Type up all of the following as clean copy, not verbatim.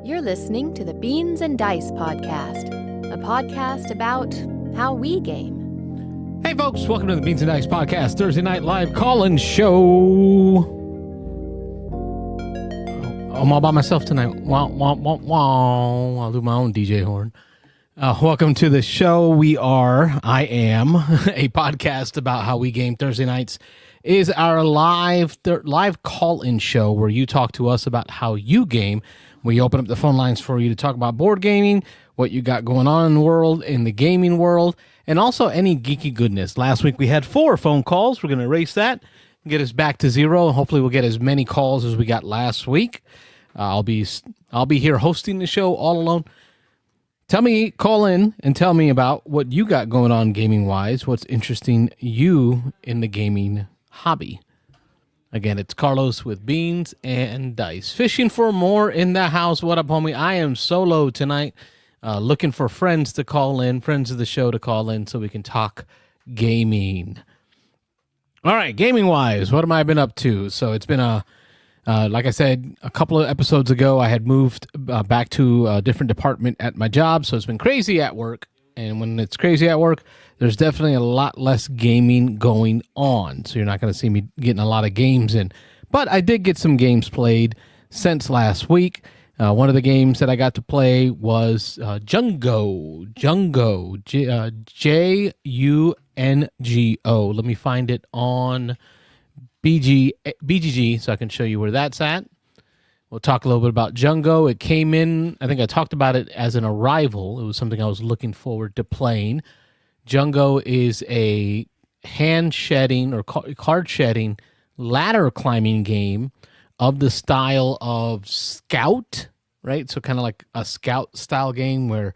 You're listening to the Beans and Dice podcast, a podcast about how we game. Hey folks, welcome to the Beans and Dice podcast, Thursday night live call-in show. I'm all by myself tonight. Wah, wah, wah, wah. I'll do my own DJ horn. Welcome to the show. I am, a podcast about how we game. Thursday nights is our live call-in show where you talk to us about how you game. We open up the phone lines for you to talk about board gaming, what you got going on in the world, in the gaming world, and also any geeky goodness. Last week we had 4 phone calls. We're going to erase that and get us back to 0, and hopefully we'll get as many calls as we got last week. I'll be here hosting the show all alone. Call in and tell me about what you got going on gaming-wise, what's interesting you in the gaming hobby. Again, it's Carlos with Beans and Dice. Fishing for more in the house. What up, homie? I am solo tonight, looking for friends to call in, friends of the show to call in so we can talk gaming. All right, gaming-wise, what have I been up to? So it's been like I said, a couple of episodes ago, I had moved back to a different department at my job, so it's been crazy at work. And when it's crazy at work, there's definitely a lot less gaming going on. So you're not going to see me getting a lot of games in. But I did get some games played since last week. One of the games that I got to play was Jungo. Jungo. Let me find it on BGG so I can show you where that's at. We'll talk a little bit about Jungo. It came in, I think I talked about it as an arrival. It was something I was looking forward to playing. Jungo is a hand-shedding or card-shedding ladder climbing game of the style of Scout, right? So kind of like a Scout-style game where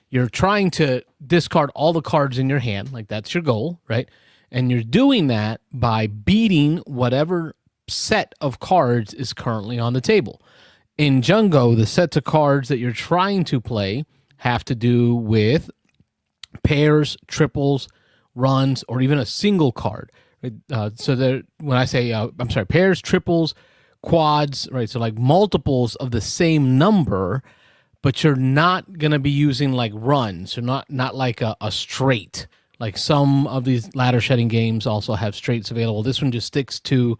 you're trying to discard all the cards in your hand, like that's your goal, right? And you're doing that by beating whatever set of cards is currently on the table. In Jungo, the sets of cards that you're trying to play have to do with pairs, triples, runs, or even a single card. So that when I say, pairs, triples, quads, right? So like multiples of the same number, but you're not going to be using like runs. So not like a straight. Like some of these ladder shedding games also have straights available. This one just sticks to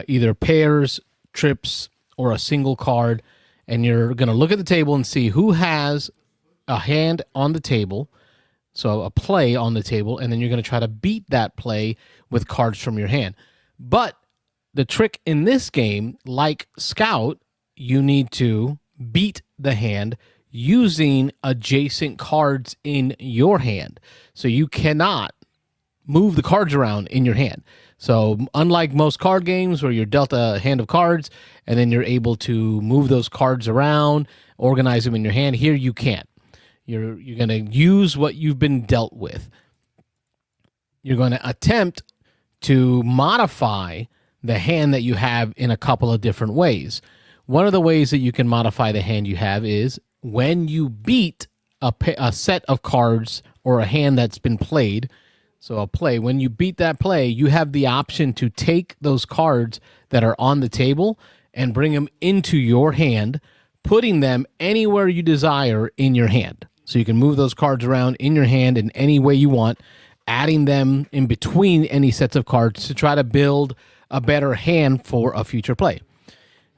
either pairs, trips, or a single card. And you're going to look at the table and see who has a hand on the table, so a play on the table, and then you're going to try to beat that play with cards from your hand. But the trick in this game, like Scout, you need to beat the hand using adjacent cards in your hand. So you cannot move the cards around in your hand. So unlike most card games where you're dealt a hand of cards and then you're able to move those cards around, organize them in your hand, here you can't. You're going to use what you've been dealt with. You're going to attempt to modify the hand that you have in a couple of different ways. One of the ways that you can modify the hand you have is when you beat a set of cards or a hand that's been played. So a play, when you beat that play, you have the option to take those cards that are on the table and bring them into your hand, putting them anywhere you desire in your hand. So you can move those cards around in your hand in any way you want, adding them in between any sets of cards to try to build a better hand for a future play.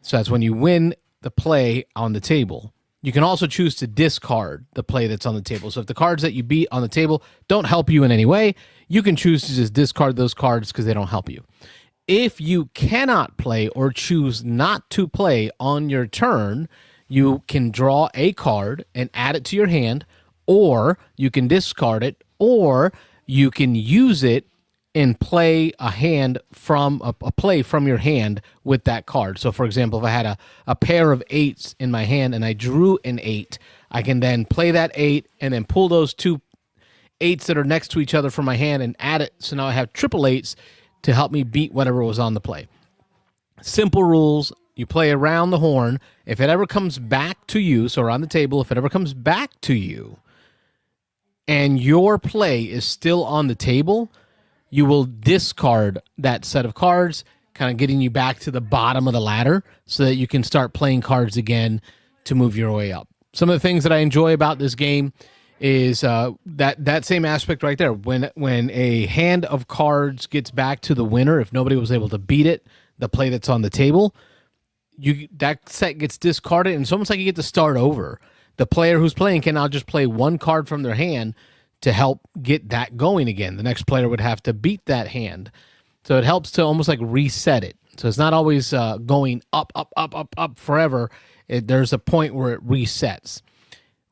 So that's when you win the play on the table. You can also choose to discard the play that's on the table. So if the cards that you beat on the table don't help you in any way, you can choose to just discard those cards because they don't help you. If you cannot play or choose not to play on your turn, you can draw a card and add it to your hand, or you can discard it, or you can use it and play a hand from a play from your hand with that card. So for example, if I had a pair of 8s in my hand and I drew an 8, I can then play that 8 and then pull those 2 8s that are next to each other from my hand and add it. So now I have triple 8s to help me beat whatever was on the play. Simple rules. You play around the horn. If it ever comes back to you, so around the table, if it ever comes back to you and your play is still on the table, you will discard that set of cards, kind of getting you back to the bottom of the ladder so that you can start playing cards again to move your way up. Some of the things that I enjoy about this game is that same aspect right there. When a hand of cards gets back to the winner, if nobody was able to beat it, the play that's on the table, that set gets discarded, and it's almost like you get to start over. The player who's playing can now just play one card from their hand to help get that going again. The next player would have to beat that hand. So it helps to almost like reset it. So it's not always going up forever. There's a point where it resets.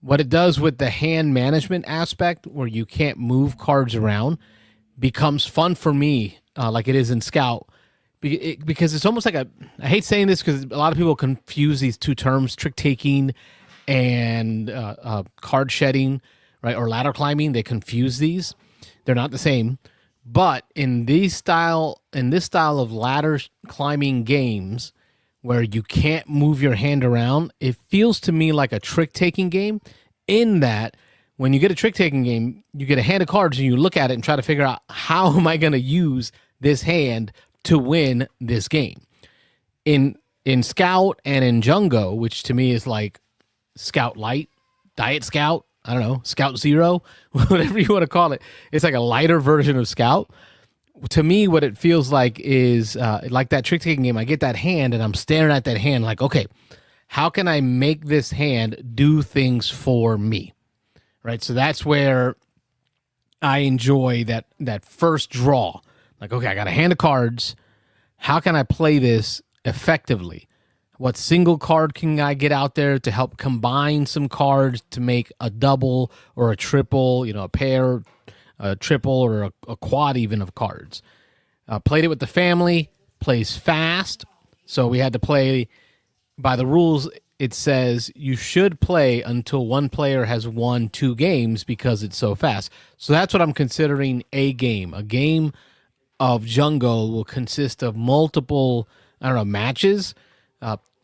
What it does with the hand management aspect, where you can't move cards around, becomes fun for me, like it is in Scout, because it's almost like I hate saying this because a lot of people confuse these two terms, trick taking and card shedding, right, or ladder climbing. They confuse these. They're not the same. But in this style of ladder climbing games where you can't move your hand around, it feels to me like a trick-taking game, in that when you get a trick-taking game, you get a hand of cards and you look at it and try to figure out, how am I going to use this hand to win this game? In Scout and in Jungo, which to me is like Scout Light, Diet Scout, I don't know, Scout Zero, whatever you want to call it. It's like a lighter version of Scout. To me, what it feels like is like that trick-taking game. I get that hand, and I'm staring at that hand like, okay, how can I make this hand do things for me? Right? So that's where I enjoy that first draw. Like, okay, I got a hand of cards. How can I play this effectively? What single card can I get out there to help combine some cards to make a double or a triple, a pair, a triple, or a quad even of cards? Played it with the family, plays fast. So we had to play by the rules. It says you should play until one player has won 2 games because it's so fast. So that's what I'm considering a game. A game of Jungle will consist of multiple, matches,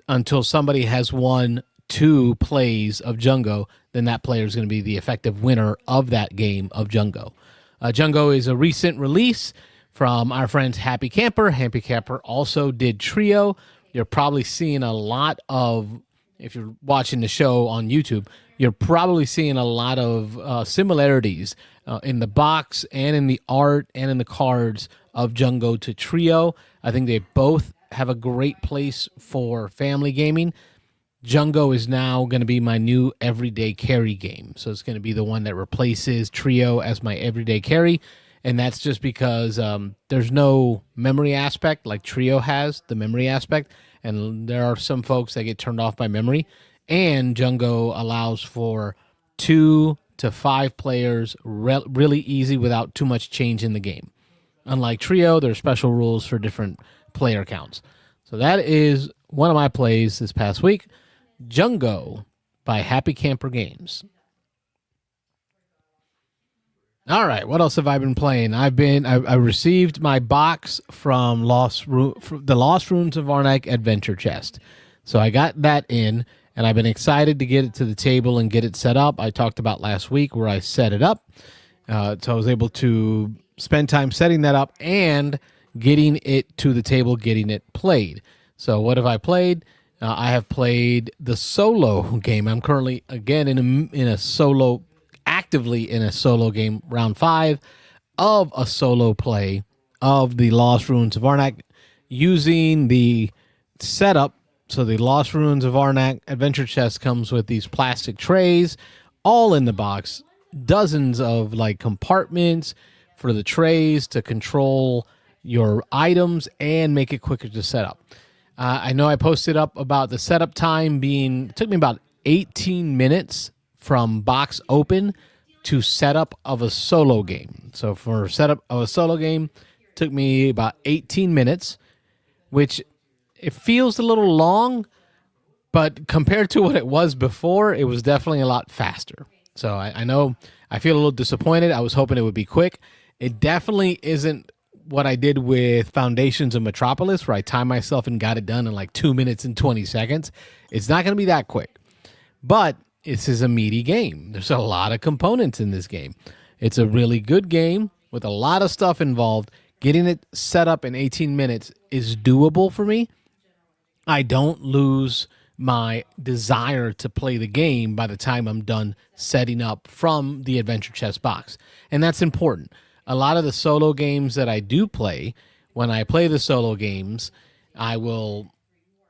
until somebody has won 2 plays of Jungo. Then that player is going to be the effective winner of that game of Jungo. Jungo is a recent release from our friends Happy Camper. Happy Camper also did Trio. You're probably seeing a lot of, if you're watching the show on YouTube, you're probably seeing a lot of similarities in the box and in the art and in the cards of Jungo to Trio. I think they both have a great place for family gaming. Jungo is now going to be my new everyday carry game. So it's going to be the one that replaces Trio as my everyday carry. And that's just because there's no memory aspect like Trio has, the memory aspect. And there are some folks that get turned off by memory. And Jungo allows for 2 to 5 players really easy without too much change in the game. Unlike Trio, there are special rules for different player counts. So that is one of my plays this past week. Jungo by Happy Camper Games. All right, what else have I been playing? I received my box from the Lost Ruins of Arnak Adventure Chest. So I got that in, and I've been excited to get it to the table and get it set up. I talked about last week where I set it up. So I was able to spend time setting that up and getting it to the table, getting it played. So what have I played? I have played the solo game. I'm currently, again, actively in a solo game, round 5 of a solo play of the Lost Ruins of Arnak, using the setup. So the Lost Ruins of Arnak Adventure Chest comes with these plastic trays, all in the box, dozens of compartments for the trays to control your items and make it quicker to set up. I know I posted up about the setup time it took me about 18 minutes from box open to setup of a solo game. So for setup of a solo game, it took me about 18 minutes, which it feels a little long, but compared to what it was before, it was definitely a lot faster. So I know I feel a little disappointed. I was hoping it would be quick. It definitely isn't what I did with Foundations of Metropolis, where I timed myself and got it done in 2 minutes and 20 seconds. It's not going to be that quick. But this is a meaty game. There's a lot of components in this game. It's a really good game with a lot of stuff involved. Getting it set up in 18 minutes is doable for me. I don't lose my desire to play the game by the time I'm done setting up from the adventure chest box. And that's important. A lot of the solo games that I do play, when I play the solo games, I will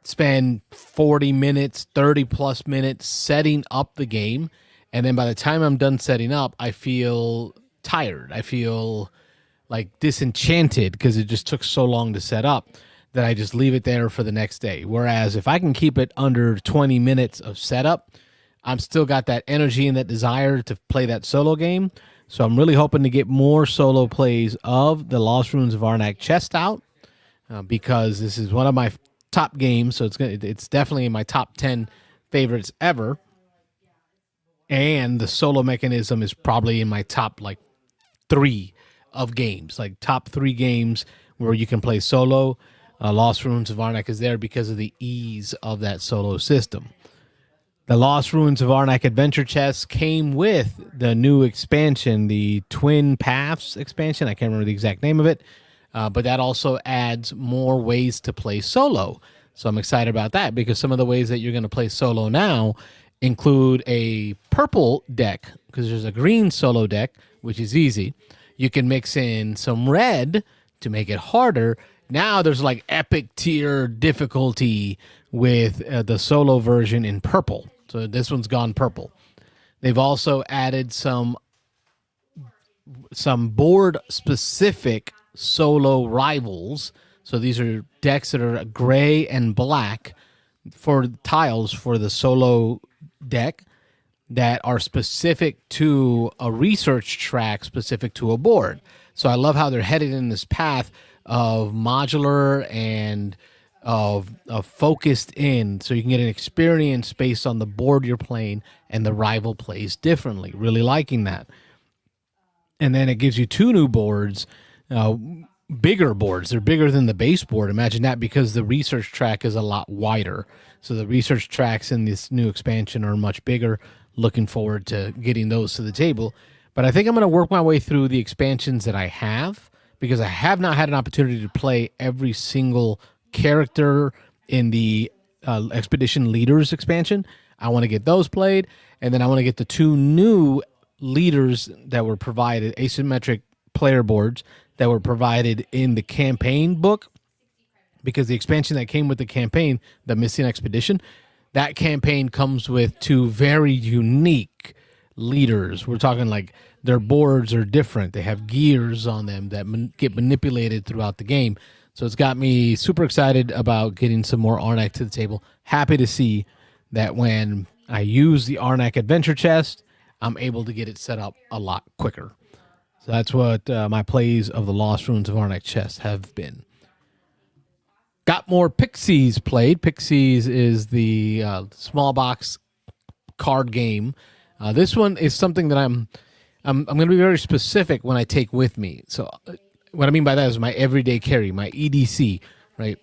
spend 40 minutes, 30 plus minutes setting up the game. And then by the time I'm done setting up, I feel tired. I feel like disenchanted because it just took so long to set up that I just leave it there for the next day. Whereas if I can keep it under 20 minutes of setup, I'm still got that energy and that desire to play that solo game. So I'm really hoping to get more solo plays of the Lost Ruins of Arnak chest out because this is one of my top games. So it's definitely in my top 10 favorites ever. And the solo mechanism is probably in my top 3 of games, top 3 games where you can play solo. Lost Ruins of Arnak is there because of the ease of that solo system. The Lost Ruins of Arnak Adventure Chest came with the new expansion, the Twin Paths expansion. I can't remember the exact name of it, but that also adds more ways to play solo. So I'm excited about that because some of the ways that you're going to play solo now include a purple deck because there's a green solo deck, which is easy. You can mix in some red to make it harder. Now there's epic tier difficulty with the solo version in purple. So this one's gone purple. They've also added some board specific solo rivals. So these are decks that are gray and black for tiles for the solo deck that are specific to a research track, specific to a board. So I love how they're headed in this path of modular and of focused in, so you can get an experience based on the board you're playing, and the rival plays differently. Really liking that. And then it gives you 2 new boards, bigger boards. They're bigger than the base board. Imagine that, because the research track is a lot wider. So the research tracks in this new expansion are much bigger. Looking forward to getting those to the table. But I think I'm going to work my way through the expansions that I have, because I have not had an opportunity to play every single character in the Expedition Leaders expansion. I want to get those played, and then I want to get the 2 new leaders that were provided, asymmetric player boards that were provided in the campaign book, because the expansion that came with the campaign, the Missing Expedition, that campaign comes with 2 very unique leaders. We're talking their boards are different. They have gears on them that get manipulated throughout the game. So it's got me super excited about getting some more Arnak to the table. Happy to see that when I use the Arnak Adventure Chest, I'm able to get it set up a lot quicker. So that's what my plays of the Lost Ruins of Arnak chest have been. Got more Pixies played. Pixies is the small box card game. This one is something that I'm going to be very specific when I take with me. So what I mean by that is my everyday carry, my EDC, right?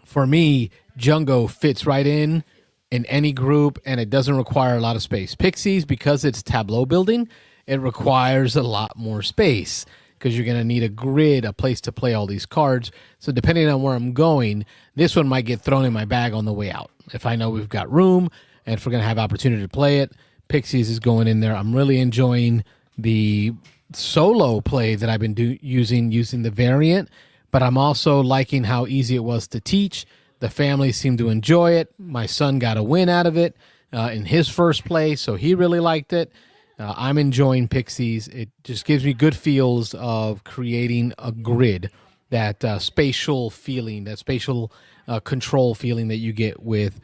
For me, Jungo fits right in any group, and it doesn't require a lot of space. Pixies, because it's tableau building, it requires a lot more space because you're going to need a grid, a place to play all these cards. So depending on where I'm going, this one might get thrown in my bag on the way out. If I know we've got room and if we're going to have opportunity to play it, Pixies is going in there. I'm really enjoying the solo play that I've been using the variant, but I'm also liking how easy it was to teach. The family seemed to enjoy it. My son got a win out of it in his first play, so he really liked it. I'm enjoying Pixies. It just gives me good feels of creating a grid, that spatial feeling, that spatial control feeling that you get with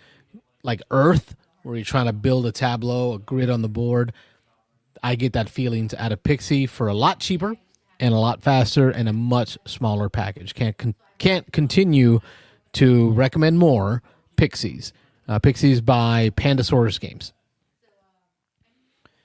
Earth, where you're trying to build a tableau, a grid on the board. I get that feeling out of Pixie for a lot cheaper and a lot faster and a much smaller package. Can't continue to recommend more Pixies. Pixies by Pandasaurus Games.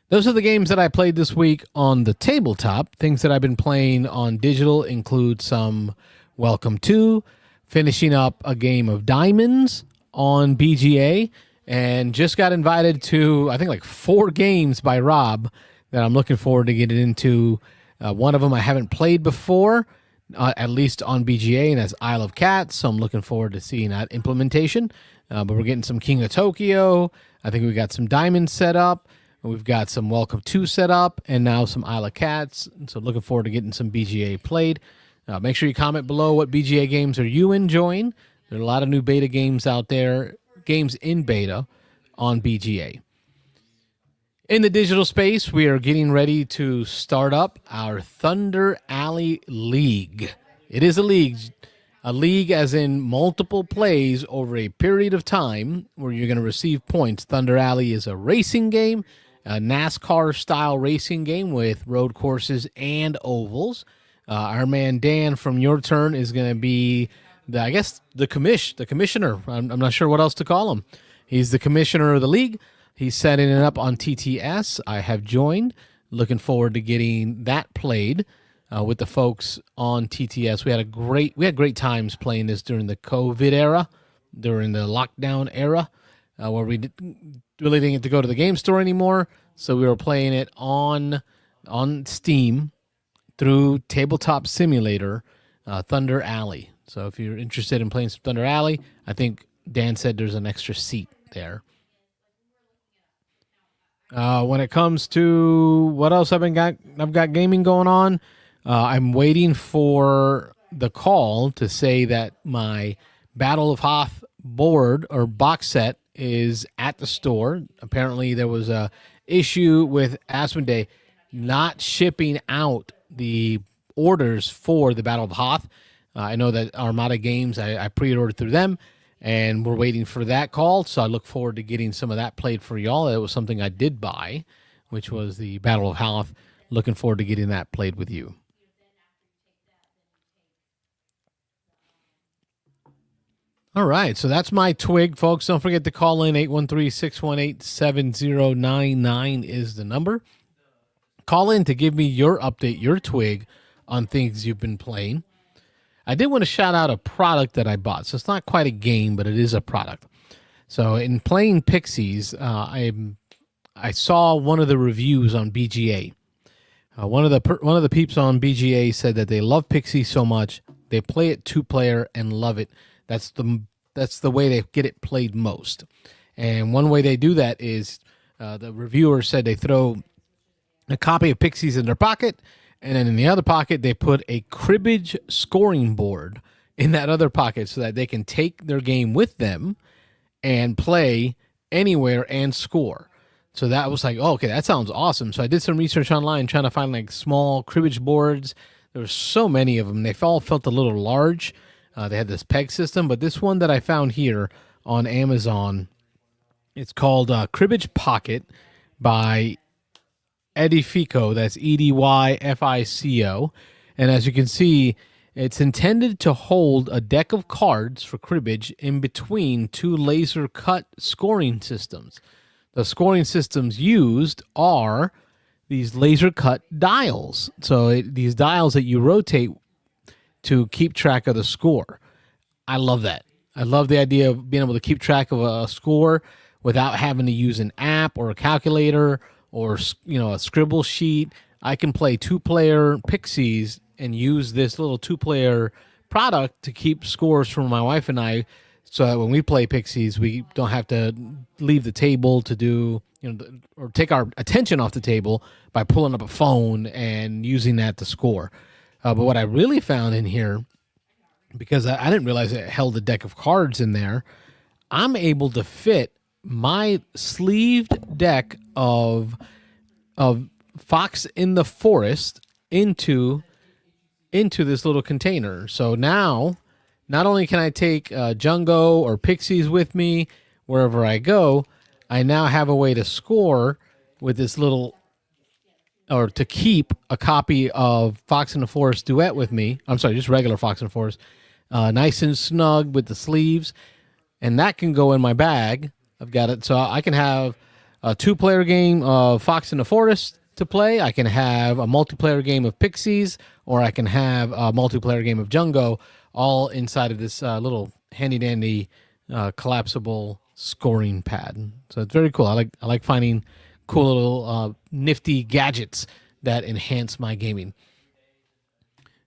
Those are the games that I played this week on the tabletop. Things that I've been playing on digital include some Welcome to, finishing up a game of Diamonds on BGA, and just got invited to, I think, 4 games by Rob that I'm looking forward to getting into. One of them I haven't played before. at least on BGA, and that's Isle of Cats. So I'm looking forward to seeing that implementation. But we're getting some King of Tokyo. I think we got some Diamonds set up. We've got some Welcome to set up, and now some Isle of Cats. So looking forward to getting some BGA played. Make sure you comment below what BGA games are you enjoying. There are a lot of new beta games out there, games in beta on BGA. In the digital space, we are getting ready to start up our Thunder Alley League. It is a league as in multiple plays over a period of time where you're going to receive points. Thunder Alley is a racing game, a NASCAR-style racing game with road courses and ovals. Our man Dan from Your Turn is going to be, the commissioner. I'm not sure what else to call him. He's the commissioner of the league. He's setting it up on TTS. I have joined. Looking forward to getting that played with the folks on TTS. We had great times playing this during the COVID era, during the lockdown era, where we really didn't get to go to the game store anymore. So we were playing it on Steam through Tabletop Simulator, Thunder Alley. So if you're interested in playing some Thunder Alley, I think Dan said there's an extra seat there. When it comes to what else I've got gaming going on. I'm waiting for the call to say that my Battle of Hoth board or box set is at the store. Apparently, there was a issue with Asmodee not shipping out the orders for the Battle of Hoth. I know that Armada Games, I pre-ordered through them, and we're waiting for that call, so I look forward to getting some of that played for y'all. It was something I did buy, which was the Battle of Hoth. Looking forward to getting that played with you. All right, so that's my twig, folks. Don't forget to call in. 813-618-7099 is the number. Call in to give me your update, your twig, on things you've been playing. I did want to shout out a product that I bought. So it's not quite a game, but it is a product. So in playing Pixies, I saw one of the reviews on BGA. One of the peeps on BGA said that they love Pixies so much they play it 2-player and love it. That's the way they get it played most. And one way they do that is the reviewer said they throw a copy of Pixies in their pocket, and then in the other pocket they put a cribbage scoring board in that other pocket so that they can take their game with them and play anywhere and score. So that was like, oh, okay, that sounds awesome. So I did some research online trying to find like small cribbage boards. There were so many of them. They all felt a little large. They had this peg system, but this one that I found here on Amazon, it's called Cribbage Pocket by Edifico. That's Edyfico. And as you can see, it's intended to hold a deck of cards for cribbage in between two laser cut scoring systems. The scoring systems used are these laser cut dials. So these dials that you rotate to keep track of the score. I love that. I love the idea of being able to keep track of a score without having to use an app or a calculator or a scribble sheet. I can play 2-player Pixies and use this little 2-player product to keep scores for my wife and I, so that when we play Pixies, we don't have to leave the table to do, or take our attention off the table by pulling up a phone and using that to score. But what I really found in here, because I didn't realize it held a deck of cards in there, I'm able to fit my sleeved deck of Fox in the Forest into this little container. So now, not only can I take Jungo or Pixies with me wherever I go, I now have a way to score with this little, or to keep a copy of Fox in the Forest Duet with me. I'm sorry, just regular Fox in the Forest. Nice and snug with the sleeves. And that can go in my bag. I've got it. So I can have a 2-player game of Fox in the Forest to play. I can have a multiplayer game of Pixies, or I can have a multiplayer game of Jungo, all inside of this little handy-dandy collapsible scoring pad. So it's very cool. I like finding cool little nifty gadgets that enhance my gaming.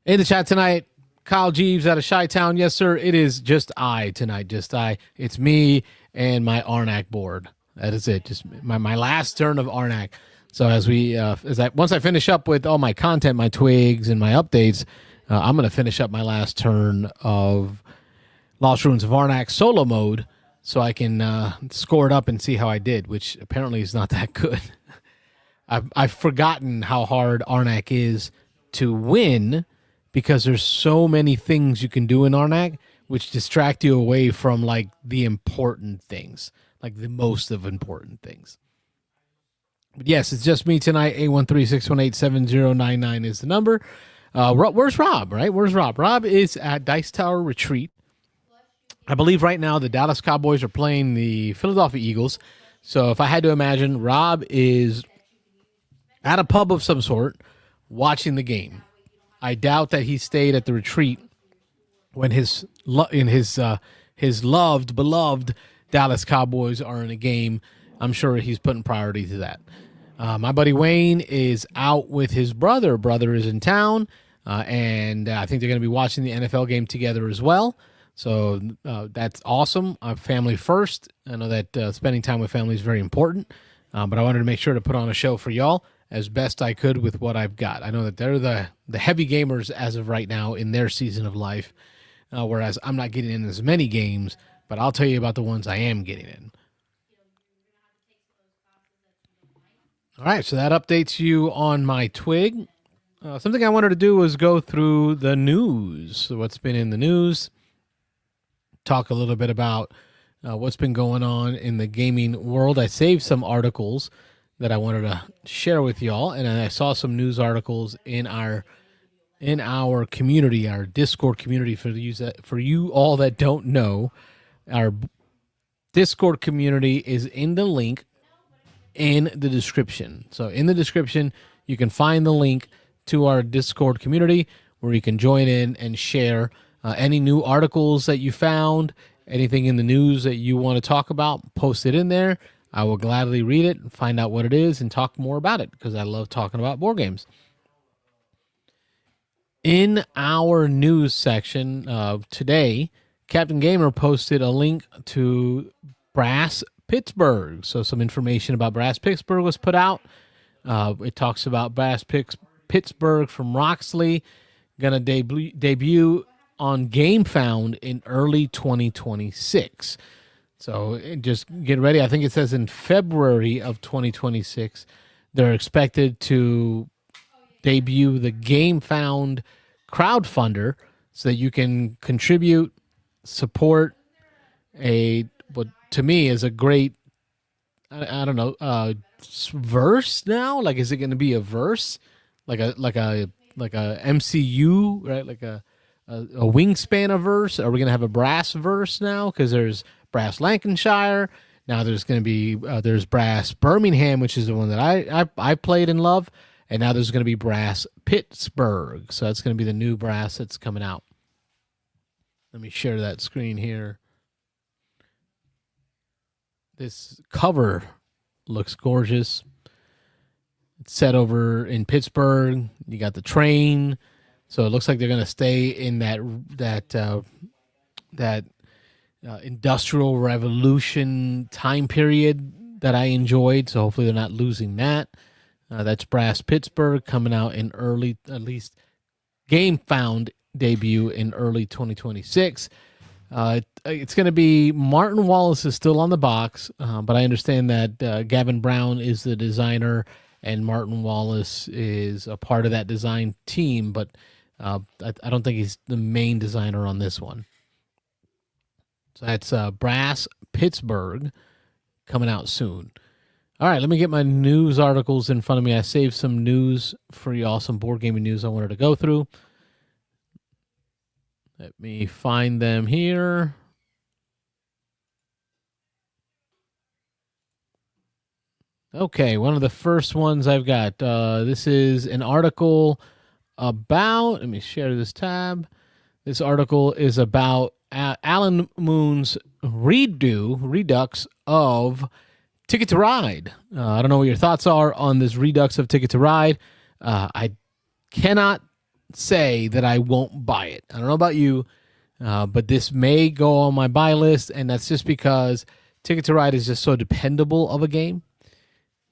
In the chat tonight, Kyle Jeeves out of Chi-Town. Yes, sir. It is just I tonight. Just I. It's me and my Arnak board. That is it. Just my last turn of Arnak. So once I finish up with all my content, my twigs and my updates, I'm going to finish up my last turn of Lost Ruins of Arnak solo mode, so I can score it up and see how I did, which apparently is not that good. I've forgotten how hard Arnak is to win, because there's so many things you can do in Arnak which distract you away from like the important things, like the most of important things. But yes, it's just me tonight. 813-618-7099 is the number. Where's Rob, right? Where's Rob? Rob is at Dice Tower Retreat. I believe right now the Dallas Cowboys are playing the Philadelphia Eagles. So if I had to imagine, Rob is at a pub of some sort watching the game. I doubt that he stayed at the retreat when his beloved Dallas Cowboys are in a game. I'm sure he's putting priority to that. My buddy Wayne is out with his brother. Brother is in town, and I think they're going to be watching the NFL game together as well. So that's awesome. Family first. I know that spending time with family is very important, but I wanted to make sure to put on a show for y'all as best I could with what I've got. I know that they're the heavy gamers as of right now in their season of life, whereas I'm not getting in as many games, but I'll tell you about the ones I am getting in. All right, so that updates you on my twig. Something I wanted to do was go through the news. So what's been in the news, talk a little bit about what's been going on in the gaming world. I saved some articles that I wanted to share with y'all, and I saw some news articles in our community, our Discord community. For you all that don't know, our Discord community is in the link in the description. So in the description, you can find the link to our Discord community where you can join in and share any new articles that you found, anything in the news that you want to talk about, post it in there. I will gladly read it and find out what it is and talk more about it, because I love talking about board games. In our news section today, Captain Gamer posted a link to Brass Pittsburgh. So some information about Brass Pittsburgh was put out. It talks about Brass Pittsburgh from Roxley, going to debut on GameFound in early 2026. So just get ready. I think it says in February of 2026, they're expected to debut the GameFound crowdfunder so that you can contribute, support what to me is a great, I don't know, verse now. Like, is it going to be a verse, like a MCU, right? Like a wingspan of verse? Are we going to have a brass verse now? Because there's Brass Lancashire. Now there's going to be there's Brass Birmingham, which is the one that I played and love, and now there's going to be Brass Pittsburgh. So that's going to be the new brass that's coming out. Let me share that screen here. This cover looks gorgeous. It's set over in Pittsburgh. You got the train, so it looks like they're going to stay in that Industrial Revolution time period that I enjoyed. So hopefully they're not losing that. That's Brass Pittsburgh coming out in early, at least GameFound debut in early 2026. It's going to be Martin Wallace is still on the box, but I understand that Gavin Brown is the designer and Martin Wallace is a part of that design team, but I don't think he's the main designer on this one. So that's Brass Pittsburgh coming out soon. All right, let me get my news articles in front of me. I saved some news for y'all, some board gaming news I wanted to go through. Let me find them here. Okay, one of the first ones I've got. This is an article about, let me share this tab. This article is about Alan Moon's redux of Ticket to Ride. I don't know what your thoughts are on this redux of Ticket to Ride. I cannot say that I won't buy it. I don't know about you, but this may go on my buy list, and that's just because Ticket to Ride is just so dependable of a game.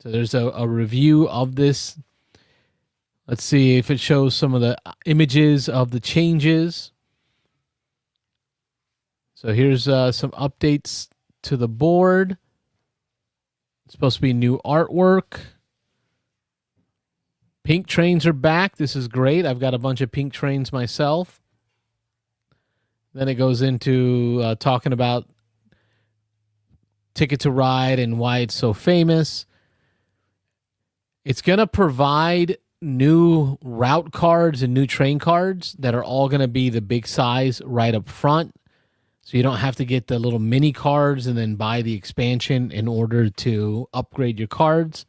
So there's a review of this. Let's see if it shows some of the images of the changes. So here's some updates to the board. It's supposed to be new artwork. Pink trains are back. This is great. I've got a bunch of pink trains myself. Then it goes into talking about Ticket to Ride and why it's so famous. It's going to provide new route cards and new train cards that are all going to be the big size right up front. So you don't have to get the little mini cards and then buy the expansion in order to upgrade your cards.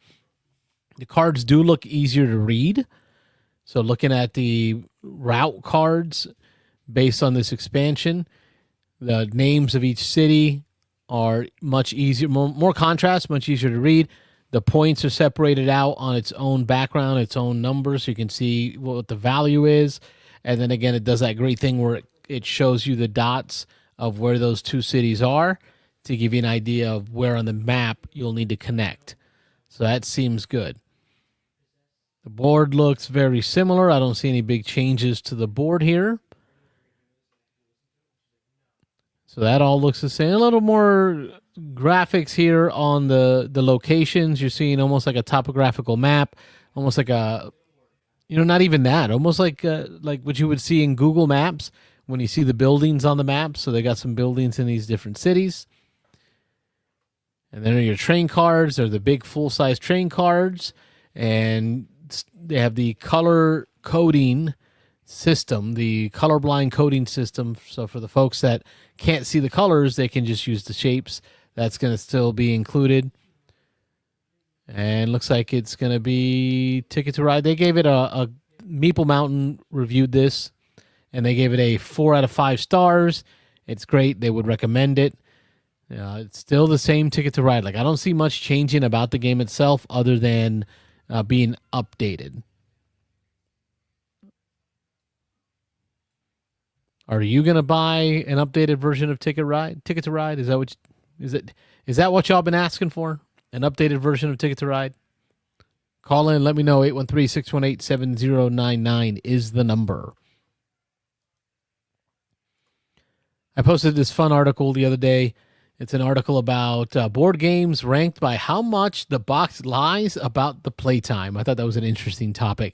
The cards do look easier to read. So looking at the route cards based on this expansion, the names of each city are much easier, more contrast, much easier to read. The points are separated out on its own background, its own numbers, so you can see what the value is. And then again, it does that great thing where it shows you the dots of where those two cities are to give you an idea of where on the map you'll need to connect. So that seems good. The board looks very similar. I don't see any big changes to the board here. So that all looks the same. A little more graphics here on the locations. You're seeing almost like a topographical map, almost like a, not even that, almost like what you would see in Google Maps when you see the buildings on the map. So they got some buildings in these different cities. And then are your train cards. They're the big full-size train cards. And they have the color coding system, the colorblind coding system. So for the folks that can't see the colors, they can just use the shapes. That's going to still be included. And looks like it's going to be Ticket to Ride. They gave it a Meeple Mountain reviewed this, and they gave it a 4 out of 5 stars. It's great. They would recommend it. It's still the same Ticket to Ride. Like, I don't see much changing about the game itself other than being updated. Are you gonna buy an updated version of Ticket to Ride? Is that what y'all been asking for? An updated version of Ticket to Ride? Call in, let me know. 813-618-7099 is the number. I posted this fun article the other day. It's an article about board games ranked by how much the box lies about the playtime. I thought that was an interesting topic.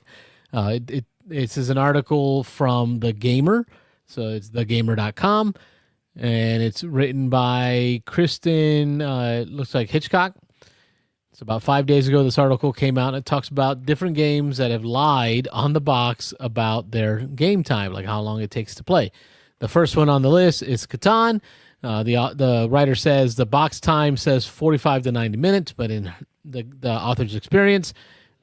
This is an article from The Gamer. So it's thegamer.com, and it's written by Kristen, it looks like Hitchcock. It's about 5 days ago this article came out, and it talks about different games that have lied on the box about their game time, like how long it takes to play. The first one on the list is Catan. The writer says the box time says 45 to 90 minutes, but in the author's experience,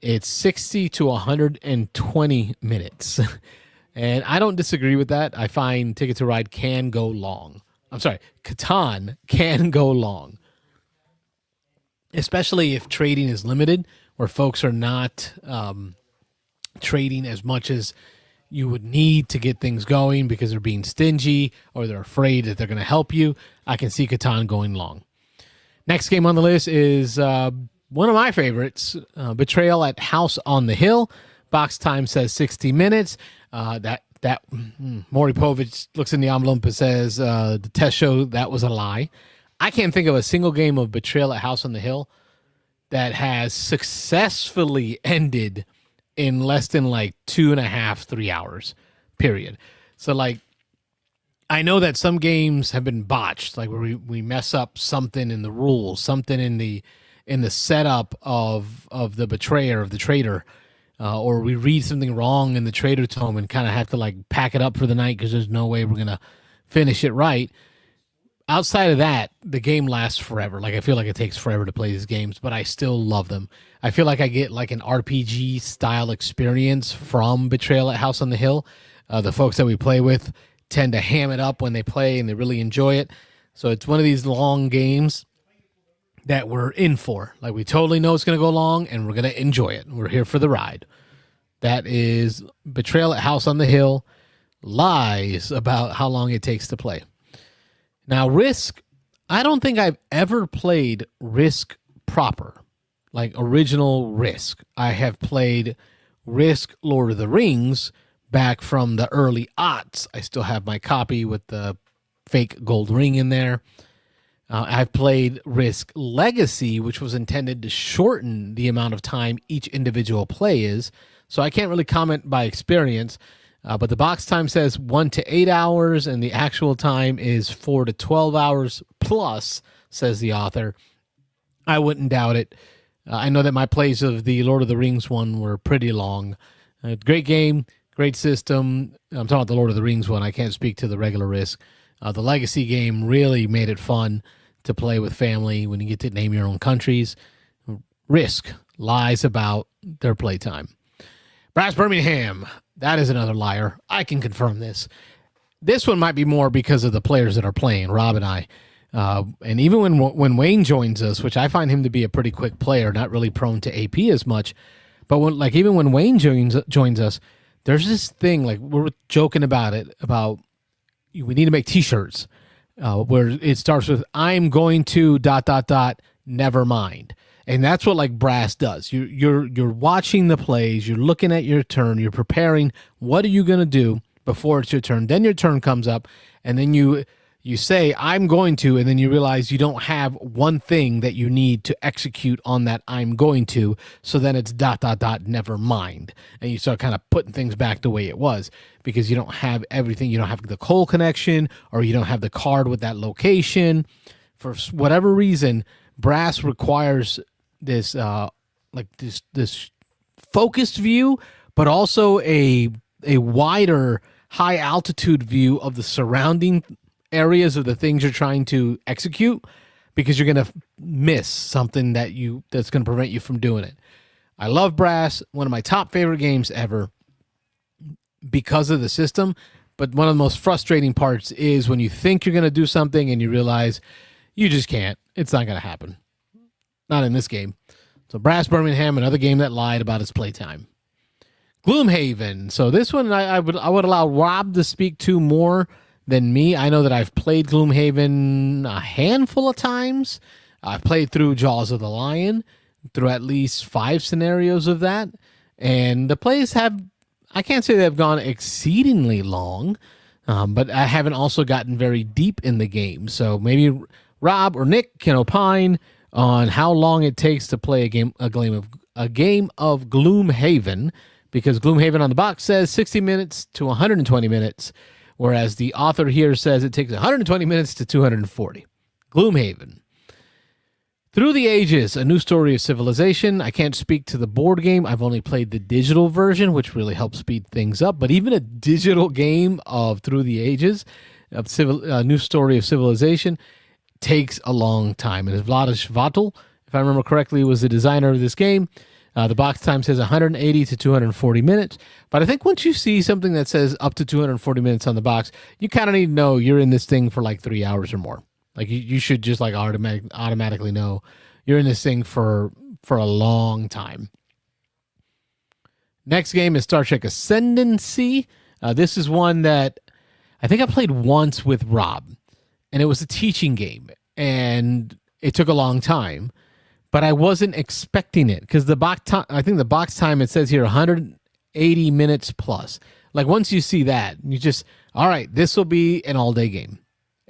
it's 60 to 120 minutes. And I don't disagree with that. I find Ticket to Ride can go long. I'm sorry, Catan can go long. Especially if trading is limited, where folks are not trading as much as you would need to get things going because they're being stingy or they're afraid that they're going to help you. I can see Catan going long. Next game on the list is one of my favorites, Betrayal at House on the Hill. Box time says 60 minutes. Maury Povich looks in the envelope and says the test show that was a lie. I can't think of a single game of Betrayal at House on the Hill that has successfully ended in less than like 2.5, 3 hours, period. So like, I know that some games have been botched, like where we mess up something in the rules, something in the setup of the betrayer, of the traitor. Or we read something wrong in the trader tome and kind of have to like pack it up for the night because there's no way we're going to finish it right. Outside of that, the game lasts forever. Like, I feel like it takes forever to play these games, but I still love them. I feel like I get like an RPG style experience from Betrayal at House on the Hill. The folks that we play with tend to ham it up when they play and they really enjoy it. So it's one of these long games that we're in for. Like, we totally know it's going to go long and we're going to enjoy it. We're here for the ride. That is Betrayal at House on the Hill, lies about how long it takes to play. Now, Risk, I don't think I've ever played Risk proper, like original Risk. I have played Risk Lord of the Rings back from the early aughts. I still have my copy with the fake gold ring in there. I've played Risk Legacy, which was intended to shorten the amount of time each individual play is. So I can't really comment by experience, but the box time says 1 to 8 hours, and the actual time is 4 to 12 hours plus, says the author. I wouldn't doubt it. I know that my plays of the Lord of the Rings one were pretty long. Great game, great system. I'm talking about the Lord of the Rings one. I can't speak to the regular Risk. The Legacy game really made it fun to play with family when you get to name your own countries. Risk lies about their playtime. Brass Birmingham, that is another liar. I can confirm this. This one might be more because of the players that are playing, Rob and I. And even when Wayne joins us, which I find him to be a pretty quick player, not really prone to AP as much, but even when Wayne joins us, there's this thing, like we're joking about it, about we need to make T-shirts where it starts with "I'm going to ... never mind." And that's what like Brass does. You're watching the plays, you're looking at your turn, you're preparing. What are you going to do before it's your turn? Then your turn comes up, and then you say, "I'm going to," and then you realize you don't have one thing that you need to execute on that "I'm going to." So then it's ... never mind. And you start kind of putting things back the way it was because you don't have everything. You don't have the coal connection, or you don't have the card with that location. For whatever reason, Brass requires this this focused view, but also a wider high altitude view of the surrounding areas of the things you're trying to execute, because you're going to miss something that's going to prevent you from doing it. I love Brass, one of my top favorite games ever because of the system, but one of the most frustrating parts is when you think you're going to do something and you realize you just can't. It's not going to happen. Not in this game. So Brass Birmingham, another game that lied about its playtime. Gloomhaven. So this one I would allow Rob to speak to more than me. I know that I've played Gloomhaven a handful of times. I've played through Jaws of the Lion, through at least 5 scenarios of that. And the plays I can't say they've gone exceedingly long, but I haven't also gotten very deep in the game. So maybe Rob or Nick can opine on how long it takes to play a game of Gloomhaven, because Gloomhaven on the box says 60 minutes to 120 minutes, whereas the author here says it takes 120 minutes to 240. Gloomhaven. Through the Ages, a new story of civilization. I can't speak to the board game. I've only played the digital version, which really helps speed things up. But even a digital game of Through the Ages, a new story of civilization, takes a long time. And Vladish Vatul, if I remember correctly, was the designer of this game. The box time says 180 to 240 minutes. But I think once you see something that says up to 240 minutes on the box, you kind of need to know you're in this thing for like 3 hours or more. Like you should just like automatically know you're in this thing for a long time. Next game is Star Trek Ascendancy. This is one that I think I played once with Rob, and it was a teaching game, and it took a long time, but I wasn't expecting it because the box time, I think the box time, it says here 180 minutes plus. Like once you see that, you just, all right, this will be an all-day game.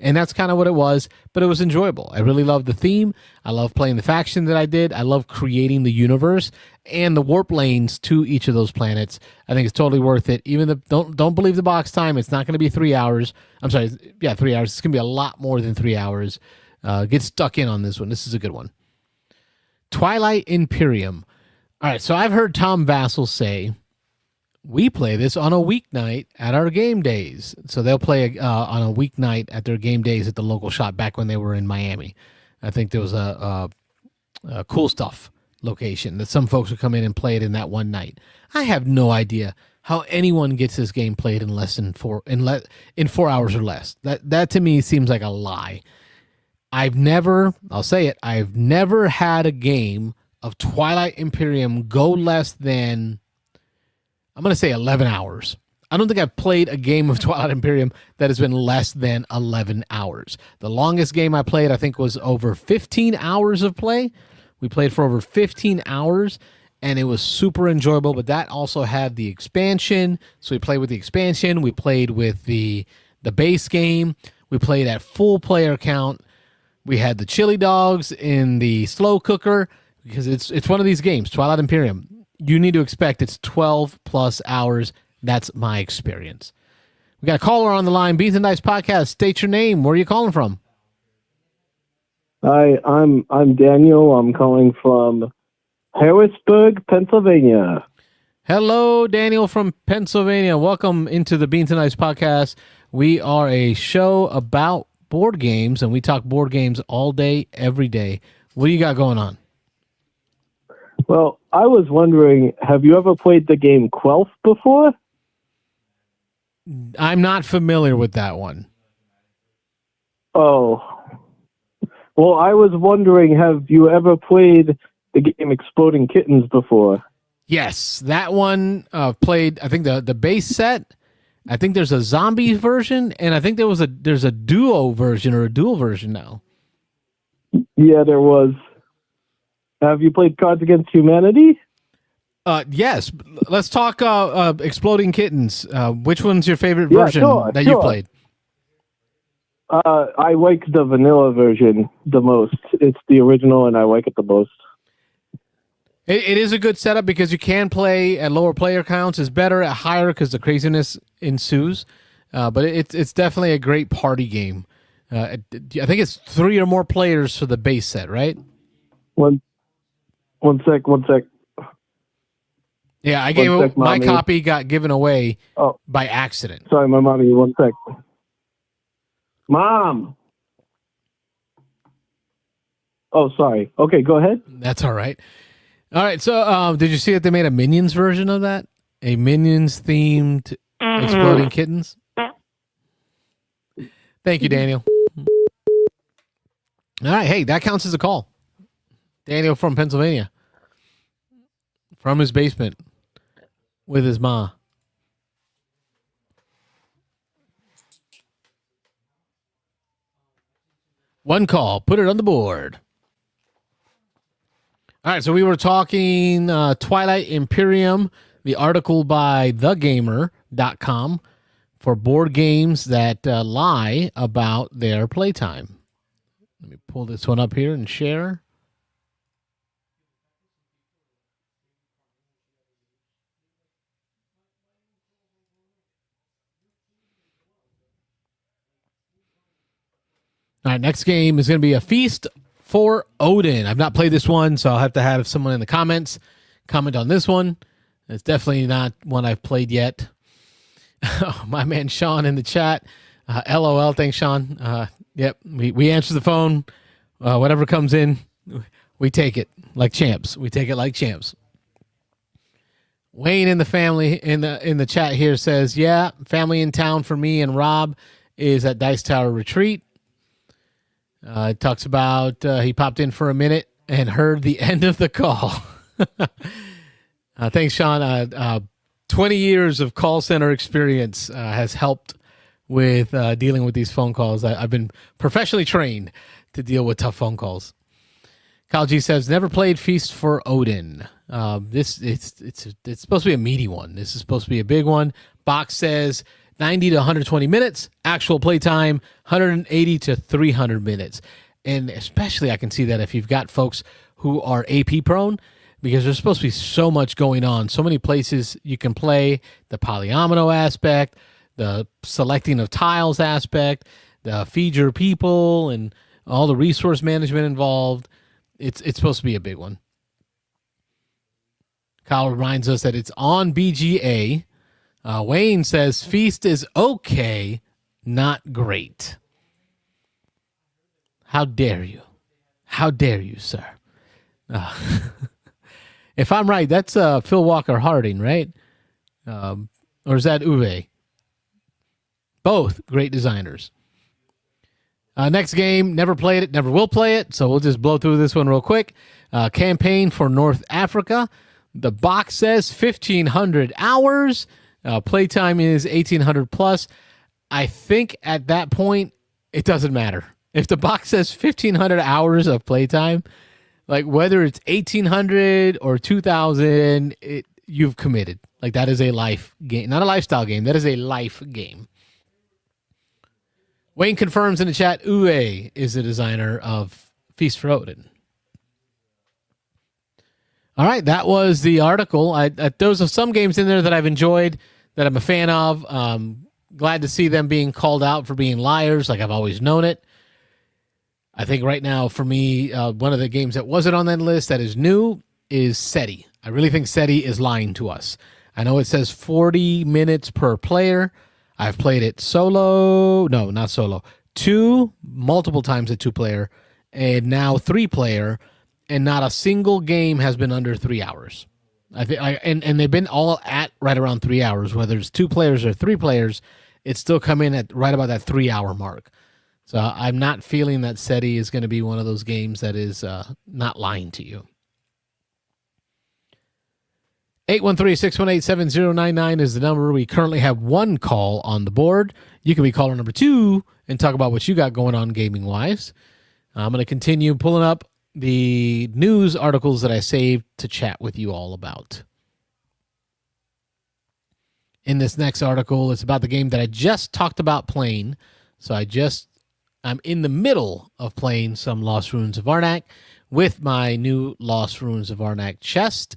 And that's kind of what it was, but it was enjoyable. I really loved the theme. I love playing the faction that I did. I love creating the universe and the warp lanes to each of those planets. I think it's totally worth it. Even don't believe the box time. It's not going to be 3 hours. I'm sorry, 3 hours. It's going to be a lot more than 3 hours. Get stuck in on this one. This is a good one. Twilight Imperium. All right, so I've heard Tom Vassell say, we play this on a weeknight at our game days. So they'll play on a weeknight at their game days at the local shop back when they were in Miami. I think there was a Cool Stuff location that some folks would come in and play it in that one night. I have no idea how anyone gets this game played in less than 4 hours or less. That to me seems like a lie. I've never had a game of Twilight Imperium go less than I'm going to say 11 hours. I don't think I've played a game of Twilight Imperium that has been less than 11 hours. The longest game I played, I think, was over 15 hours of play. We played for over 15 hours, and it was super enjoyable, but that also had the expansion. So we played with the expansion. We played with the base game. We played at full player count. We had the chili dogs in the slow cooker because it's one of these games, Twilight Imperium. You need to expect it's 12 plus hours. That's my experience. We got a caller on the line. Beansanddice podcast. State your name. Where are you calling from? Hi, I'm Daniel. I'm calling from Harrisburg, Pennsylvania. Hello, Daniel from Pennsylvania. Welcome into the Beansanddice podcast. We are a show about board games, and we talk board games all day, every day. What do you got going on? Well, I was wondering, have you ever played the game Quelf before? I'm not familiar with that one. Oh. Well, I was wondering, have you ever played the game Exploding Kittens before? Yes, that one played, I think, the base set. I think there's a zombie version, and I think there's a duo version or a dual version now. Yeah, there was. Have you played Cards Against Humanity? Yes. Let's talk Exploding Kittens. Which one's your favorite version that you played? I like the vanilla version the most. It's the original, and I like it the most. It is a good setup because you can play at lower player counts. It's better at higher because the craziness ensues. But it's definitely a great party game. I think it's 3 or more players for the base set, right? One sec. Yeah, I gave my copy got given away by accident. Sorry, my mommy. 1 sec. Mom. Oh, sorry. Okay, go ahead. That's all right. All right. So, did you see that they made a Minions version of that? A Minions themed Exploding Kittens. Thank you, Daniel. All right. Hey, that counts as a call. Daniel from Pennsylvania, from his basement with his ma. One call, put it on the board. All right, so we were talking Twilight Imperium, the article by thegamer.com for board games that lie about their playtime. Let me pull this one up here and share. All right, next game is going to be A Feast for Odin. I've not played this one, so I'll have to have someone in the comments comment on this one. It's definitely not one I've played yet. My man Sean in the chat. LOL, thanks, Sean. Yep, we answer the phone. Whatever comes in, we take it like champs. We take it like champs. Wayne in the family in the chat here says, yeah, family in town for me and Rob is at Dice Tower Retreat. It talks about he popped in for a minute and heard the end of the call. Thanks, Sean. 20 years of call center experience has helped with dealing with these phone calls. I've been professionally trained to deal with tough phone calls. Kyle G says, never played Feast for Odin. It's supposed to be a meaty one. This is supposed to be a big one. Box says 90 to 120 minutes. Actual playtime, 180 to 300 minutes. And especially I can see that if you've got folks who are AP prone, because there's supposed to be so much going on, so many places you can play, the polyomino aspect, the selecting of tiles aspect, the feed your people, and all the resource management involved. It's supposed to be a big one. Kyle reminds us that it's on BGA. Wayne says Feast is okay, not great. How dare you? How dare you, sir? If I'm right, that's Phil Walker Harding, right? Or is that Uwe? Both great designers. Next game, never played it, never will play it, so we'll just blow through this one real quick. Campaign for North Africa. The box says 1,500 hours. Playtime is 1,800 plus. I think at that point, it doesn't matter. If the box says 1,500 hours of playtime, like whether it's 1,800 or 2,000, you've committed. Like that is a life game, not a lifestyle game. That is a life game. Wayne confirms in the chat, Uwe is the designer of Feast for Odin. All right, that was the article. Those are some games in there that I've enjoyed, that I'm a fan of. Glad to see them being called out for being liars, like I've always known it. I think right now, for me, one of the games that wasn't on that list that is new is Sept. I really think Sept is lying to us. I know it says 40 minutes per player. I've played it solo. No, not solo. Multiple times at 2-player, and now 3-player, and not a single game has been under 3 hours. And they've been all at right around 3 hours. Whether it's 2 players or 3 players, it's still come in at right about that 3-hour mark. So I'm not feeling that Sept is going to be one of those games that is not lying to you. 813-618-7099 is the number. We currently have 1 call on the board. You can be caller number 2 and talk about what you got going on gaming-wise. I'm going to continue pulling up the news articles that I saved to chat with you all about. In this next article, it's about the game that I just talked about playing. So I'm in the middle of playing some Lost Ruins of Arnak with my new Lost Ruins of Arnak chest.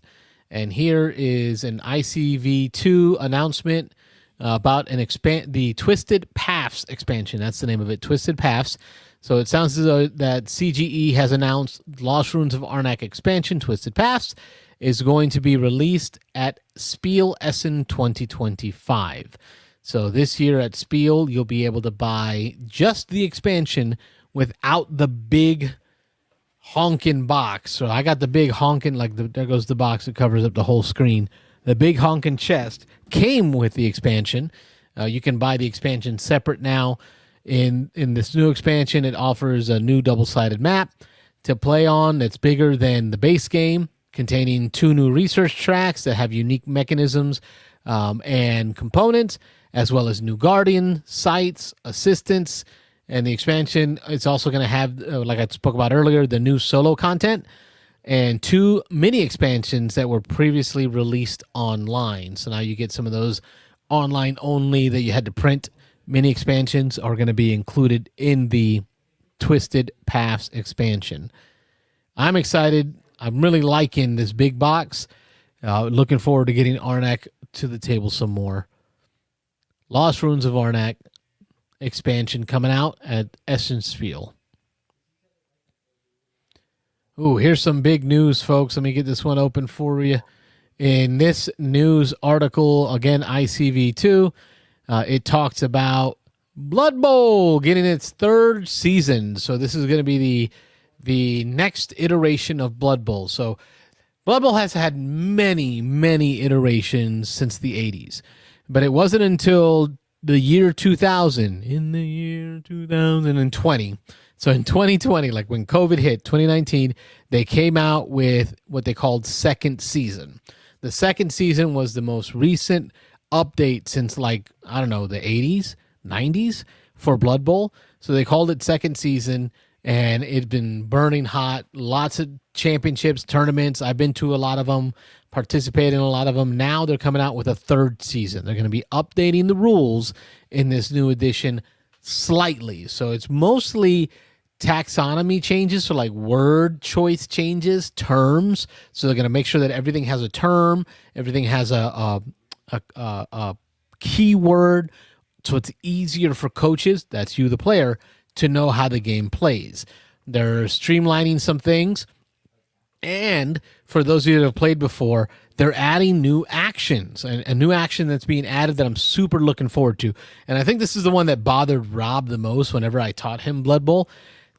And here is an ICV2 announcement about the Twisted Paths expansion. That's the name of it, Twisted Paths. So it sounds as though that CGE has announced Lost Ruins of Arnak expansion, Twisted Paths, is going to be released at Spiel Essen 2025. So this year at Spiel, you'll be able to buy just the expansion without the big honking box. So I got the big honking, there goes the box that covers up the whole screen. The big honking chest came with the expansion. You can buy the expansion separate now. In this new expansion, it offers a new double-sided map to play on that's bigger than the base game, containing 2 new research tracks that have unique mechanisms and components, as well as new guardian, sites, assistants. And the expansion, it's also going to have, like I spoke about earlier, the new solo content and 2 mini expansions that were previously released online. So now you get some of those online only that you had to print. Mini expansions are going to be included in the Twisted Paths expansion. I'm excited. I'm really liking this big box. Looking forward to getting Arnak to the table some more. Lost Ruins of Arnak expansion coming out at Essen Spiel. Ooh, here's some big news, folks. Let me get this one open for you. In this news article, again, ICV2, it talks about Blood Bowl getting its 3rd season. So this is going to be the next iteration of Blood Bowl. So Blood Bowl has had many, many iterations since the 80s. But it wasn't until the year 2000, in the year 2020. So in 2020, like when COVID hit, 2019, they came out with what they called second season. The second season was the most recent update since the 80s, 90s for Blood Bowl. So they called it second season, and it's been burning hot. Lots of championships, tournaments. I've been to a lot of them, participated in a lot of them. Now they're coming out with a 3rd season. They're going to be updating the rules in this new edition slightly. So it's mostly taxonomy changes, so like word choice changes, terms. So they're going to make sure that everything has a term, everything has a keyword, so it's easier for coaches, that's you, the player, to know how the game plays. They're streamlining some things, and for those of you that have played before, they're adding new actions, and a new action that's being added that I'm super looking forward to. And I think this is the one that bothered Rob the most whenever I taught him Blood Bowl.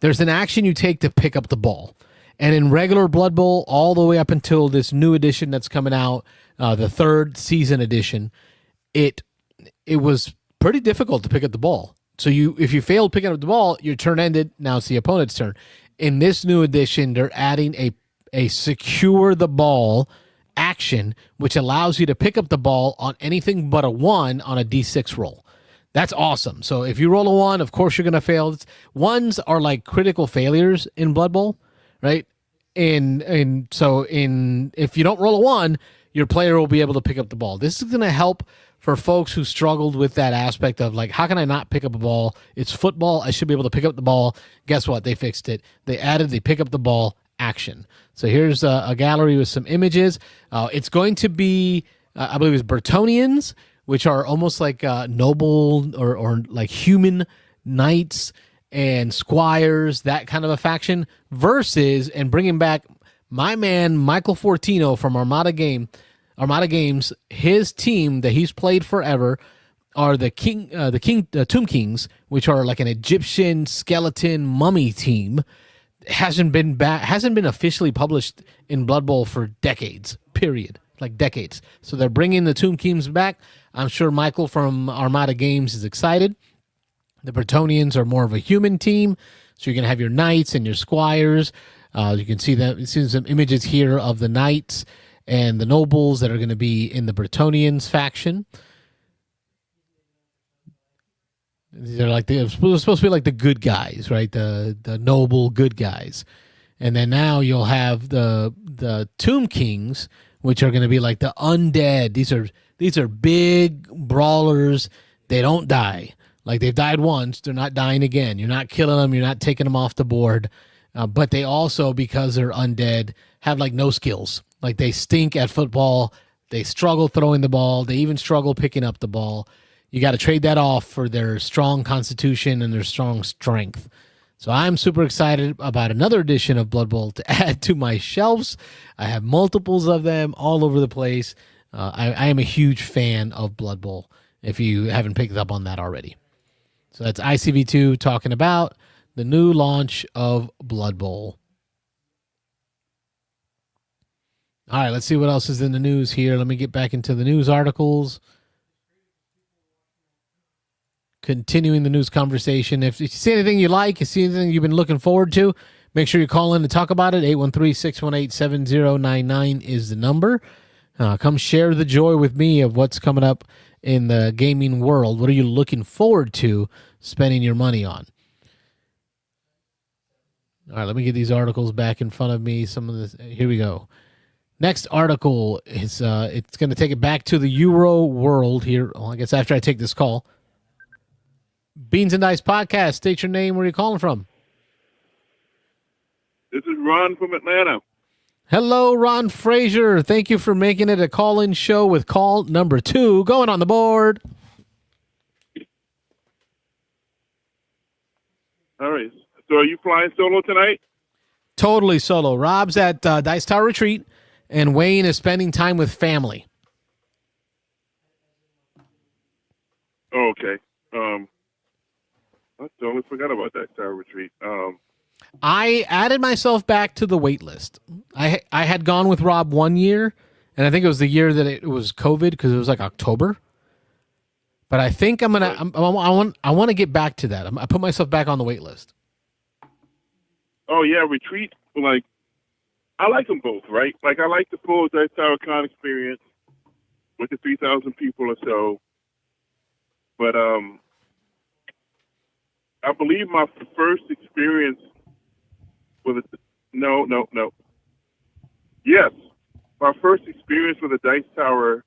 There's an action you take to pick up the ball. And in regular Blood Bowl, all the way up until this new edition that's coming out, the 3rd season edition, it was pretty difficult to pick up the ball. So if you failed picking up the ball, your turn ended. Now it's the opponent's turn. In this new edition, they're adding a secure the ball action, which allows you to pick up the ball on anything but a 1 on a D6 roll. That's awesome. So if you roll a 1, of course you're going to fail. 1s are like critical failures in Blood Bowl, right? And so if you don't roll a 1, your player will be able to pick up the ball. This is going to help for folks who struggled with that aspect of like, how can I not pick up a ball? It's football. I should be able to pick up the ball. Guess what? They fixed it. They added the pick up the ball action. So here's a gallery with some images. It's going to be, I believe it's Bretonians, which are almost like noble or like human knights and squires, that kind of a faction, versus, and bringing back my man Michael Fortino from Armada Games, his team that he's played forever are the Tomb Kings, which are like an Egyptian skeleton mummy team. Hasn't been officially published in Blood Bowl for decades. Period. Like decades. So they're bringing the Tomb Kings back. I'm sure Michael from Armada Games is excited. The Bretonians are more of a human team, so you're gonna have your knights and your squires. You can see that. You see some images here of the knights and the nobles that are going to be in the Bretonians faction. These are like they're supposed to be like the good guys, right? The noble good guys. And then now you'll have the Tomb Kings, which are going to be like the undead. These are big brawlers. They don't die. Like they've died once, they're not dying again. You're not killing them. You're not taking them off the board. But they also, because they're undead, have like no skills. Like they stink at football. They struggle throwing the ball. They even struggle picking up the ball. You got to trade that off for their strong constitution and their strong strength. So I'm super excited about another edition of Blood Bowl to add to my shelves. I have multiples of them all over the place. I am a huge fan of Blood Bowl, if you haven't picked up on that already. So that's ICV2 talking about the new launch of Blood Bowl. All right, let's see what else is in the news here. Let me get back into the news articles. Continuing the news conversation. If you see anything you like, you see anything you've been looking forward to, make sure you call in to talk about it. 813-618-7099 is the number. Come share the joy with me of what's coming up in the gaming world. What are you looking forward to spending your money on? All right, let me get these articles back in front of me. Some of this. Here we go. Next article is it's going to take it back to the Euro world here. Well, I guess after I take this call. Beansanddice podcast. State your name. Where are you calling from? This is Ron from Atlanta. Hello, Ron Frazier. Thank you for making it a call-in show with call number 2 going on the board. All right. So are you flying solo tonight? Totally solo. Rob's at Dice Tower Retreat, and Wayne is spending time with family. Oh, okay. I totally forgot about that Tower Retreat. I added myself back to the wait list. I had gone with Rob 1 year, and I think it was the year that it was COVID because it was like October. But I think I'm gonna. I want to get back to that. I put myself back on the wait list. Oh yeah, Retreat. Like, I like them both, right? Like, I like the full Dice Tower Con experience with the 3,000 people or so. But I believe my first experience with a no. Yes, my first experience with a Dice Tower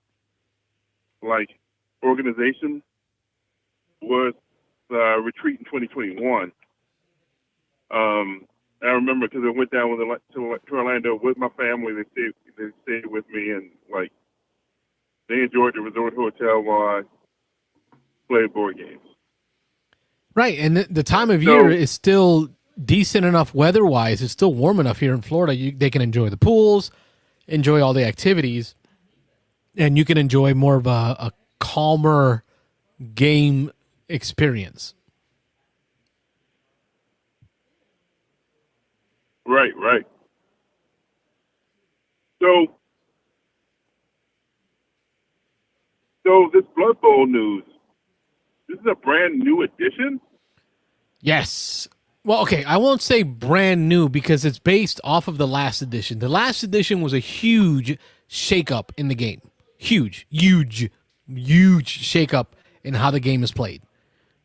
like organization was Retreat in 2021. I remember because I went down to Orlando with my family. They stayed with me, and like they enjoyed the resort hotel while I played board games. Right, and the time of year is still decent enough weather-wise. It's still warm enough here in Florida. They can enjoy the pools, enjoy all the activities, and you can enjoy more of a calmer game experience. Right. So this Blood Bowl news, this is a brand new edition? Yes. Well, okay, I won't say brand new because it's based off of the last edition. The last edition was a huge shakeup in the game. Huge shakeup in how the game is played.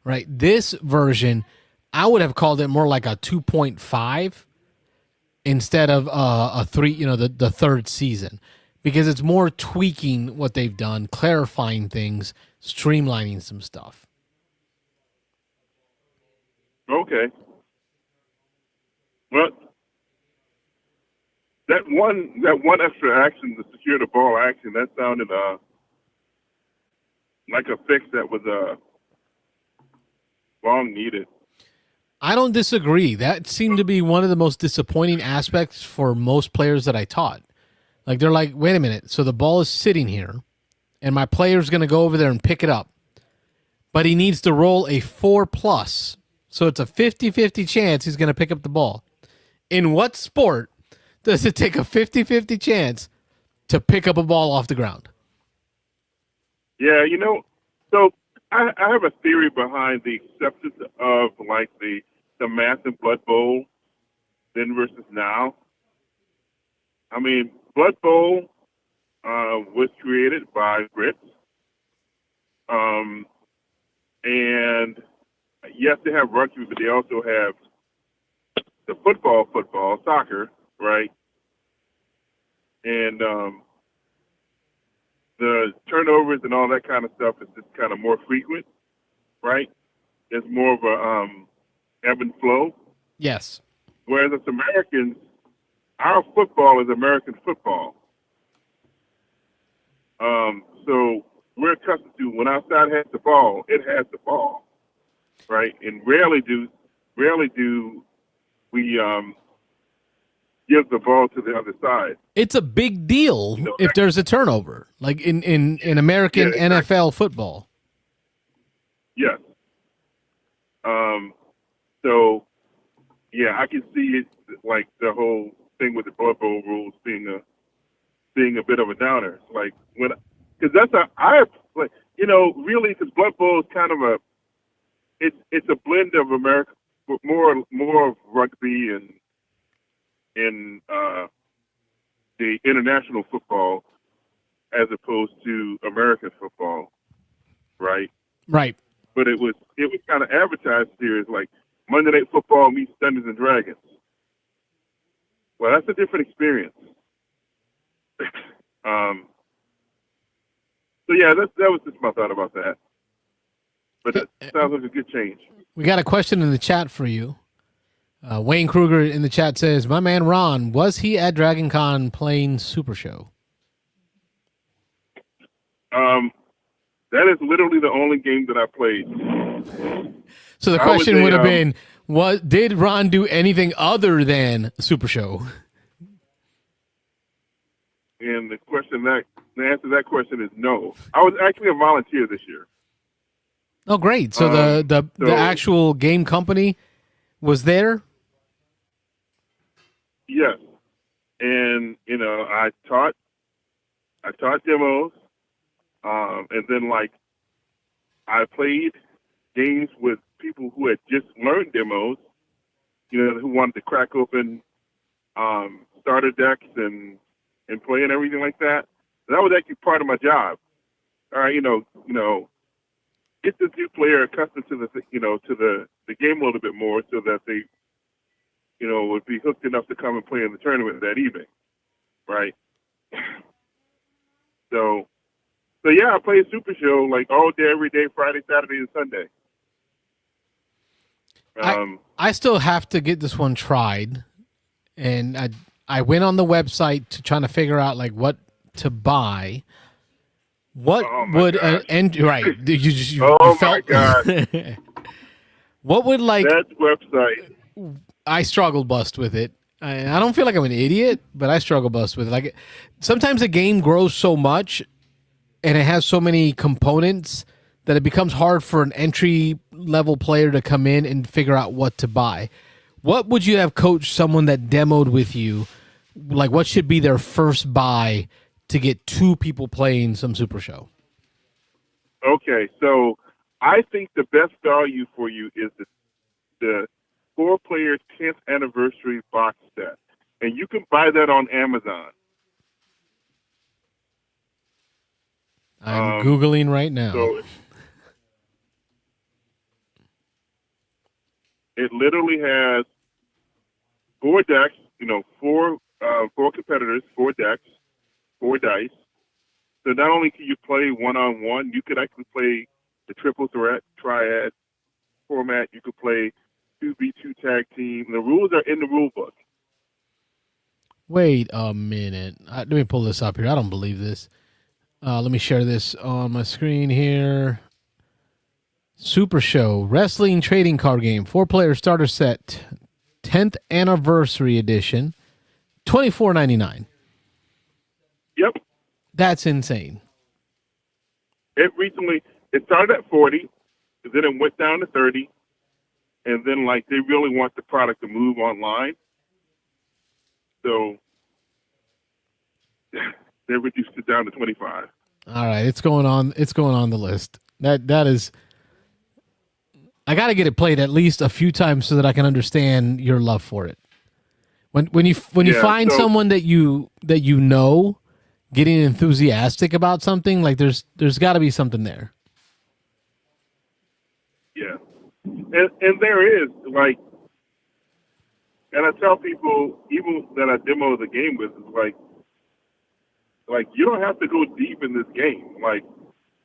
Right? This version, I would have called it more like a 2.5 instead of a 3, the third season, because it's more tweaking what they've done, clarifying things, streamlining some stuff. Okay. Well, that one extra action, the secure the ball action, that sounded like a fix that was long needed. I don't disagree. That seemed to be one of the most disappointing aspects for most players that I taught. Like, they're like, wait a minute, so the ball is sitting here, and my player's going to go over there and pick it up, but he needs to roll a 4+, so it's a 50-50 chance he's going to pick up the ball. In what sport does it take a 50-50 chance to pick up a ball off the ground? Yeah, so I have a theory behind the acceptance of, like, the Math and Blood Bowl then versus now. I mean, Blood Bowl was created by Brits. And yes, they have rugby, but they also have the football, soccer, right? And the turnovers and all that kind of stuff is just kind of more frequent, right? There's more of a ebb and flow. Yes. Whereas as Americans, our football is American football. So we're accustomed to when our side has the ball, it has the ball, right? And rarely do we give the ball to the other side. It's a big deal if there's a turnover, like in American NFL football. Yes. So, yeah, I can see it, like the whole thing with the Blood Bowl rules being a bit of a downer. Like because really, because Blood Bowl is kind of it's a blend of America, more of rugby and the international football as opposed to American football, right? Right. But it was kind of advertised here as like Monday Night Football meets Dungeons and Dragons. Well, that's a different experience. So yeah, that was just my thought about that. But that sounds like a good change. We got a question in the chat for you. Wayne Kruger in the chat says, "My man Ron, was he at Dragon Con playing Super Show?" That is literally the only game that I played. So the question would have been, did Ron do anything other than Super Show? And the answer to that question is no. I was actually a volunteer this year. Oh, great. So the actual game company was there? Yes. And, I taught demos. And then, like, I played games with people who had just learned demos, who wanted to crack open starter decks and play and everything like that. So that was actually part of my job. All right, get this new player accustomed to the game a little bit more, so that they, would be hooked enough to come and play in the tournament that evening, right? So yeah, I played Super Show like all day, every day, Friday, Saturday, and Sunday. I still have to get this one tried, and I went on the website to try to figure out like what to buy. What would right? You oh felt, my god! What would like that website? I struggle bust with it. I don't feel like I'm an idiot, but I struggle bust with it. Like sometimes a game grows so much, and it has so many components that it becomes hard for an entry level player to come in and figure out what to buy. What would you have coached someone that demoed with you? Like, what should be their first buy to get two people playing some Super Show? Okay, so I think the best value for you is the 4-player 10th anniversary box set, and you can buy that on Amazon. I'm Googling right now. So it literally has 4 decks, four competitors, 4 decks, 4 dice. So not only can you play one-on-one, you could actually play the triple threat, triad format. You could play 2v2 tag team. The rules are in the rule book. Wait a minute. Let me pull this up here. I don't believe this. Let me share this on my screen here. Super Show Wrestling Trading Card Game 4-player starter set 10th anniversary edition $24.99. Yep. That's insane. It started at 40, and then it went down to 30, and then they really want the product to move online. So they reduced it down to 25. All right, it's going on the list. That is, I got to get it played at least a few times so that I can understand your love for it. When you find someone that you know getting enthusiastic about something, there's got to be something there. Yeah, and there is and I tell people even that I demo the game with is you don't have to go deep in this game.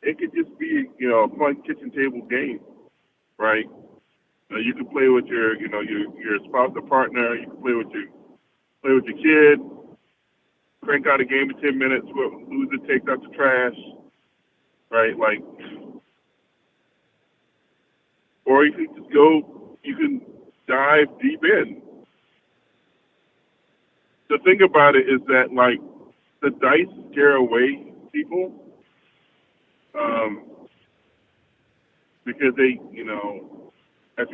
It could just be a fun kitchen table game, right? You can play with your spouse or partner. You can play with your kid. Crank out a game in 10 minutes. Loser takes out the trash, right? Or you can just go. You can dive deep in. The thing about it is that the dice scare away people, because they, if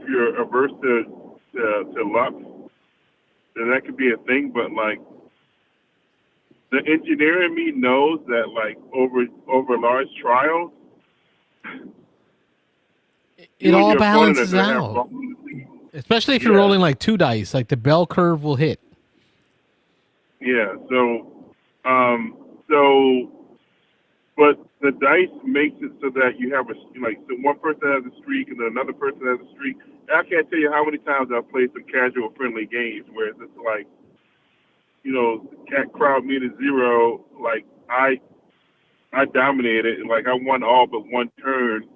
you're averse to luck, then that could be a thing. But the engineer in me knows that over large trials, it all balances out. Especially if you're rolling 2 dice, the bell curve will hit. Yeah. But the dice makes it so that you have so one person has a streak and then another person has a streak. And I can't tell you how many times I've played some casual friendly games where it's just crowd me to 0. I dominated and I won all but one turn,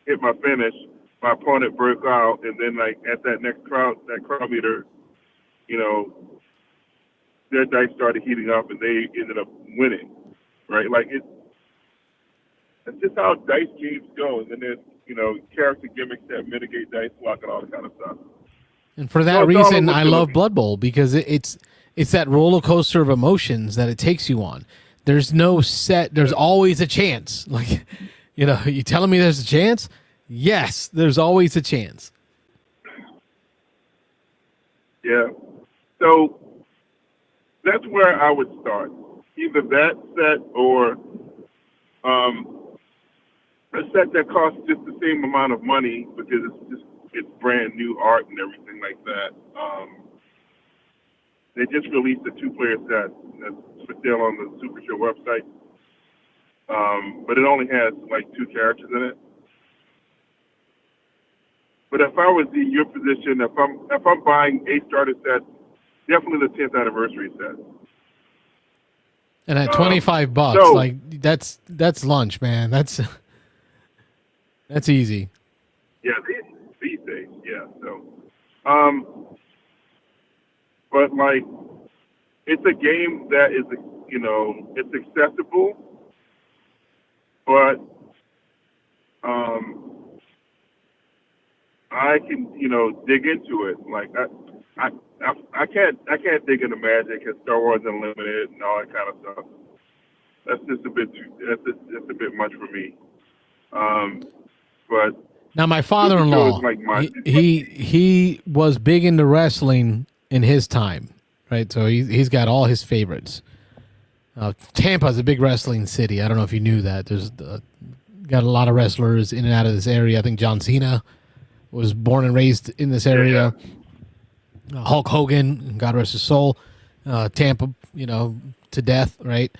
hit my finish. My opponent broke out, and then at that next crowd meter, their dice started heating up and they ended up winning, right? It's just how dice games go. And then there's, character gimmicks that mitigate dice luck and all that kind of stuff. And for that reason, I love Blood Bowl, because it's that roller coaster of emotions that it takes you on. There's no set. There's always a chance. You telling me there's a chance? Yes, there's always a chance. Yeah. So that's where I would start. Either that set or a set that costs just the same amount of money because it's brand new art and everything like that. They just released a 2-player set that's for sale on the Super Show website, but it only has 2 characters in it. But if I was in your position, if I'm buying a starter set, definitely the 10th anniversary set. And at $25, that's lunch, man. That's easy. Yeah, these days, yeah. So, but it's a game that is, it's accessible, but I can, dig into it. I can't dig into Magic and Star Wars Unlimited and all that kind of stuff. That's just a bit much for me. But now my father-in-law, he was big into wrestling in his time, right? So he's got all his favorites. Tampa's a big wrestling city. I don't know if you knew that. There's got a lot of wrestlers in and out of this area. I think John Cena was born and raised in this area. Yeah. Hulk Hogan, God rest his soul. Tampa, to death, right?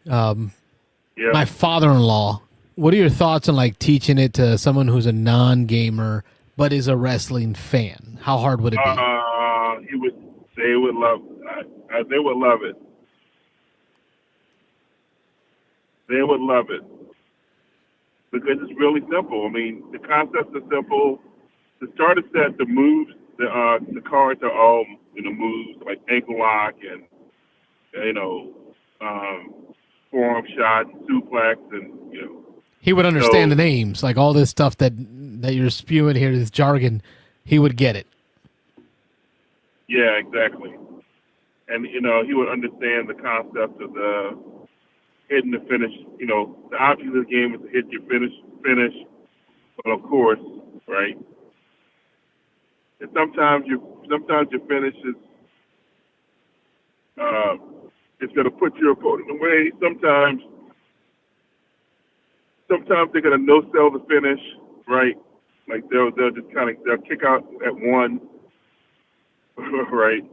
Yeah. Yeah. My father-in-law. What are your thoughts on like teaching it to someone who's a non-gamer but is a wrestling fan? How hard would it be? He would. They would love. They would love it. They would love it because it's really simple. I mean, the concepts are simple. The starter set, the moves, the cards are all moves like ankle lock and you know forearm shot, suplex, and He would understand so the names, like all this stuff that you're spewing here, this jargon. He would get it. yeah, exactly. And he would understand the concept of the hitting the finish. The object of the game is to hit your finish. But of course, right? And sometimes your finish is it's going to put your opponent away. Sometimes they're going to no sell the finish, right? Like they'll just they'll kick out at one, right?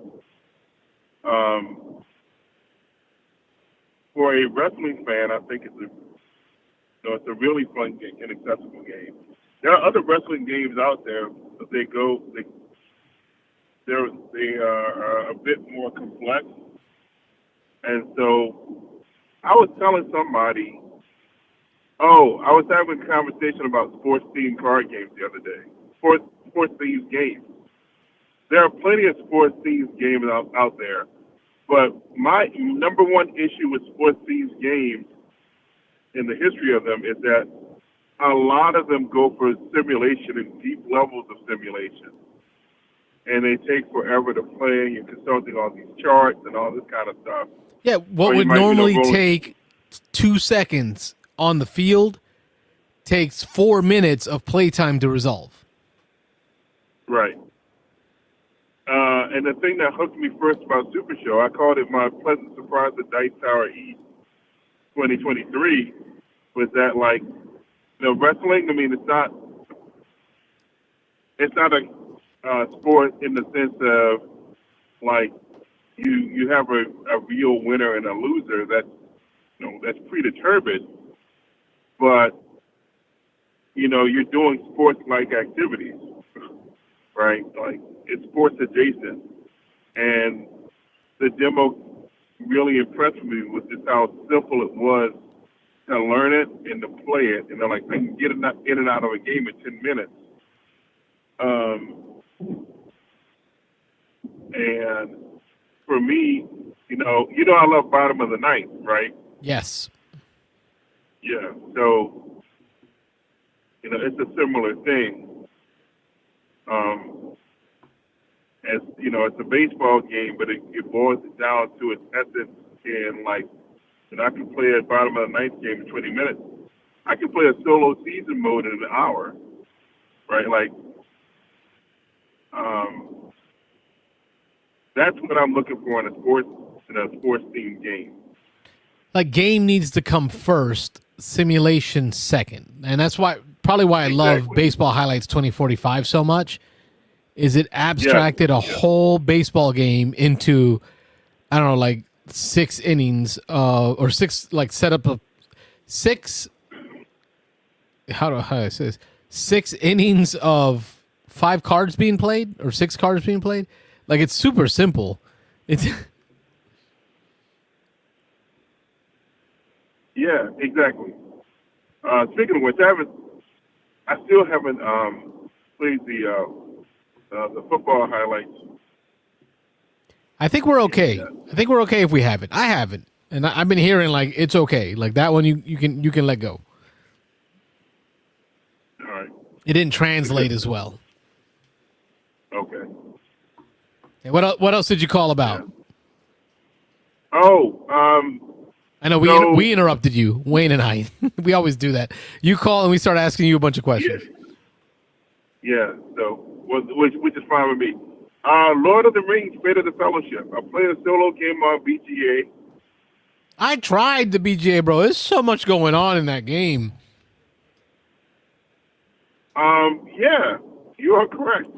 For a wrestling fan, I think it's a really fun game, an accessible game. There are other wrestling games out there, but they are a bit more complex. And so I was telling somebody, I was having a conversation about sports themed card games the other day. Sports themed games. There are plenty of sports themed games out there. But my number one issue with sports themed games in the history of them is that a lot of them go for simulation and deep levels of simulation. And they take forever to play. You're consulting all these charts and all this kind of stuff. Yeah, what would normally take 2 seconds on the field takes 4 minutes of playtime to resolve. Right. And the thing that hooked me first about Super Show, I called it my pleasant surprise at Dice Tower East 2023, was that wrestling. I mean, it's not a sport in the sense of like you have a real winner and a loser that's predetermined, but you're doing sports-like activities, right? Like it's sports adjacent, and the demo really impressed me with just how simple it was to learn it and to play it, and then I can get it in and out of a game in 10 minutes. And for me, I love Bottom of the Ninth, right? Yes. Yeah. So, it's a similar thing. As it's a baseball game, but it boils it down to its essence. And I can play a Bottom of the Ninth game in 20 minutes. I can play a solo season mode in an hour, right? That's what I'm looking for in a sports themed game. Like game needs to come first, simulation second. And that's probably why I love Baseball Highlights 2045 so much, is it abstracted a whole baseball game into, I don't know, like 6 innings, or 6, like set up a 6, how do I say this? 6 innings of 5 cards being played, or 6 cards being played. Like, it's super simple. It's yeah, exactly. Speaking of which, I still haven't played the football highlights. I think we're okay. I think we're okay if we haven't. I haven't, and I've been hearing like it's okay. Like that one, you can let go. All right. It didn't translate as well. Okay. Okay, what else did you call about? Yeah. Oh, I know we interrupted you, Wayne and I. We always do that. You call and we start asking you a bunch of questions. Yeah. So, which is fine with me. Lord of the Rings, Fate of the Fellowship. I played a solo game on BGA. I tried the BGA, bro. There's so much going on in that game. Yeah, you are correct.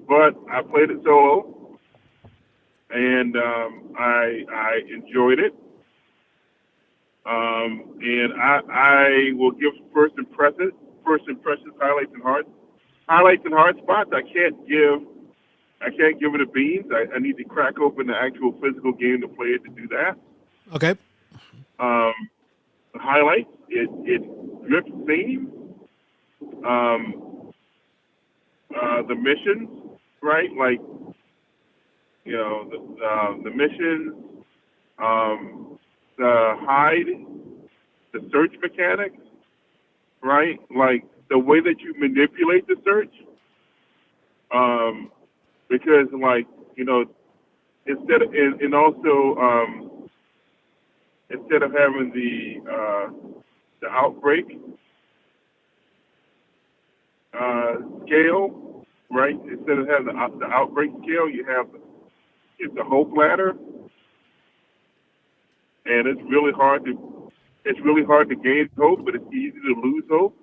But I played it solo, and I enjoyed it. And I will give first impressions, highlights and hard spots. I can't give it a beans. I need to crack open the actual physical game to play it to do that. Okay. Highlights. It drips theme. The missions, right? Like, the missions, the hide, the search mechanics, right? Like the way that you manipulate the search. Because instead of and also instead of having the outbreak scale, right? Instead of having the outbreak scale, you have the hope ladder, and it's really hard to gain hope, but it's easy to lose hope,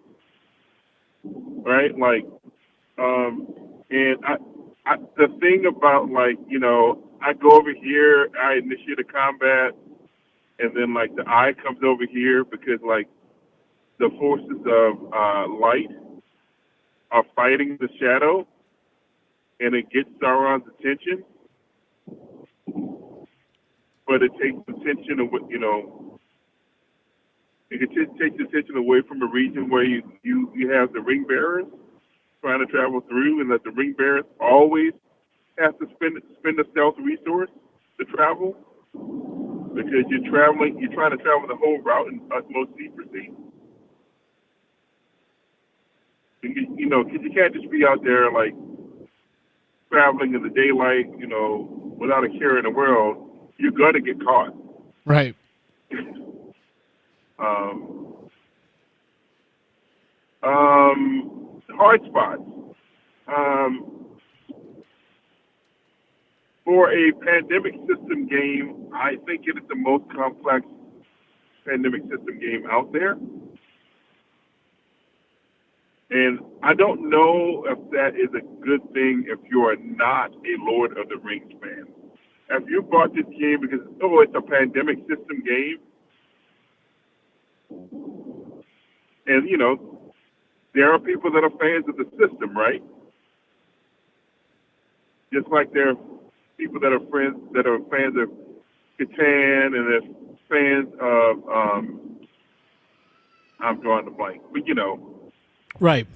right? Like, and the thing about I go over here, I initiate a combat, and then the eye comes over here because the forces of light are fighting the shadow, and it gets Sauron's attention, but it takes attention away. It takes attention away from a region where you have the ring bearers trying to travel through, and that the ring bearers always have to spend a stealth resource to travel because you're trying to travel the whole route in utmost secrecy. Because you can't just be out there traveling in the daylight, without a care in the world. You're gonna get caught. Right. Hard spots. For a pandemic system game, I think it is the most complex pandemic system game out there. And I don't know if that is a good thing if you are not a Lord of the Rings fan. If you bought this game because, it's a pandemic system game, and, there are people that are fans of the system, right? Just like there are people that are fans of Catan, and they're fans of, I'm drawing the blank, but Right.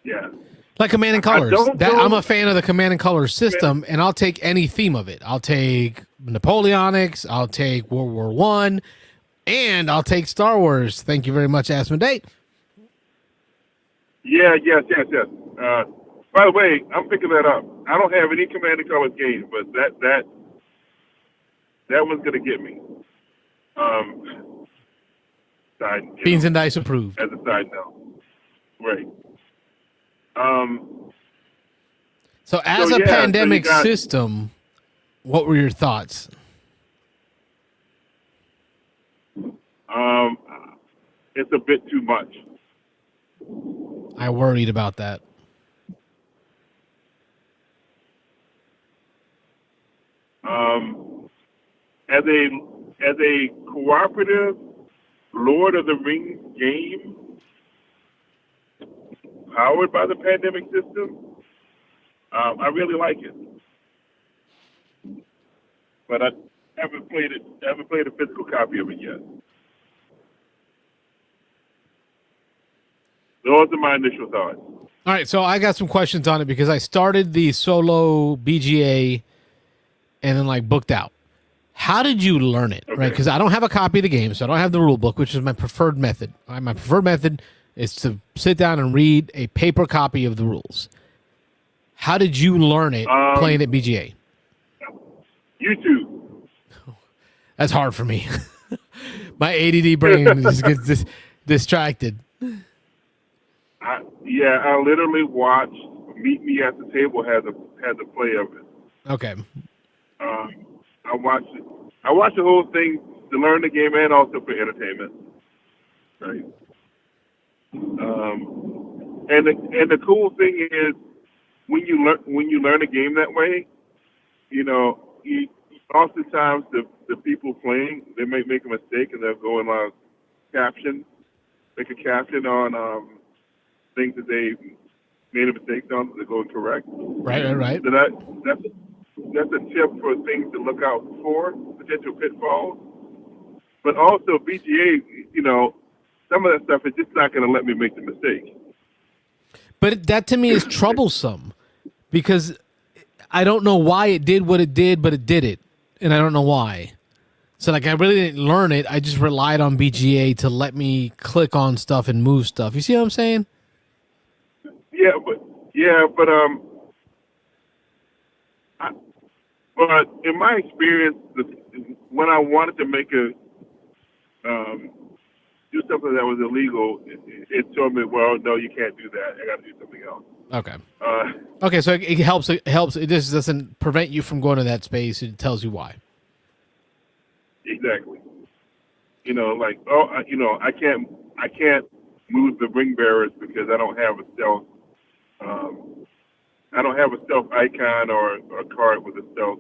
Yeah. Like Command and Colors. know. I'm a fan of the Command and Colors system, and I'll take any theme of it. I'll take Napoleonics, I'll take World War I, and I'll take Star Wars. Thank you very much, Asmodee. Yeah, yes. By the way, I'm picking that up. I don't have any Command and Colors games, but that one's gonna get me. Beansanddice approved. As a side note, right? So as a pandemic system, what were your thoughts? It's a bit too much. I worried about that. As a cooperative Lord of the Rings game powered by the pandemic system, I really like it. But I haven't played it. I haven't played a physical copy of it yet. Those are my initial thoughts. All right, so I got some questions on it because I started the solo BGA and then booked out. How did you learn it? Okay. Right, because I don't have a copy of the game, so I don't have the rule book, which is my preferred method. My preferred method is to sit down and read a paper copy of the rules. How did you learn it playing at BGA? YouTube. That's hard for me. My ADD brain just gets distracted. I literally watched Meet Me at the Table has a play of it. Okay. I watched it. I watched the whole thing to learn the game and also for entertainment. Right. And the cool thing is when you learn a game that way, Oftentimes the people playing, they might make a mistake and they'll go and make a caption on things that they made a mistake on that they go incorrect. Right. So that's a tip for things to look out for, potential pitfalls. But also BGA, some of that stuff is just not going to let me make the mistake. But that to me is troublesome because I don't know why it did what it did, but it did it. And I don't know why. So, I really didn't learn it. I just relied on BGA to let me click on stuff and move stuff. You see what I'm saying? But in my experience, when I wanted to make do something that was illegal, it told me, well, no, you can't do that. I got to do something else. Okay. Okay, so it helps. It helps. It just doesn't prevent you from going to that space. It tells you why. Exactly. I can't move the ring bearers because I don't have a stealth. I don't have a stealth icon or a card with a stealth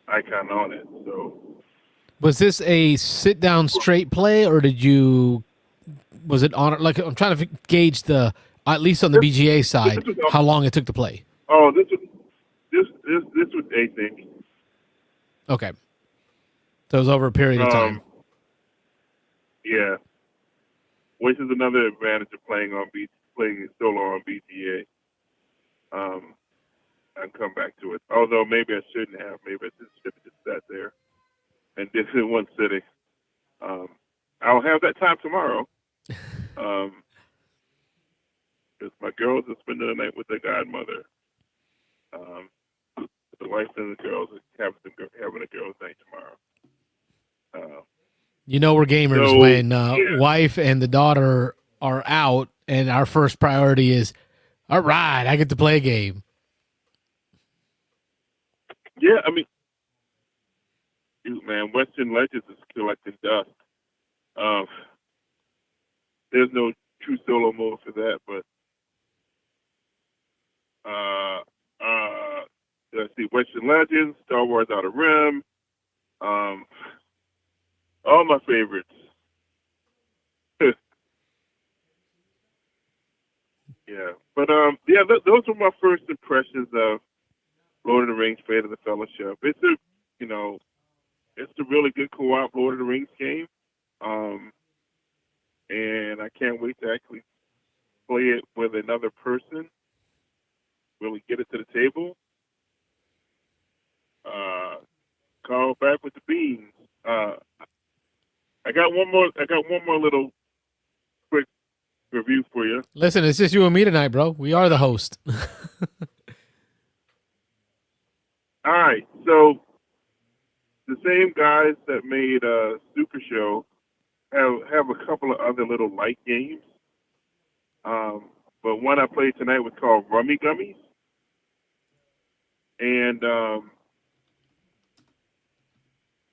icon on it. So, was this a sit down straight play, or was it on? I'm trying to gauge at least on the BGA side, how long it took to play. Oh, this was async. Okay. So it was over a period of time. Yeah. Which is another advantage of playing solo on BGA. I'll come back to it. Although maybe I shouldn't have. Maybe I should have just sat there and did it in one sitting. I'll have that time tomorrow. Because my girls are spending the night with their godmother. The wife and the girls are having a girls' night tomorrow. We're gamers when wife and the daughter are out, and our first priority is, all right, I get to play a game. Yeah, I mean, man, Western Legends is collecting dust. There's no true solo mode for that, but let's see, Western Legends, Star Wars Outer Rim, all my favorites. Yeah, but those were my first impressions of Lord of the Rings: Fate of the Fellowship. It's a really good co-op Lord of the Rings game, and I can't wait to actually play it with another person. Really get it to the table. Call back with the beans. I got one more little quick review for you. Listen, it's just you and me tonight, bro. We are the host. All right, so the same guys that made Super Show have a couple of other little light games. But one I played tonight was called Rummy Gummies. And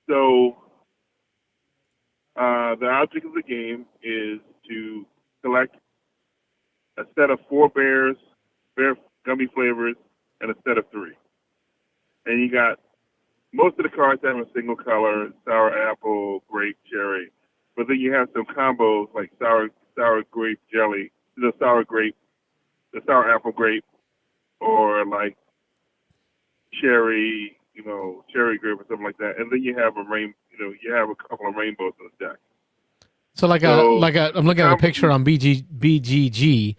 so the object of the game is to select a set of 4 bear gummy flavors and a set of 3. And you got most of the cards have a single color: sour apple, grape, cherry. But then you have some combos like sour grape jelly, the sour apple grape, or like cherry grape or something like that. And then you have you have a couple of rainbows in the deck. So I'm looking at a picture on BGG.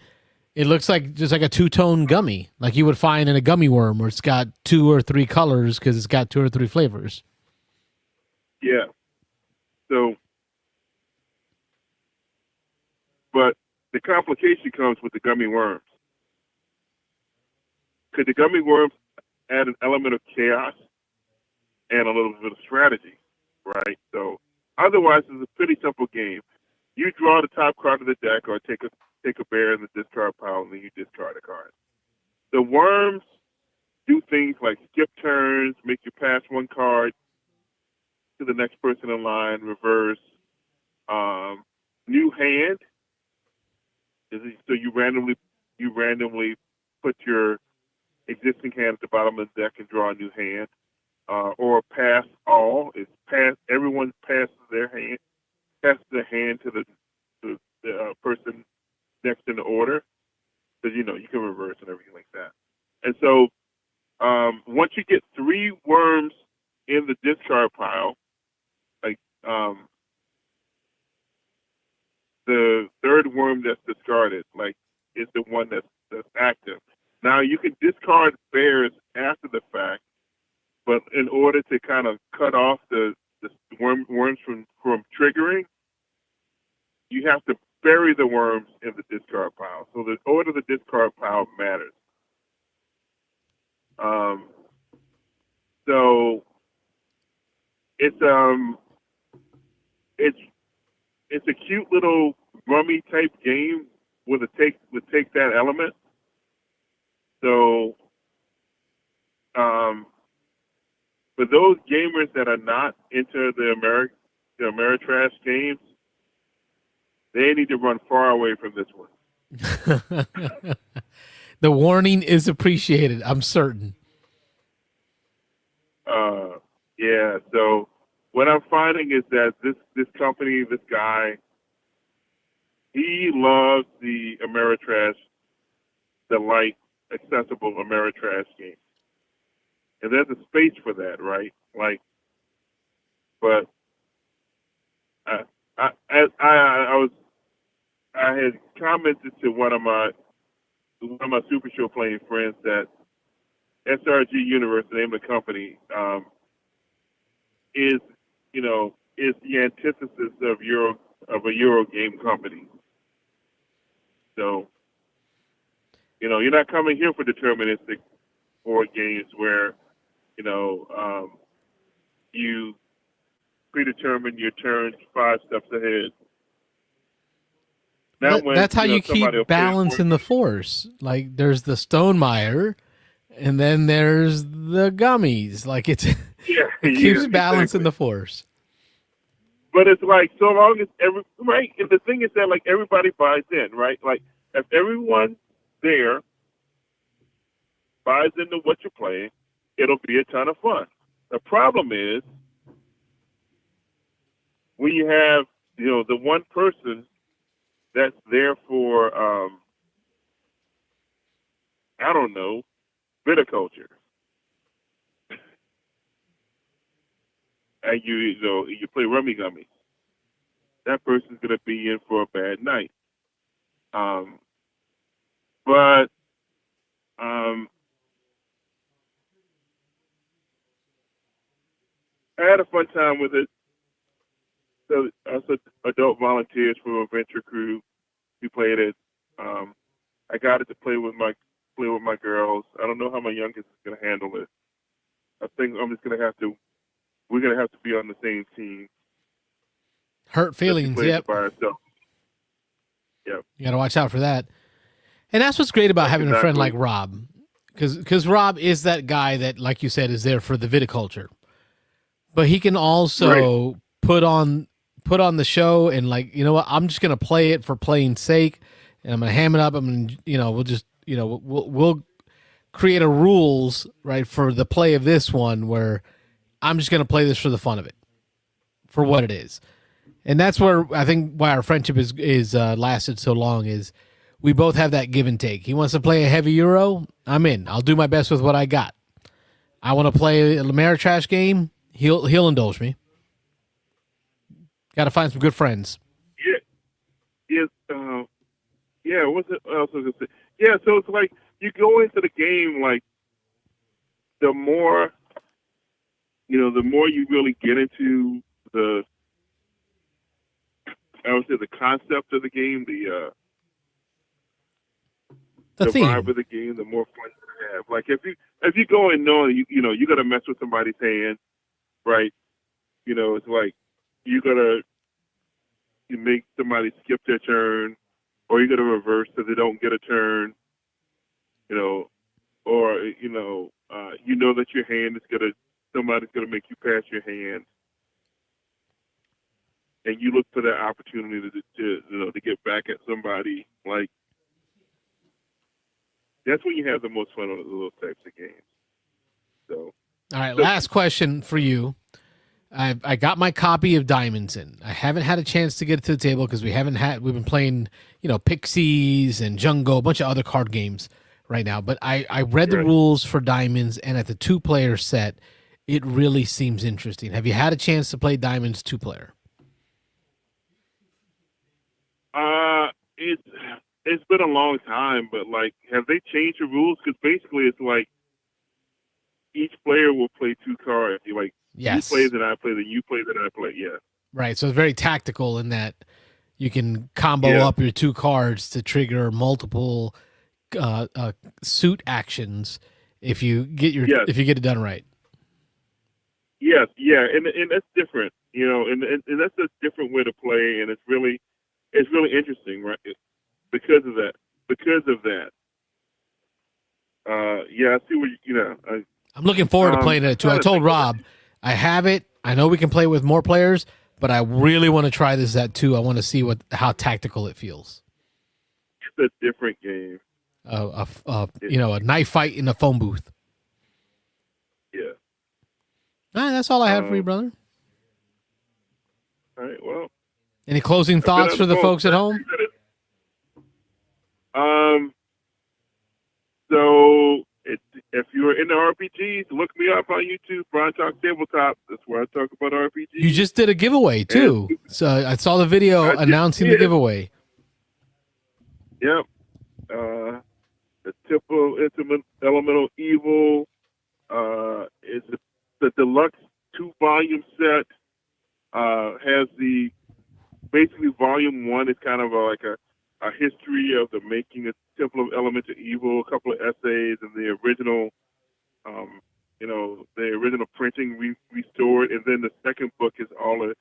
It looks like just like a 2-tone gummy, like you would find in a gummy worm, where it's got 2 or 3 colors because it's got 2 or 3 flavors. Yeah. So, but the complication comes with the gummy worms. Could the gummy worms add an element of chaos and a little bit of strategy, right? So, otherwise, it's a pretty simple game. You draw the top card of the deck, or take a bear in the discard pile, and then you discard a card. The worms do things like skip turns, make you pass one card to the next person in line, reverse, new hand. So you randomly put your existing hand at the bottom of the deck and draw a new hand. Or pass all. It's pass. Everyone passes their hand to the person next in the order. Because you can reverse and everything like that. And so once you get 3 worms in the discard pile, like the third worm that's discarded, like is the one that's active. Now you can discard bears after the fact, but in order to kind of cut off the worms from triggering, you have to bury the worms in the discard pile. So the order of the discard pile matters. So it's a cute little rummy type game with take that element. So for those gamers that are not into the Ameritrash games, they need to run far away from this one. The warning is appreciated, I'm certain. Yeah, so what I'm finding is that this company, this guy, he loves the Ameritrash, the light, accessible Ameritrash game. And there's a space for that, right? Like, but I had commented to one of my Super Show playing friends that SRG Universe, the name of the company, is the antithesis of a Euro game company. So, you're not coming here for deterministic board games where, you predetermine your turns 5 steps ahead. That's how you keep balance in the force. Like there's the Stonemaier, and then there's the gummies. Like it keeps balance in the force. But it's like so long as right, and the thing is that like everybody buys in, right? Like if everyone there buys into what you're playing, it'll be a ton of fun. The problem is when you have the one person that's there for I don't know, viticulture. And you play rummy gummies. That person's gonna be in for a bad night. But I had a fun time with it. So us adult volunteers from a venture crew, we played it. I got it to play with my girls. I don't know how my youngest is gonna handle it. I think we're gonna have to be on the same team. Hurt feelings, yep. By ourselves. Yep. You got to watch out for that. And that's what's great about having a friend like Rob, because Rob is that guy that, like you said, is there for the viticulture, but he can also put on the show and like, you know what, I'm just gonna play it for playing sake, and I'm gonna ham it up. I'm gonna, we'll just, we'll create a rules right for the play of this one where I'm just gonna play this for the fun of it, for what it is. And that's where I think why our friendship is lasted so long is we both have that give and take. He wants to play a heavy Euro, I'm in. I'll do my best with what I got. I want to play a Ameritrash game, he'll indulge me. Got to find some good friends. Yeah. What's it else I was gonna say? Yeah. So it's like you go into the game like the more you really get into the concept of the game, the vibe of the game, the more fun you have. Like if you go in knowing you got to mess with somebody's hand, right? It's like you make somebody skip their turn, or you got to reverse so they don't get a turn, or that your hand is somebody's gonna make you pass your hand. And you look for that opportunity to get back at somebody. Like That's when you have the most fun on those types of games. So, all right, last question for you. I got my copy of Diamonds in. I haven't had a chance to get it to the table because we've been playing, Pixies and Jungo, a bunch of other card games right now. But I read the rules for Diamonds, and at the 2-player set, it really seems interesting. Have you had a chance to play Diamonds 2-player? It's been a long time, but like, have they changed the rules? Because basically, it's like each player will play 2 cards. Yes. You play, then I play, then you play, then I play. Yeah. Right. So it's very tactical in that you can combo up your 2 cards to trigger multiple suit actions if you get it done right. Yes. Yeah. And that's different, and that's a different way to play, and it's really interesting, right? Because of that. I see what I'm looking forward to playing it too. I told Rob I have it. I know we can play with more players, but I really want to try this at 2. I want to see how tactical it feels. It's a different game. A knife fight in a phone booth. Yeah. All right, that's all I have for you, brother. All right. Well. Any closing thoughts for the folks at home? So if you're into RPGs, look me up on YouTube, Ron Talk Tabletop. That's where I talk about RPGs. You just did a giveaway too, so I saw the video announcing the giveaway. Yep. The Temple Intimate Elemental Evil is the deluxe 2-volume set. Has basically volume 1 is kind of like a history of the making of Temple of Elemental Evil, a couple of essays, and the original, the original printing restored, and then the second book is all a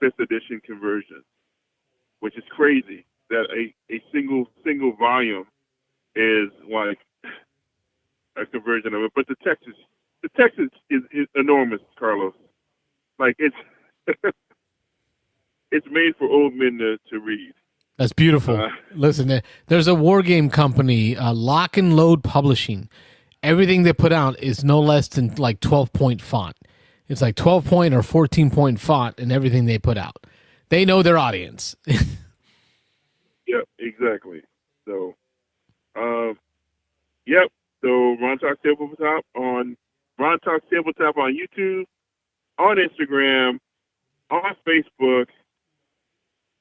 5th edition conversion, which is crazy that a single volume is like a conversion of it. But the text is enormous, Carlos. Like it's it's made for old men to read. That's beautiful. Listen, there's a war game company, Lock and Load Publishing. Everything they put out is no less than like 12-point font. It's like 12-point or 14-point font in everything they put out. They know their audience. Yep, exactly. So, yep. So Ron Talk Tabletop on YouTube, on Instagram, on Facebook,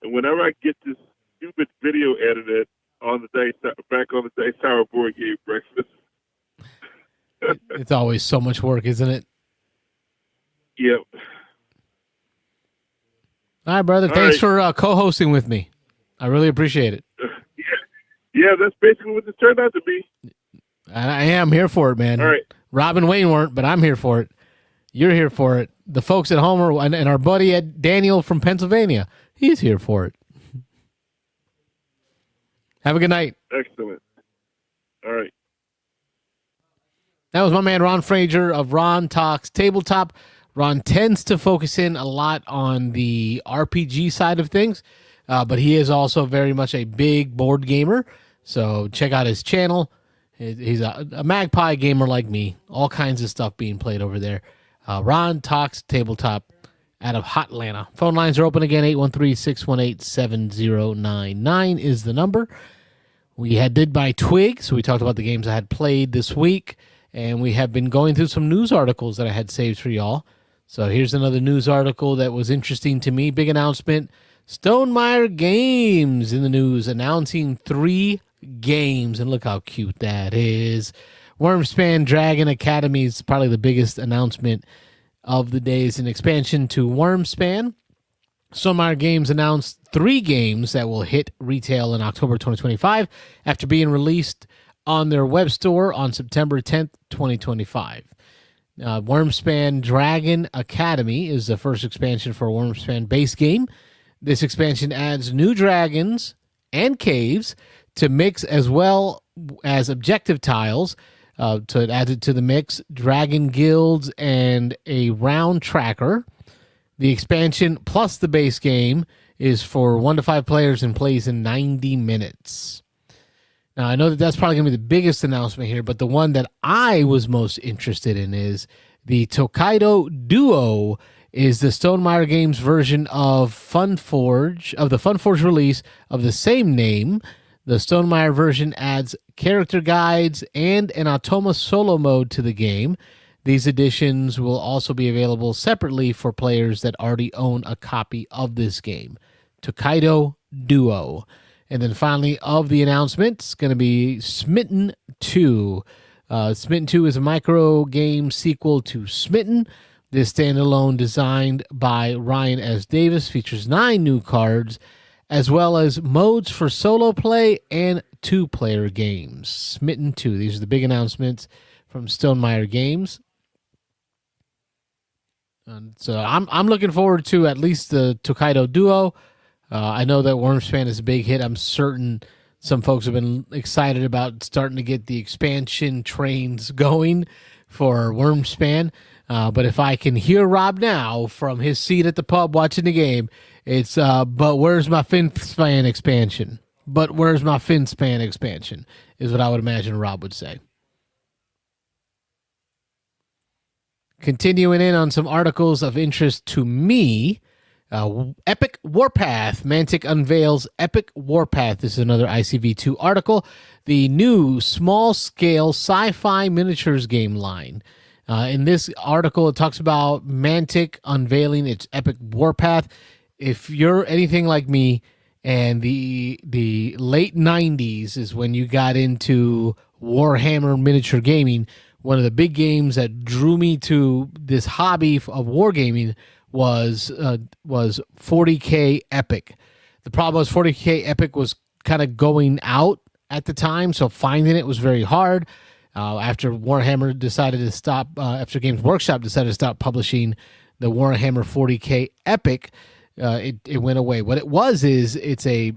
and whenever I get this stupid video edited on the Dice Tower Board Game Breakfast. It's always so much work, isn't it? Yep. All right, brother. Thanks for co-hosting with me. I really appreciate it. Yeah, that's basically what this turned out to be. I am here for it, man. All right. Rob and Wayne weren't, but I'm here for it. You're here for it. The folks at home and our buddy Daniel from Pennsylvania, he's here for it. Have a good night. Excellent. All right. That was my man Ron Frazier of Ron Talks Tabletop. Ron tends to focus in a lot on the RPG side of things, but he is also very much a big board gamer. So check out his channel. He's a magpie gamer like me. All kinds of stuff being played over there. Ron Talks Tabletop out of Hotlanta. Phone lines are open again. 813-618-7099 is the number. We did my Twig, so we talked about the games I had played this week, and we have been going through some news articles that I had saved for y'all. So here's another news article that was interesting to me. Big announcement. Stonemaier Games in the news announcing 3 games, and look how cute that is. Wormspan Dragon Academy is probably the biggest announcement of the day. It's an expansion to Wormspan. Stonemaier Games announced 3 games that will hit retail in October 2025 after being released on their web store on September 10th, 2025. Wormspan Dragon Academy is the first expansion for a Wormspan base game. This expansion adds new dragons and caves to mix, as well as objective tiles to add it to the mix, dragon guilds, and a round tracker. The expansion plus the base game is for 1 to 5 players and plays in 90 minutes. Now, I know that that's probably going to be the biggest announcement here, but the one that I was most interested in is the Tokaido Duo is the Stonemaier Games version of the Funforge release of the same name. The Stonemaier version adds character guides and an Automa solo mode to the game. These editions will also be available separately for players that already own a copy of this game. Tokaido Duo. And then finally, of the announcements, going to be Smitten 2. Smitten 2 is a micro game sequel to Smitten. This standalone, designed by Ryan S. Davis, features 9 new cards, as well as modes for solo play and 2-player games. Smitten 2. These are the big announcements from Stonemaier Games. And so I'm looking forward to at least the Tokaido Duo. I know that Wormspan is a big hit. I'm certain some folks have been excited about starting to get the expansion trains going for Wormspan. But if I can hear Rob now from his seat at the pub watching the game, it's, but where's my Finspan expansion? But where's my Finspan expansion is what I would imagine Rob would say. Continuing in on some articles of interest to me, Epic Warpath. Mantic unveils Epic Warpath. This is another ICV2 article. The new small-scale sci-fi miniatures game line. In this article, it talks about Mantic unveiling its Epic Warpath. If you're anything like me, and the late 90s is when you got into Warhammer miniature gaming, one of the big games that drew me to this hobby of wargaming was 40K Epic. The problem was 40K Epic was kind of going out at the time, so finding it was very hard. After Warhammer decided to stop, after Games Workshop decided to stop publishing the Warhammer 40K Epic, it went away. What it was is it's a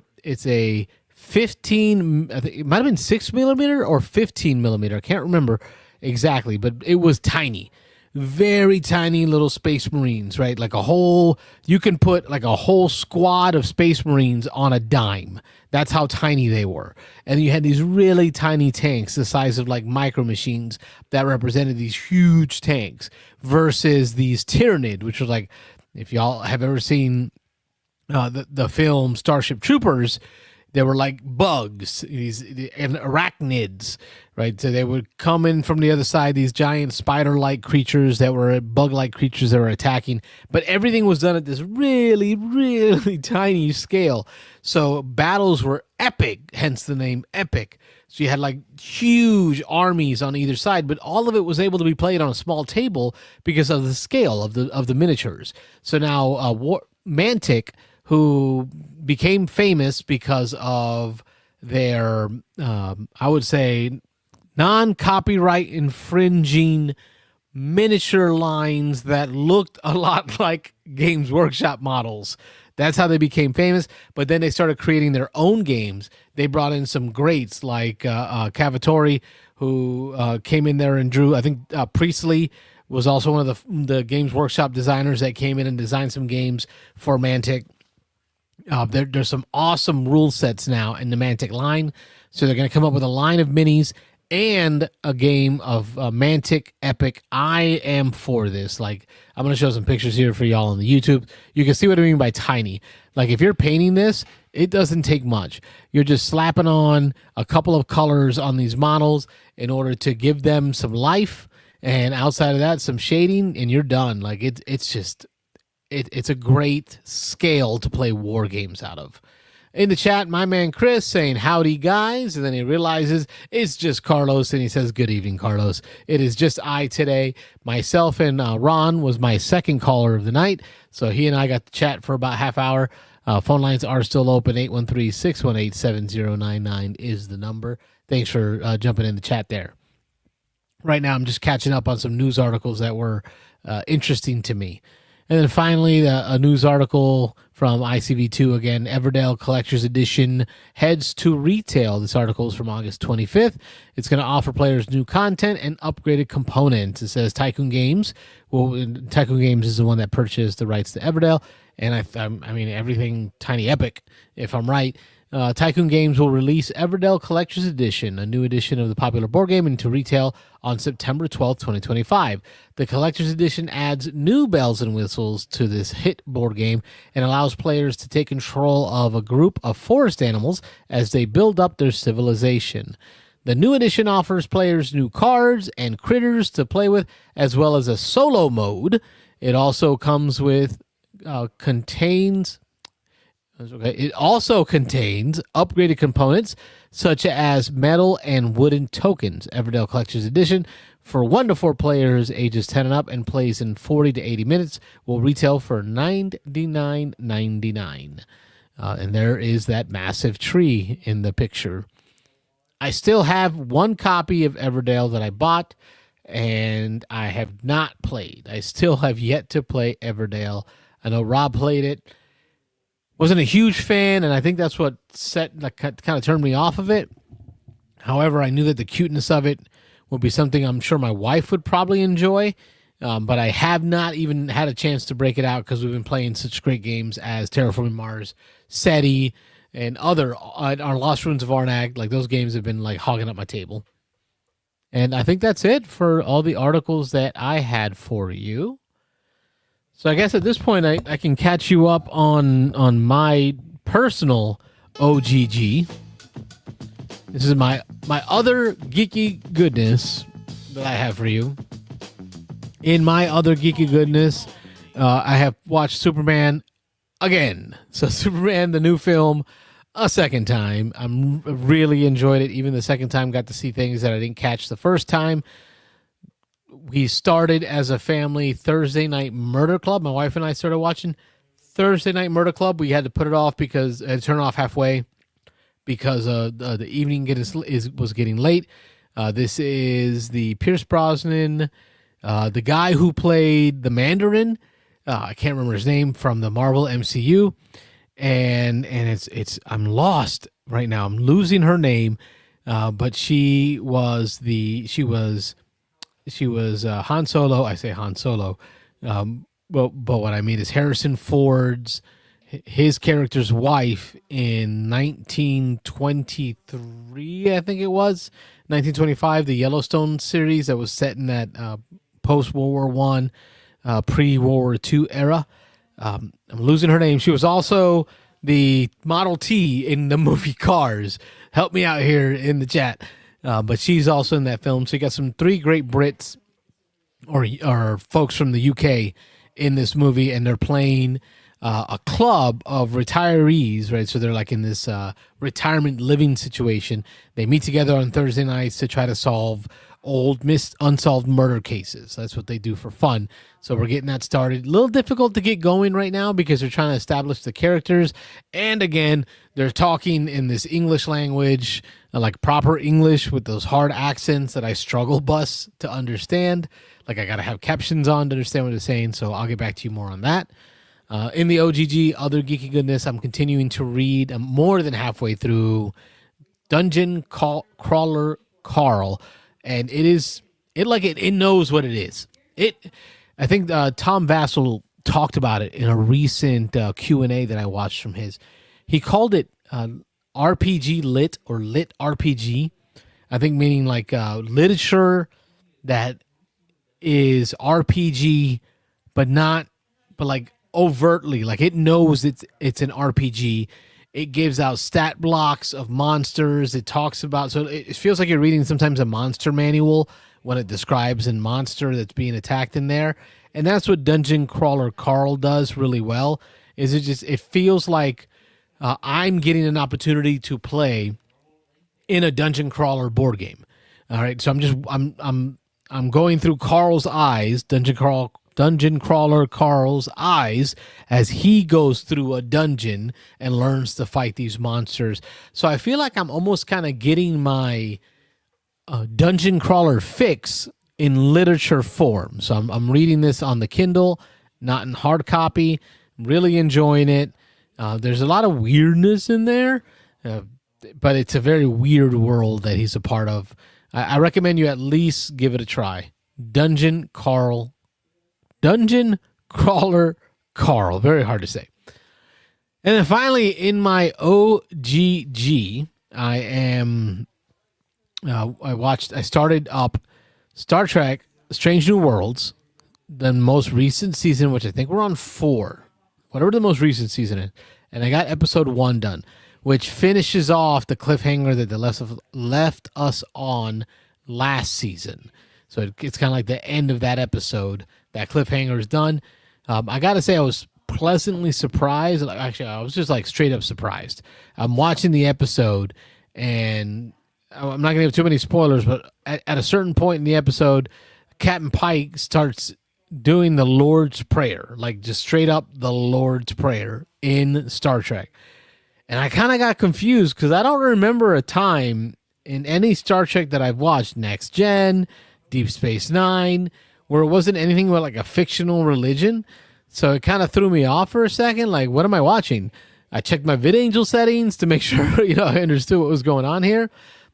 15, I think it might have been 6 millimeter or 15 millimeter. I can't remember exactly, but it was tiny. Very tiny little Space Marines, right? Like you can put like a whole squad of Space Marines on a dime. That's how tiny they were. And you had these really tiny tanks, the size of like micro machines, that represented these huge tanks, versus these Tyrannid, which was like, if y'all have ever seen the film Starship Troopers, they were like bugs, and arachnids, right? So they would come in from the other side, these giant spider-like creatures that were bug-like creatures that were attacking. But everything was done at this really, really tiny scale. So battles were epic, hence the name Epic. So you had like huge armies on either side, but all of it was able to be played on a small table because of the scale of the miniatures. So now Mantic, who became famous because of their, I would say, non-copyright infringing miniature lines that looked a lot like Games Workshop models. That's how they became famous. But then they started creating their own games. They brought in some greats like Cavatori, who came in there and drew. I think Priestley was also one of the Games Workshop designers that came in and designed some games for Mantic. There's some awesome rule sets now in the Mantic line. So they're going to come up with a line of minis and a game of Mantic Epic. I am for this. Like, I'm going to show some pictures here for y'all on the YouTube. You can see what I mean by tiny. Like, if you're painting this, it doesn't take much. You're just slapping on a couple of colors on these models in order to give them some life. And outside of that, some shading, and you're done. Like, it's a great scale to play war games out of. In the chat, my man Chris saying, howdy, guys. And then he realizes it's just Carlos, and he says, good evening, Carlos. It is just I today. Myself and Ron was my second caller of the night. So he and I got to chat for about half hour. Phone lines are still open. 813-618-7099 is the number. Thanks for jumping in the chat there. Right now, I'm just catching up on some news articles that were interesting to me. And then finally, a news article from ICV2 again, Everdell Collector's Edition heads to retail. This article is from August 25th. It's going to offer players new content and upgraded components. It says Tycoon Games. Well, Tycoon Games is the one that purchased the rights to Everdell. And I mean, everything Tiny Epic, if I'm right. Tycoon Games will release Everdell Collector's Edition, a new edition of the popular board game, into retail on September 12th, 2025. The Collector's Edition adds new bells and whistles to this hit board game and allows players to take control of a group of forest animals as they build up their civilization. The new edition offers players new cards and critters to play with, as well as a solo mode. It also comes with It also contains upgraded components such as metal and wooden tokens. Everdell Collector's Edition for 1 to 4 players ages 10 and up and plays in 40 to 80 minutes will retail for $99.99. And there is that massive tree in the picture. I still have 1 copy of Everdell that I bought, and I have not played. I still have yet to play Everdell. I know Rob played it. Wasn't a huge fan, and I think that's what kind of turned me off of it. However, I knew that the cuteness of it would be something I'm sure my wife would probably enjoy, but I have not even had a chance to break it out because we've been playing such great games as Terraforming Mars, SETI, and other our Lost Ruins of Arnak. Like, those games have been like hogging up my table. And I think that's it for all the articles that I had for you. So I guess at this point, I can catch you up on my personal OGG. This is my other geeky goodness that I have for you. In my other geeky goodness, I have watched Superman again. So Superman, the new film, a second time. I really enjoyed it. Even the second time, got to see things that I didn't catch the first time. We started as a family Thursday Night Murder Club. My wife and I started watching Thursday Night Murder Club. We had to put it off because turn it off halfway because the evening was getting late. This is the Pierce Brosnan, the guy who played the Mandarin. I can't remember his name, from the Marvel MCU, and it's I'm lost right now. I'm losing her name, but she was Han Solo. I say Han Solo. But what I mean is Harrison Ford's, his character's wife in 1923, I think it was, 1925, the Yellowstone series that was set in that post-World War I, pre-World War II era. I'm losing her name. She was also the Model T in the movie Cars. Help me out here in the chat. But she's also in that film. So you got 3 great Brits or folks from the UK in this movie, and they're playing a club of retirees, right? So they're like in this retirement living situation. They meet together on Thursday nights to try to solve old unsolved murder cases. That's what they do for fun. So we're getting that started. A little difficult to get going right now because they're trying to establish the characters. And again, they're talking in this English language, like proper English with those hard accents that I struggle bus to understand. Like, I got to have captions on to understand what they're saying. So I'll get back to you more on that. In the OGG, other geeky goodness, I'm continuing to read. I'm more than halfway through Dungeon Crawler Carl. And it knows what it is. I think Tom Vassell talked about it in a recent Q&A that I watched from his. He called it RPG lit, or lit RPG. I think meaning like literature that is RPG, but like overtly, like it knows it's an RPG. It gives out stat blocks of monsters. It talks about, so it feels like you're reading sometimes a monster manual when it describes a monster that's being attacked in there. And that's what Dungeon Crawler Carl does really well. It feels like I'm getting an opportunity to play in a dungeon crawler board game. All right, so I'm going through Carl's eyes, Dungeon Crawler Carl's eyes, as he goes through a dungeon and learns to fight these monsters. So I feel like I'm almost kind of getting my dungeon crawler fix in literature form. So I'm reading this on the Kindle, not in hard copy. I'm really enjoying it. There's a lot of weirdness in there, but it's a very weird world that he's a part of. I recommend you at least give it a try. Dungeon Crawler Carl. Very hard to say. And then finally, in my OGG, I started up Star Trek Strange New Worlds, the most recent season, which I think we're on 4, whatever the most recent season is. And I got episode 1 done, which finishes off the cliffhanger that they left us on last season. So it's kind of like the end of that episode. That cliffhanger is done. I got to say, I was pleasantly surprised. Actually, I was just like straight up surprised. I'm watching the episode, and I'm not going to give too many spoilers, but at a certain point in the episode, Captain Pike starts doing the Lord's Prayer, like just straight up the Lord's Prayer in Star Trek. And I kind of got confused because I don't remember a time in any Star Trek that I've watched, Next Gen, Deep Space Nine, where it wasn't anything about like a fictional religion. So it kind of threw me off for a second. Like, what am I watching? I checked my VidAngel settings to make sure, I understood what was going on here.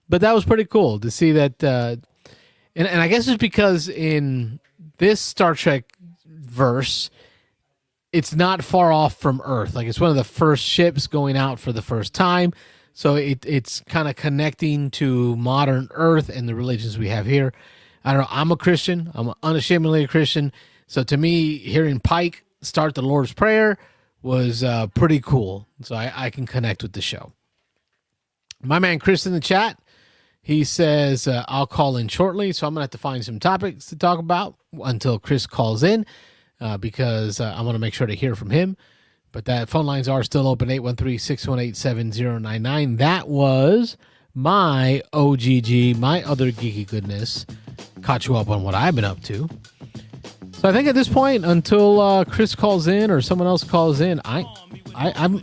But that was pretty cool to see that. And I guess it's because in this Star Trek verse, it's not far off from Earth. Like, it's one of the first ships going out for the first time. So it's kind of connecting to modern Earth and the religions we have here. I don't know. I'm a Christian. I'm unashamedly a Christian. So to me, hearing Pike start the Lord's Prayer was pretty cool. So I can connect with the show. My man Chris in the chat, he says, I'll call in shortly. So I'm going to have to find some topics to talk about until Chris calls in because I want to make sure to hear from him. But that phone lines are still open, 813-618-7099. That was my OGG, my other geeky goodness. Caught you up on what I've been up to. So I think at this point, until Chris calls in or someone else calls in, I'm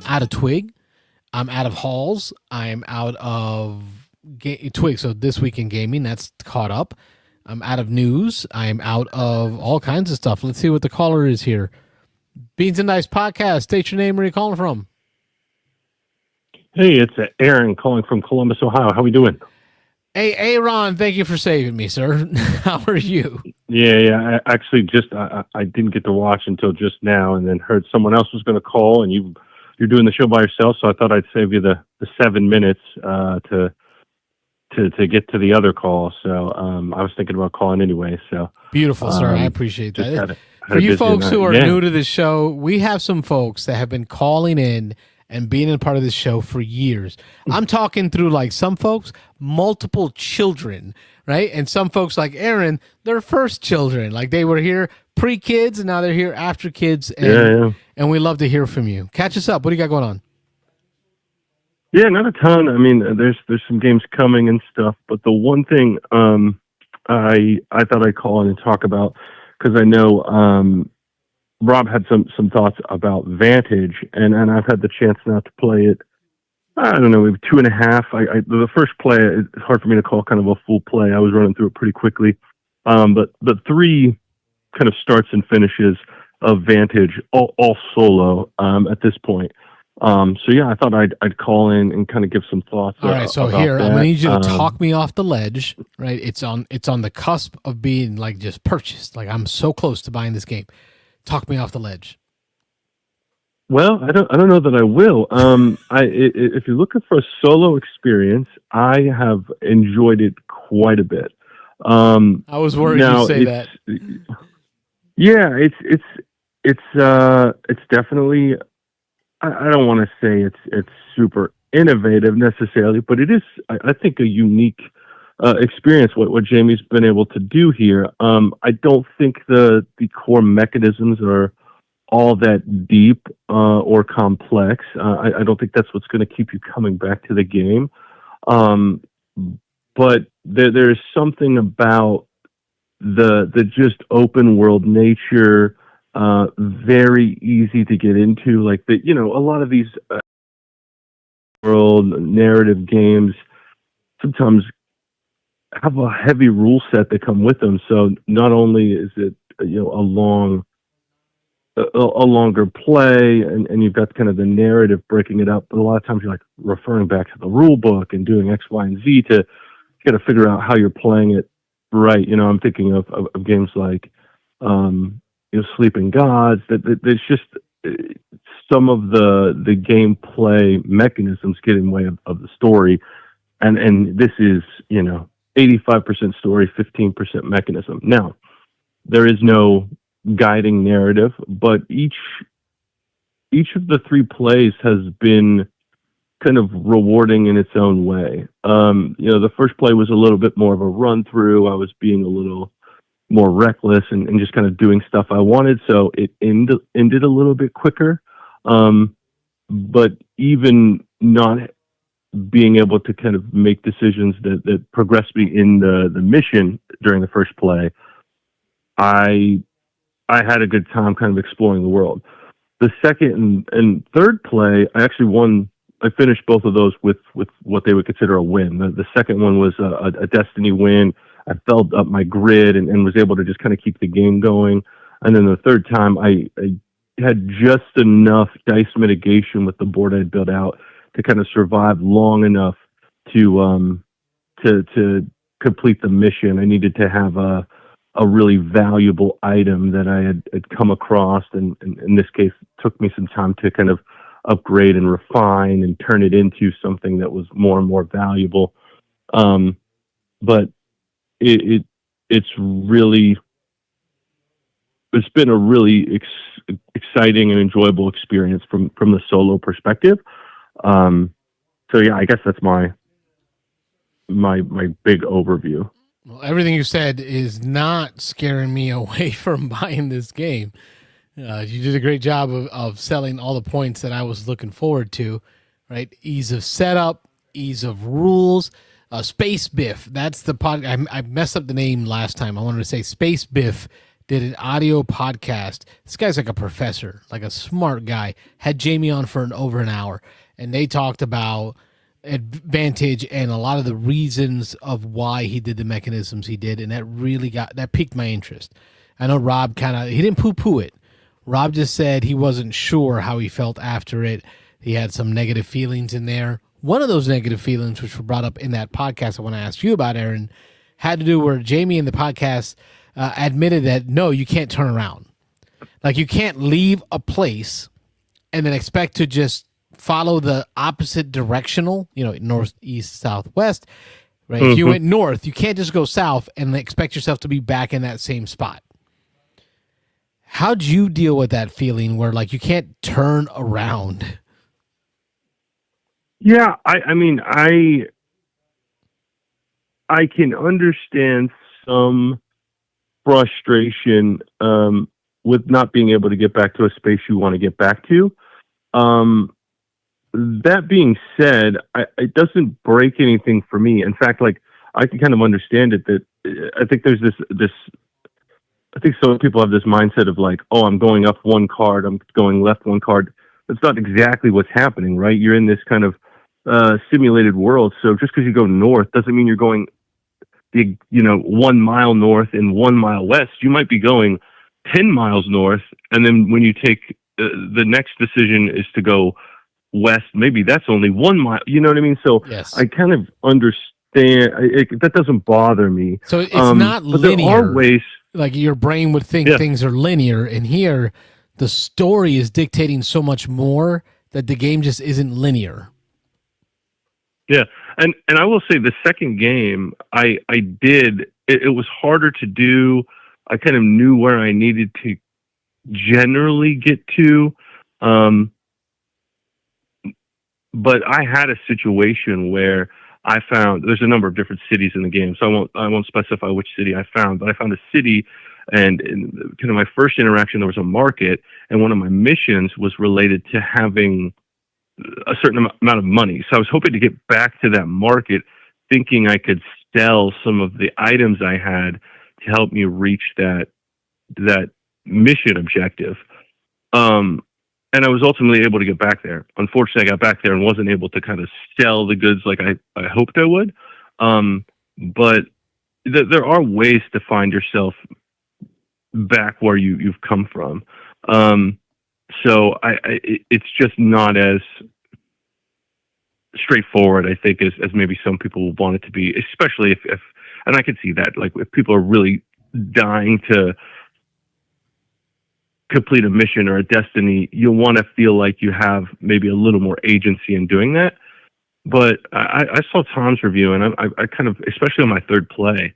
out of Twig. I'm out of Halls. I'm out of Twig. So this week in gaming, that's caught up. I'm out of news. I'm out of all kinds of stuff. Let's see what the caller is here. Beansanddice podcast. State your name. Where are you calling from? Hey, it's Aaron calling from Columbus, Ohio. How we doing? Hey, Aaron, thank you for saving me, sir. How are you? Yeah. I actually I didn't get to watch until just now, and then heard someone else was going to call, and you're doing the show by yourself, so I thought I'd save you the 7 minutes to get to the other call. So I was thinking about calling anyway. So beautiful, sir. I appreciate that. Had For you folks who are new to the show, we have some folks that have been calling in and being a part of this show for years. I'm talking through like some folks, multiple children, right? And some folks like Aaron, their first children. Like they were here pre-kids and now they're here after kids. And, and we love to hear from you. Catch us up. What do you got going on? Yeah, not a ton. I mean, there's some games coming and stuff, but the one thing I thought I'd call in and talk about, because I know Rob had some thoughts about Vantage, and I've had the chance now to play it. I don't know, maybe 2.5. The first play, it's hard for me to call kind of a full play. I was running through it pretty quickly, but the 3 kind of starts and finishes of Vantage, all solo at this point. So yeah, I thought I'd call in and kind of give some thoughts. All right, so here I'm gonna need you to talk me off the ledge. Right, it's on the cusp of being like just purchased. Like I'm so close to buying this game. Talk me off the ledge. Well, I don't know that I will. If you're looking for a solo experience, I have enjoyed it quite a bit. I was worried you'd say that. Yeah, it's definitely. I don't want to say it's super innovative necessarily, but it is, I think, a unique experience. What Jamie's been able to do here. I don't think the core mechanisms are all that deep or complex. I don't think that's what's going to keep you coming back to the game. But there's something about the just open world nature. Very easy to get into, like a lot of these world narrative games sometimes have a heavy rule set that come with them. So not only is it a longer play, and you've got kind of the narrative breaking it up, but a lot of times you're like referring back to the rule book and doing X, Y, and Z to kind of figure out how you're playing it right. I'm thinking of games like Sleeping Gods. That there's just some of the gameplay mechanisms get in the way of the story, and this is 85% story, 15% mechanism. Now, there is no guiding narrative, but each of the 3 plays has been kind of rewarding in its own way. The first play was a little bit more of a run through. I was being a little more reckless and just kind of doing stuff I wanted, so it ended a little bit quicker. But even not being able to kind of make decisions that progressed me in the mission during the first play, I had a good time kind of exploring the world. The second and third play, I actually won. I finished both of those with what they would consider a win. The second one was a Destiny win. I filled up my grid and was able to just kind of keep the game going. And then the third time, I had just enough dice mitigation with the board I'd built out to kind of survive long enough to complete the mission. I needed to have a really valuable item that I had come across, and in this case, it took me some time to kind of upgrade and refine and turn it into something that was more and more valuable. But it's been a really exciting and enjoyable experience from the solo perspective. So yeah, I guess that's my big overview. Well, everything you said is not scaring me away from buying this game. You did a great job of selling all the points that I was looking forward to, right? Ease of setup, ease of rules. Space Biff, that's the pod. I messed up the name last time. I wanted to say Space Biff did an audio podcast. This guy's like a professor, like a smart guy. Had Jamie on for over an hour, and they talked about advantage and a lot of the reasons of why he did the mechanisms he did, and that piqued my interest. I know Rob he didn't poo-poo it. Rob just said he wasn't sure how he felt after it. He had some negative feelings in there. One of those negative feelings, which were brought up in that podcast I want to ask you about, Aaron, had to do where Jamie in the podcast admitted that, no, you can't turn around. Like, you can't leave a place and then expect to just follow the opposite directional, north, east, south, west, right? Mm-hmm. If you went north, you can't just go south and expect yourself to be back in that same spot. How'd you deal with that feeling where, like, you can't turn around? Yeah, I mean, I can understand some frustration with not being able to get back to a space you want to get back to. That being said, it doesn't break anything for me. In fact, like, I can kind of understand it, that I think there's this I think some people have this mindset of like, oh, I'm going up one card, I'm going left one card. That's not exactly what's happening, right? You're in this kind of simulated world. So just because you go north doesn't mean you're going 1 mile north and 1 mile west. You might be going 10 miles north, and then when you take the next decision is to go west, maybe that's only 1 mile. You know what I mean? So yes. I kind of understand. That doesn't bother me. So it's not linear. There are ways. Like, your brain would think things are linear, and here the story is dictating so much more that the game just isn't linear. Yeah, and I will say the second game I did, it was harder to do. I kind of knew where I needed to generally get to, but I had a situation where I found, there's a number of different cities in the game, so I won't specify which city I found, but I found a city, and in kind of my first interaction, there was a market, and one of my missions was related to having a certain amount of money. So I was hoping to get back to that market, thinking I could sell some of the items I had to help me reach that mission objective. And I was ultimately able to get back there. Unfortunately, I got back there and wasn't able to kind of sell the goods like I hoped I would. But there are ways to find yourself back where you've come from. So it's just not as straightforward, I think, as maybe some people want it to be, especially if and I could see that, like, if people are really dying to complete a mission or a destiny, you'll want to feel like you have maybe a little more agency in doing that. But I saw Tom's review, and I kind of, especially on my third play,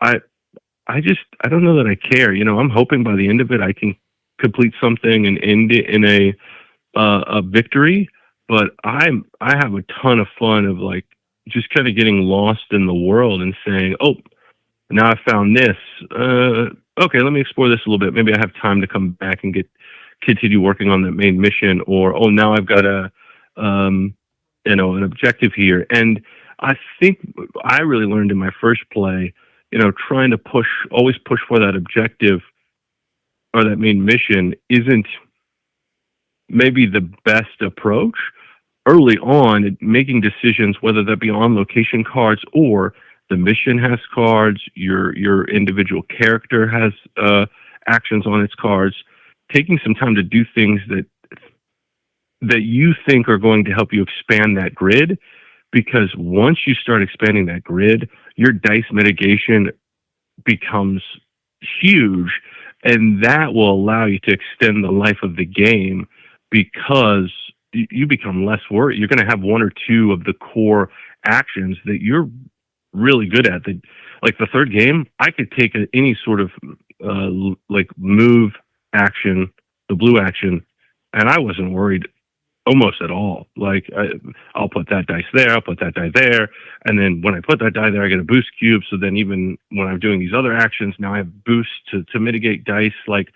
I don't know that I care. I'm hoping by the end of it I can complete something and end it in a victory. But I have a ton of fun of like just kind of getting lost in the world and saying, oh, now I found this. Okay, let me explore this a little bit. Maybe I have time to come back and continue working on that main mission. Or now I've got an objective here. And I think I really learned in my first play, trying to always push for that objective or that main mission isn't maybe the best approach. Early on, making decisions, whether that be on location cards or the mission has cards, your individual character has actions on its cards, taking some time to do things that you think are going to help you expand that grid, because once you start expanding that grid, your dice mitigation becomes huge, and that will allow you to extend the life of the game because you become less worried. You're going to have one or two of the core actions that you're really good at. Like the third game, I could take any sort of like move action, the blue action, and I wasn't worried almost at all. Like I'll put that dice there, I'll put that die there, and then when I put that die there, I get a boost cube. So then even when I'm doing these other actions, now I have boosts to mitigate dice. Like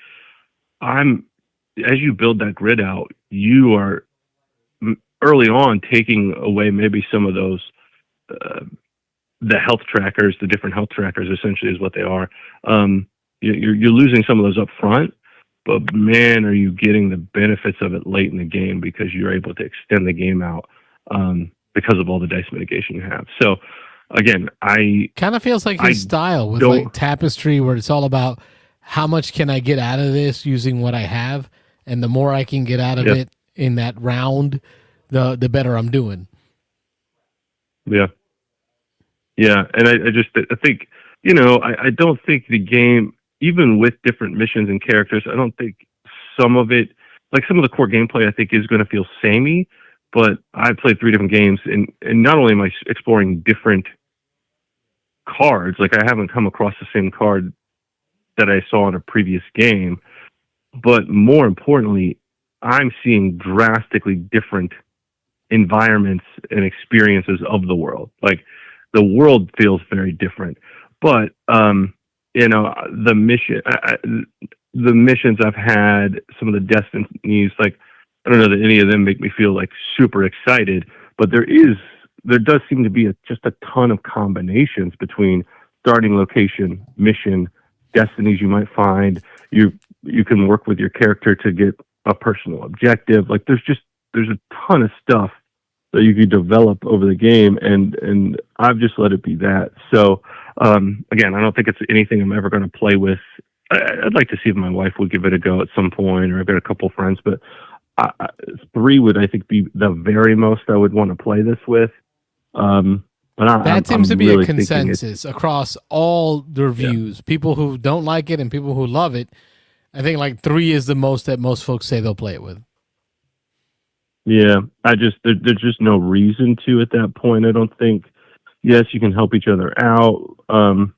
as you build that grid out, you are early on taking away maybe some of those the health trackers, the different health trackers essentially is what they are. You're losing some of those up front, but man, are you getting the benefits of it late in the game because you're able to extend the game out because of all the dice mitigation you have. So again, I kind of feels like his style with like Tapestry, where it's all about how much can I get out of this using what I have, and the more I can get out of it in that round, the better I'm doing. Yeah. Yeah, and I think, I don't think the game, even with different missions and characters, I don't think some of it, like some of the core gameplay, I think is going to feel samey, but I played 3 different games, and not only am I exploring different cards, like I haven't come across the same card that I saw in a previous game, but more importantly, I'm seeing drastically different environments and experiences of the world. Like, the world feels very different, but the missions I've had, some of the destinies, like I don't know that any of them make me feel like super excited, but there does seem to be just a ton of combinations between starting location, mission, destinies you might find. You can work with your character to get a personal objective. Like there's a ton of stuff that you could develop over the game, and I've just let it be that. So again, I don't think it's anything I'm ever going to play with. I'd like to see if my wife would give it a go at some point, or I've got a couple friends, but 3 would, I think, be the very most I would want to play this with. But that seems to be really a consensus across all the reviews. Yeah. People who don't like it and people who love it. I think like 3 is the most that most folks say they'll play it with. Yeah, there's just no reason to at that point. I don't think. Yes, you can help each other out, and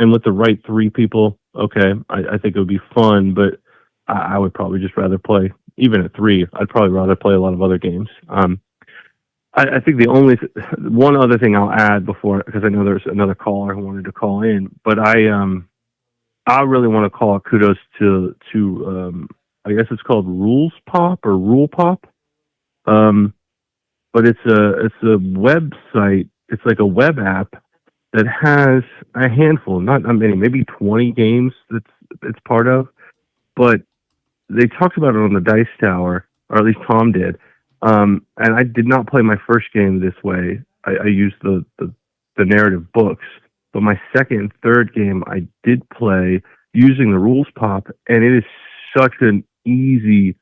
with the right 3 people, okay, I think it would be fun. But I would probably just rather play, even at 3. I'd probably rather play a lot of other games. I think the only one other thing I'll add before, because I know there's another caller who wanted to call in, but I really want to call kudos to I guess it's called Rules Pop or Rule Pop. But it's a website. It's like a web app that has a handful, not many, maybe 20 games it's part of. But they talked about it on the Dice Tower, or at least Tom did. And I did not play my first game this way. I used the narrative books. But my second and third game, I did play using the Rules Pop, and it is such an easy,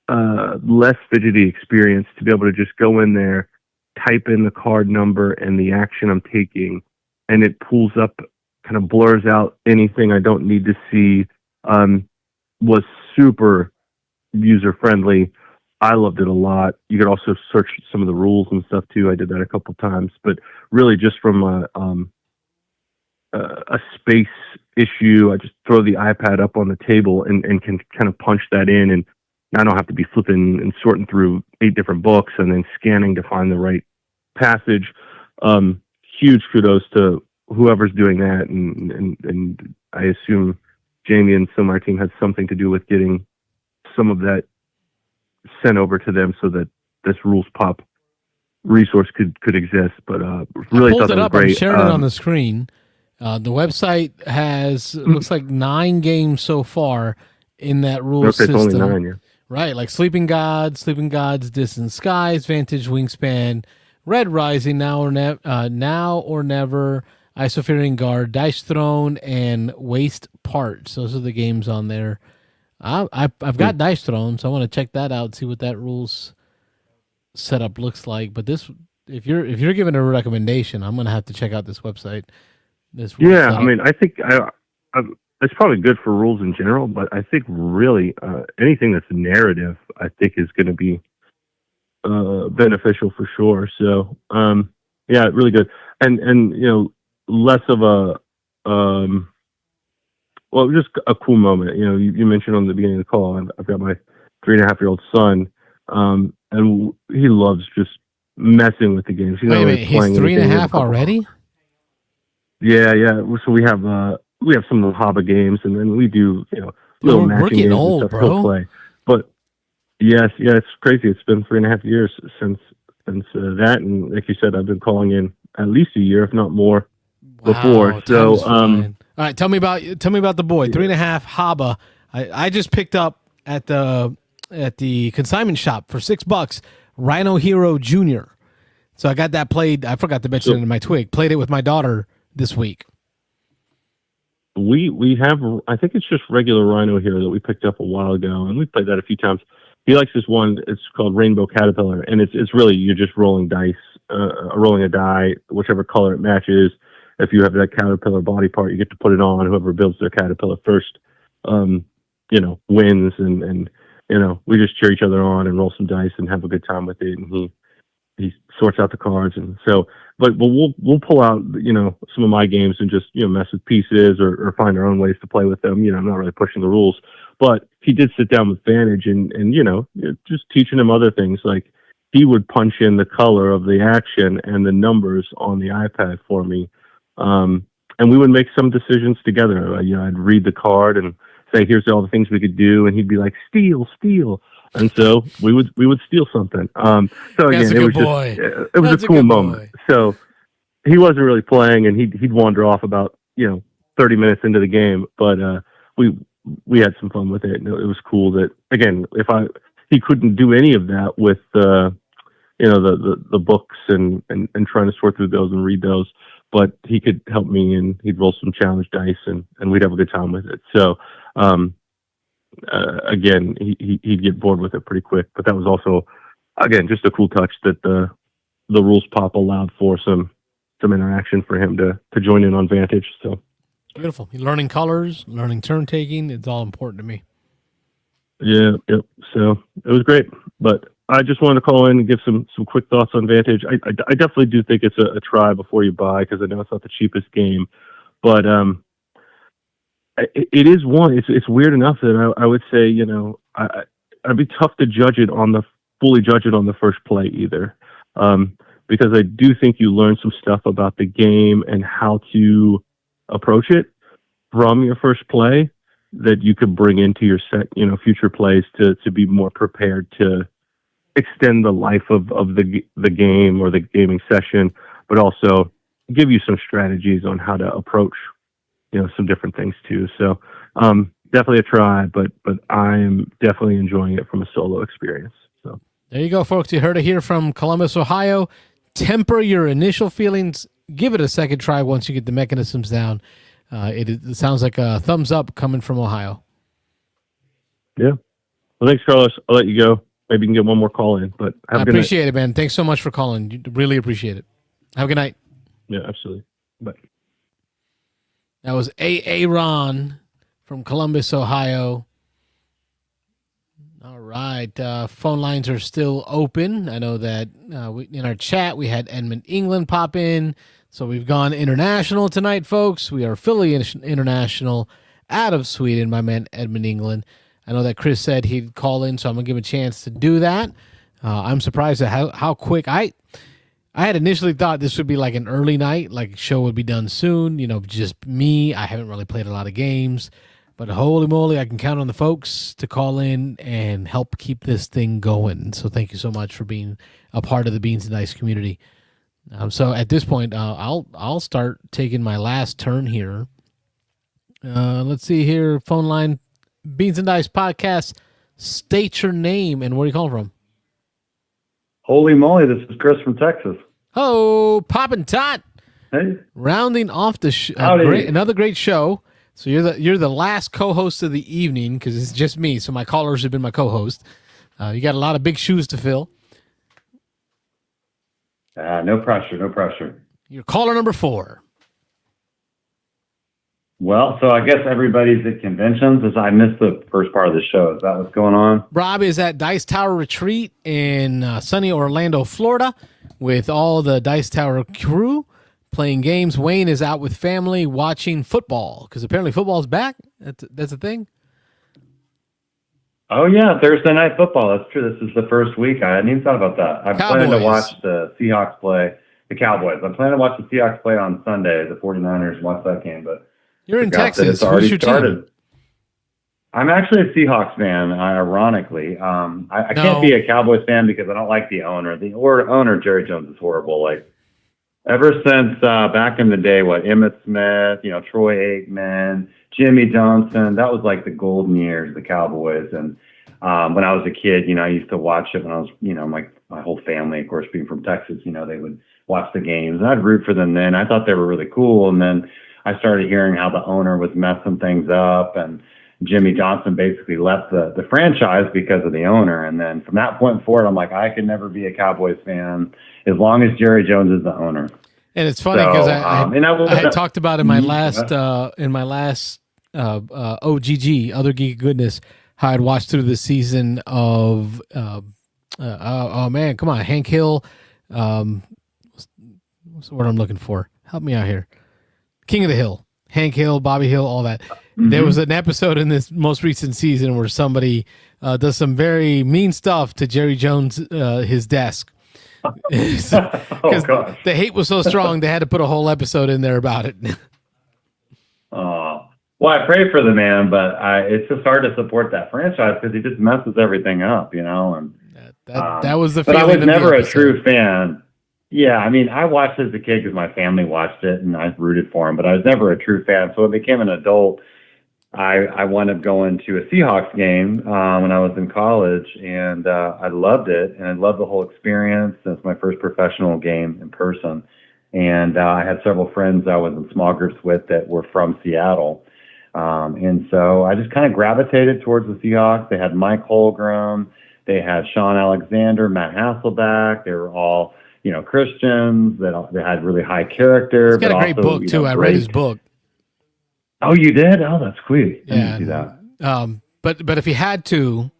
less fidgety experience to be able to just go in there, type in the card number and the action I'm taking, and it pulls up, kind of blurs out anything I don't need to see, was super user friendly. I loved it a lot. You could also search some of the rules and stuff too. I did that a couple times, but really just from a space issue, I just throw the iPad up on the table and can kind of punch that in, and I don't have to be flipping and sorting through 8 different books and then scanning to find the right passage. Huge kudos to whoever's doing that, and I assume Jamie and some of our team had something to do with getting some of that sent over to them so that this rules pop resource could exist. But really I pulled thought it that was up. great. I'm sharing it on the screen. The website has looks like 9 games so far in that rules okay, system. it's only 9, yeah. Right, like Sleeping Gods, Distant Skies, Vantage Wingspan, Red Rising, Now or Never, Isofarian Guard, Dice Throne, and Waste Parts. Those are the games on there. I've got Dice Throne, so I want to check that out, see what that rules setup looks like. But this, if you're giving a recommendation, I'm gonna have to check out this website. Yeah, I mean, I think it's probably good for rules in general, but I think really anything that's narrative, I think, is going to be beneficial for sure. So, yeah, really good, and less of a just a cool moment. You mentioned on the beginning of the call, I've got my 3.5-year-old son, and he loves just messing with the games. He's Wait a minute, he's 3.5 already? Yeah. So we have some of the Haba games, and then we do little matching games old, and stuff bro. he'll play. But yes, it's crazy. It's been 3.5 years since that, and like you said, I've been calling in at least a year, if not more, before. So all right, tell me about the boy. 3.5 Haba. I just picked up at the consignment shop for $6 Rhino Hero Jr. So I got that played. I forgot to mention it in my twig. Played it with my daughter this week. We have, I think it's just regular Rhino Hero that we picked up a while ago, and we played that a few times. He likes this one. It's called Rainbow Caterpillar, and it's really, you're just rolling dice, rolling a die, whichever color it matches. If you have that caterpillar body part, you get to put it on. Whoever builds their caterpillar first, wins, and we just cheer each other on and roll some dice and have a good time with it. And he sorts out the cards, and so, but we'll pull out some of my games and just mess with pieces or find our own ways to play with them. I'm not really pushing the rules, but he did sit down with Vantage and just teaching him other things. Like, he would punch in the color of the action and the numbers on the iPad for me, and we would make some decisions together. I'd read the card and say, here's all the things we could do, and he'd be like, steal, and so we would steal something. So again, it was a cool moment. So he wasn't really playing, and he'd wander off about 30 minutes into the game, but we had some fun with it, and it was cool that, again, he couldn't do any of that with the books and trying to sort through those and read those, but he could help me, and he'd roll some challenge dice, and we'd have a good time with it. So again, he'd get bored with it pretty quick, but that was also, again, just a cool touch that the rules pop allowed for some interaction for him to join in on Vantage. So beautiful. Learning colors, learning turn taking, it's all important to me. Yeah, yep. So it was great, but I just wanted to call in and give some quick thoughts on Vantage. I definitely do think it's a try before you buy, because I know it's not the cheapest game, but it is one. It's weird enough that I would say I'd be tough to fully judge it on the first play either, because I do think you learn some stuff about the game and how to approach it from your first play that you could bring into your future plays to be more prepared to extend the life of the game or the gaming session, but also give you some strategies on how to approach some different things too. So definitely a try, but I'm definitely enjoying it from a solo experience. So there you go, folks. You heard it here from Columbus, Ohio. Temper your initial feelings. Give it a second try once you get the mechanisms down. It sounds like a thumbs up coming from Ohio. Yeah. Well, thanks, Carlos. I'll let you go. Maybe you can get one more call in, but I appreciate it, man. Thanks so much for calling. Really appreciate it. Have a good night. Yeah, absolutely. Bye. That was Ron from Columbus, Ohio. All right. Phone lines are still open. I know that in our chat we had Edmund, England pop in. So we've gone international tonight, folks. We are fully international out of Sweden, my man Edmund, England. I know that Chris said he'd call in, so I'm going to give him a chance to do that. I'm surprised at how quick. I had initially thought this would be like an early night, like show would be done soon. Just me. I haven't really played a lot of games. But holy moly, I can count on the folks to call in and help keep this thing going. So thank you so much for being a part of the Beans and Dice community. So at this point, I'll start taking my last turn here. Let's see here. Phone line, Beans and Dice podcast. State your name and where you calling from. Holy moly, this is Chris from Texas. Oh, Poppin' Tot. Hey. Rounding off the another great show. So you're the last co-host of the evening because it's just me. So my callers have been my co-host. You got a lot of big shoes to fill. No pressure. You're caller number 4. Well, so I guess everybody's at conventions. I missed the first part of the show. Is that what's going on? Rob is at Dice Tower Retreat in sunny Orlando, Florida, with all the Dice Tower crew playing games. Wayne is out with family watching football because apparently football's back. That's a thing. Oh, yeah, Thursday night football. That's true. This is the first week. I hadn't even thought about that. I'm planning to watch the Seahawks play the Cowboys. I'm planning to watch the Seahawks play on Sunday, the 49ers, watch that game. But you're in Texas. It's already Who's your started. team? I'm actually a Seahawks fan, ironically. I can't be a Cowboys fan because I don't like the owner. The owner, Jerry Jones, is horrible. Like, ever since back in the day, Emmitt Smith, Troy Aikman, Jimmy Johnson, that was like the golden years of the Cowboys. And when I was a kid, I used to watch it when I was, my whole family, of course, being from Texas, they would watch the games. And I'd root for them then. I thought they were really cool. And then I started hearing how the owner was messing things up. And Jimmy Johnson basically left the franchise because of the owner. And then from that point forward, I'm like, I could never be a Cowboys fan as long as Jerry Jones is the owner. And it's funny because I had talked about in my last OGG, Other Geek Goodness, how I'd watched through the season of Hank Hill. What's the word I'm looking for? Help me out here. King of the Hill, Hank Hill, Bobby Hill, all that. Mm-hmm. There was an episode in this most recent season where somebody does some very mean stuff to Jerry Jones, his desk. Because the hate was so strong, they had to put a whole episode in there about it. Well, I pray for the man, but it's just hard to support that franchise because he just messes everything up, And that was the. But I was never a true fan. Yeah, I watched as a kid because my family watched it and I rooted for him, but I was never a true fan. So when I became an adult, I wound up going to a Seahawks game when I was in college, and I loved it, and I loved the whole experience. It's my first professional game in person, and I had several friends I was in small groups with that were from Seattle, and so I just kind of gravitated towards the Seahawks. They had Mike Holmgren, they had Sean Alexander, Matt Hasselbeck. They were all Christians that had really high character. He's got a great book too. I read his book. Oh, you did? Oh, that's sweet. I didn't see that. But if you had to,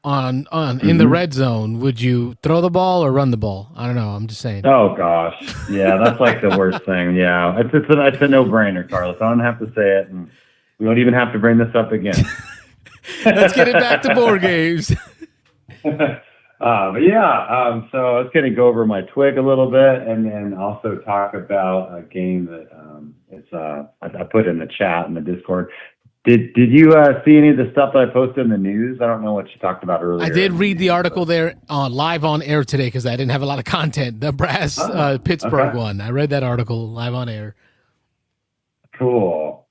in the red zone, would you throw the ball or run the ball? I don't know. I'm just saying. Oh gosh, yeah, that's like the worst thing. Yeah, it's a no-brainer, Carlos. I don't have to say it, and we don't even have to bring this up again. Let's get it back to board games. But yeah, so I was going to go over my twig a little bit, and then also talk about a game that I put in the chat in the Discord. Did you see any of the stuff that I posted in the news? I don't know what you talked about earlier. I did read the article there live on air today because I didn't have a lot of content. The Brass Pittsburgh one. I read that article live on air. Cool.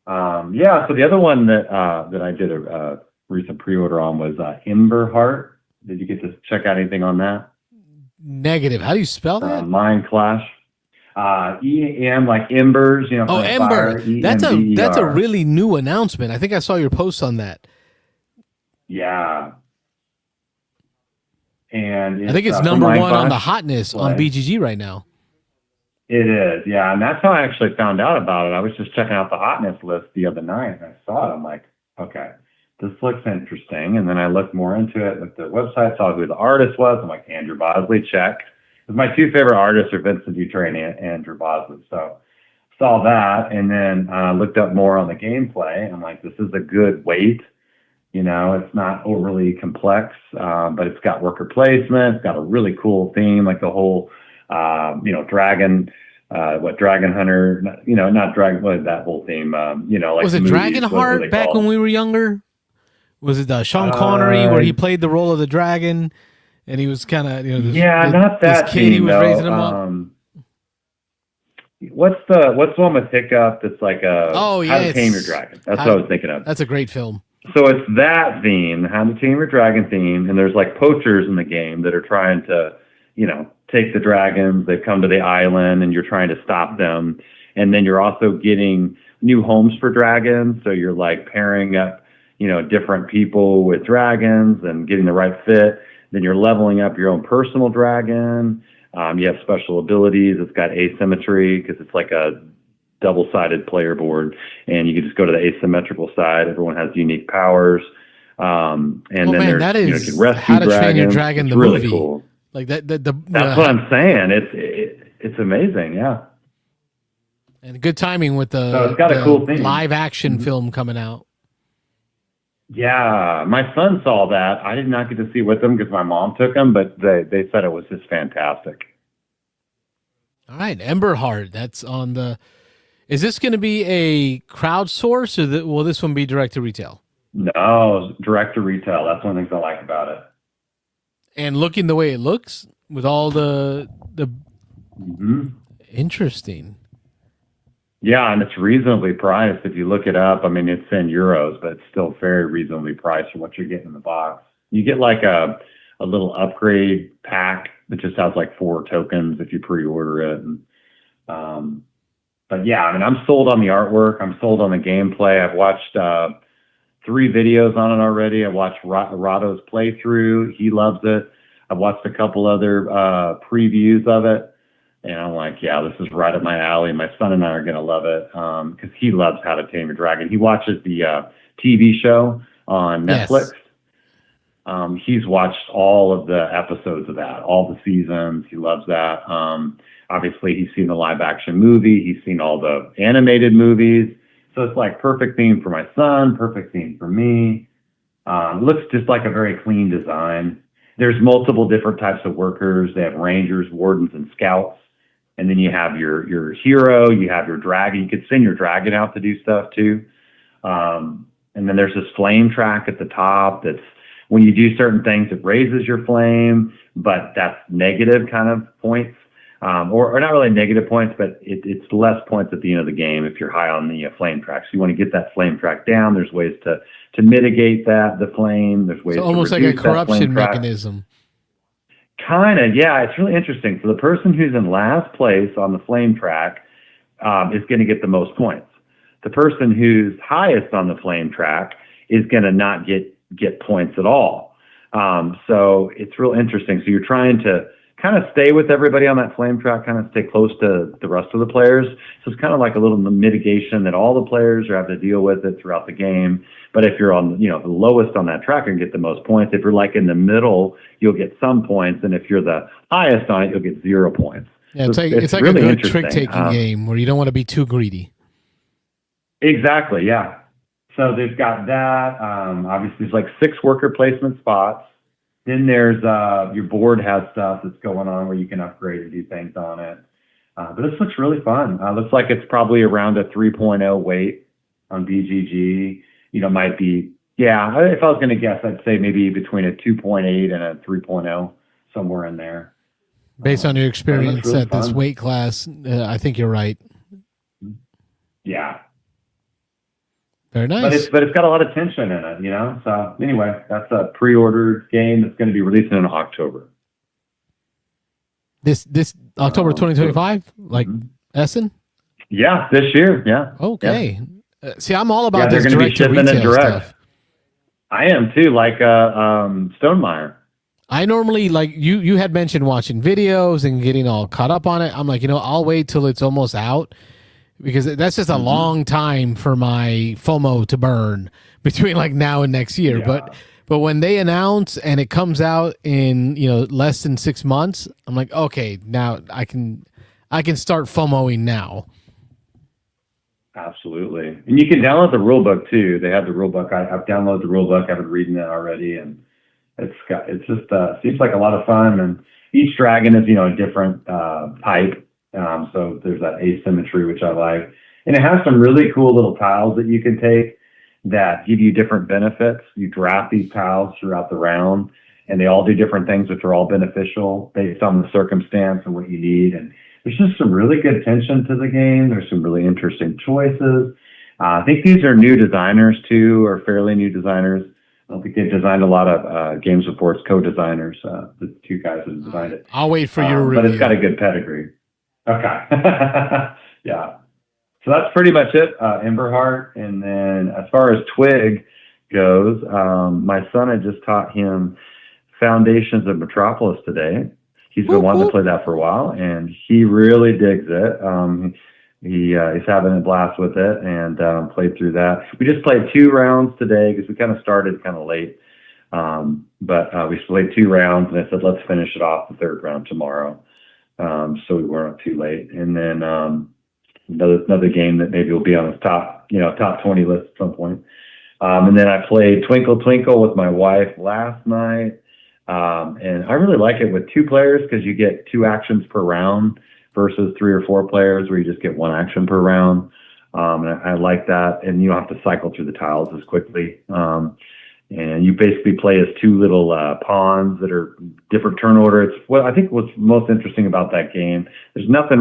Yeah. So the other one that I did a recent pre-order on was Emberheart. Did you get to check out anything on that? Negative. How do you spell that? Mind Clash. EM, like embers, Oh, Ember. Fire, that's a really new announcement. I think I saw your post on that. Yeah. And I think it's number one on the hotness on BGG right now. It is, yeah, and that's how I actually found out about it. I was just checking out the hotness list the other night, and I saw it. I'm like, okay, this looks interesting. And then I looked more into it, looked at the website, saw who the artist was. I'm like, Andrew Bosley, check. Because my two favorite artists are Vincent Dutray and Andrew Bosley. So saw that, and then looked up more on the gameplay. I'm like, this is a good weight. You know, it's not overly complex, but it's got worker placement. It's got a really cool theme, like the whole, dragon, Dragon Hunter, not Dragon, what is that whole theme? Like was it movies, Dragonheart back when we were younger? Was it Sean Connery where he played the role of the dragon, and he was kind of not that this kid he was though. raising him up. What's the one with Hiccup? That's like How to Tame Your Dragon. That's what I was thinking of. That's a great film. So it's that theme, How to Tame Your Dragon theme, and there's like poachers in the game that are trying to, take the dragons. They've come to the island, and you're trying to stop them. And then you're also getting new homes for dragons. So you're like pairing up, different people with dragons and getting the right fit. Then you're leveling up your own personal dragon. You have special abilities. It's got asymmetry because it's like a double-sided player board, and you can just go to the asymmetrical side. Everyone has unique powers. And then there's that you is can rescue How to Train Your dragons. Dragon, it's the really movie. Cool. Like that. That's what I'm saying. It's amazing. Yeah. And good timing with So it's got a cool theme. live action film coming out. Yeah, my son saw that. I did not get to see it with him because my mom took him, but they said it was just fantastic. All right, Emberheart. That's on the. Is this going to be a crowdsource, or will this one be direct to retail? No, direct to retail. That's one of the things I like about it. And looking the way it looks, with all the interesting. Yeah, and it's reasonably priced. If you look it up, I mean, it's in euros, but it's still very reasonably priced for what you're getting in the box. You get like a little upgrade pack that just has like 4 tokens if you pre-order it. And, but yeah, I mean, I'm sold on the artwork. I'm sold on the gameplay. I've watched 3 videos on it already. I watched Rado's playthrough. He loves it. I've watched a couple other previews of it. And I'm like, yeah, this is right up my alley. My son and I are going to love it because he loves How to Tame Your Dragon. He watches the TV show on Netflix. Yes. He's watched all of the episodes of that, all the seasons. He loves that. Obviously, he's seen the live-action movie. He's seen all the animated movies. So it's like perfect theme for my son, perfect theme for me. Looks just like a very clean design. There's multiple different types of workers. They have rangers, wardens, and scouts. And then you have your hero, you have your dragon. You could send your dragon out to do stuff too. And then there's this flame track at the top that's when you do certain things, it raises your flame, but that's negative kind of points. Or not really negative points, but it's less points at the end of the game if you're high on the flame track. So you want to get that flame track down. There's ways to mitigate the flame. There's ways to almost like a corruption mechanism. Kind of, yeah. It's really interesting. So the person who's in last place on the flame track is going to get the most points. The person who's highest on the flame track is going to not get points at all. So it's real interesting. So you're trying to kind of stay with everybody on that flame track, kind of stay close to the rest of the players. So it's kind of like a little mitigation that all the players are having to deal with it throughout the game. But if you're on, the lowest on that track, you can get the most points. If you're like in the middle, you'll get some points. And if you're the highest on it, you'll get 0 points. Yeah, it's like really a good trick-taking game where you don't want to be too greedy. Exactly, yeah. So they've got that. Obviously, there's like 6 worker placement spots. Then there's your board has stuff that's going on where you can upgrade and do things on it. But this looks really fun. Looks like it's probably around a 3.0 weight on BGG. Might be, yeah, if I was going to guess, I'd say maybe between a 2.8 and a 3.0, somewhere in there. Based on your experience really at this weight class, I think you're right. Yeah. Very nice. But it's got a lot of tension in it, So anyway, that's a pre-ordered game that's going to be releasing in October. This October 2025, like Essen? Yeah, this year. Yeah. Okay. Yeah. See, I'm all about this direct to retail stuff. I am too, like Stonemeyer. I normally, like you had mentioned watching videos and getting all caught up on it. I'm like, I'll wait till it's almost out because that's just a long time for my FOMO to burn between like now and next year. Yeah. But when they announce and it comes out in, less than 6 months, I'm like, okay, now I can start FOMOing now. Absolutely. And you can download the rule book too. They have the rule book. I've downloaded the rule book. I've been reading it already, and it's just seems like a lot of fun. And each dragon is a different type. So there's that asymmetry, which I like, and it has some really cool little tiles that you can take that give you different benefits. You draft these tiles throughout the round, and they all do different things, which are all beneficial based on the circumstance and what you need. And there's just some really good tension to the game. There's some really interesting choices. I think these are new designers too, or fairly new designers. I don't think they've designed a lot of Games Report's co-designers, the two guys that designed it. I'll wait for your review. But it's got a good pedigree. Okay. Yeah. So that's pretty much it, Emberheart. And then as far as Twig goes, my son had just taught him Foundations of Metropolis today. He's been wanting to play that for a while, and he really digs it. He's having a blast with it, and played through that. We just played 2 rounds today because we kind of started kind of late. But we played 2 rounds, and I said, let's finish it off the 3rd round tomorrow. So we weren't too late. And then another game that maybe will be on his top 20 list at some point. And then I played Twinkle Twinkle with my wife last night. And I really like it with 2 players because you get 2 actions per round versus 3 or 4 players where you just get 1 action per round. And I like that. And you don't have to cycle through the tiles as quickly. And you basically play as 2 little pawns that are different turn order. It's what I think what's most interesting about that game. There's nothing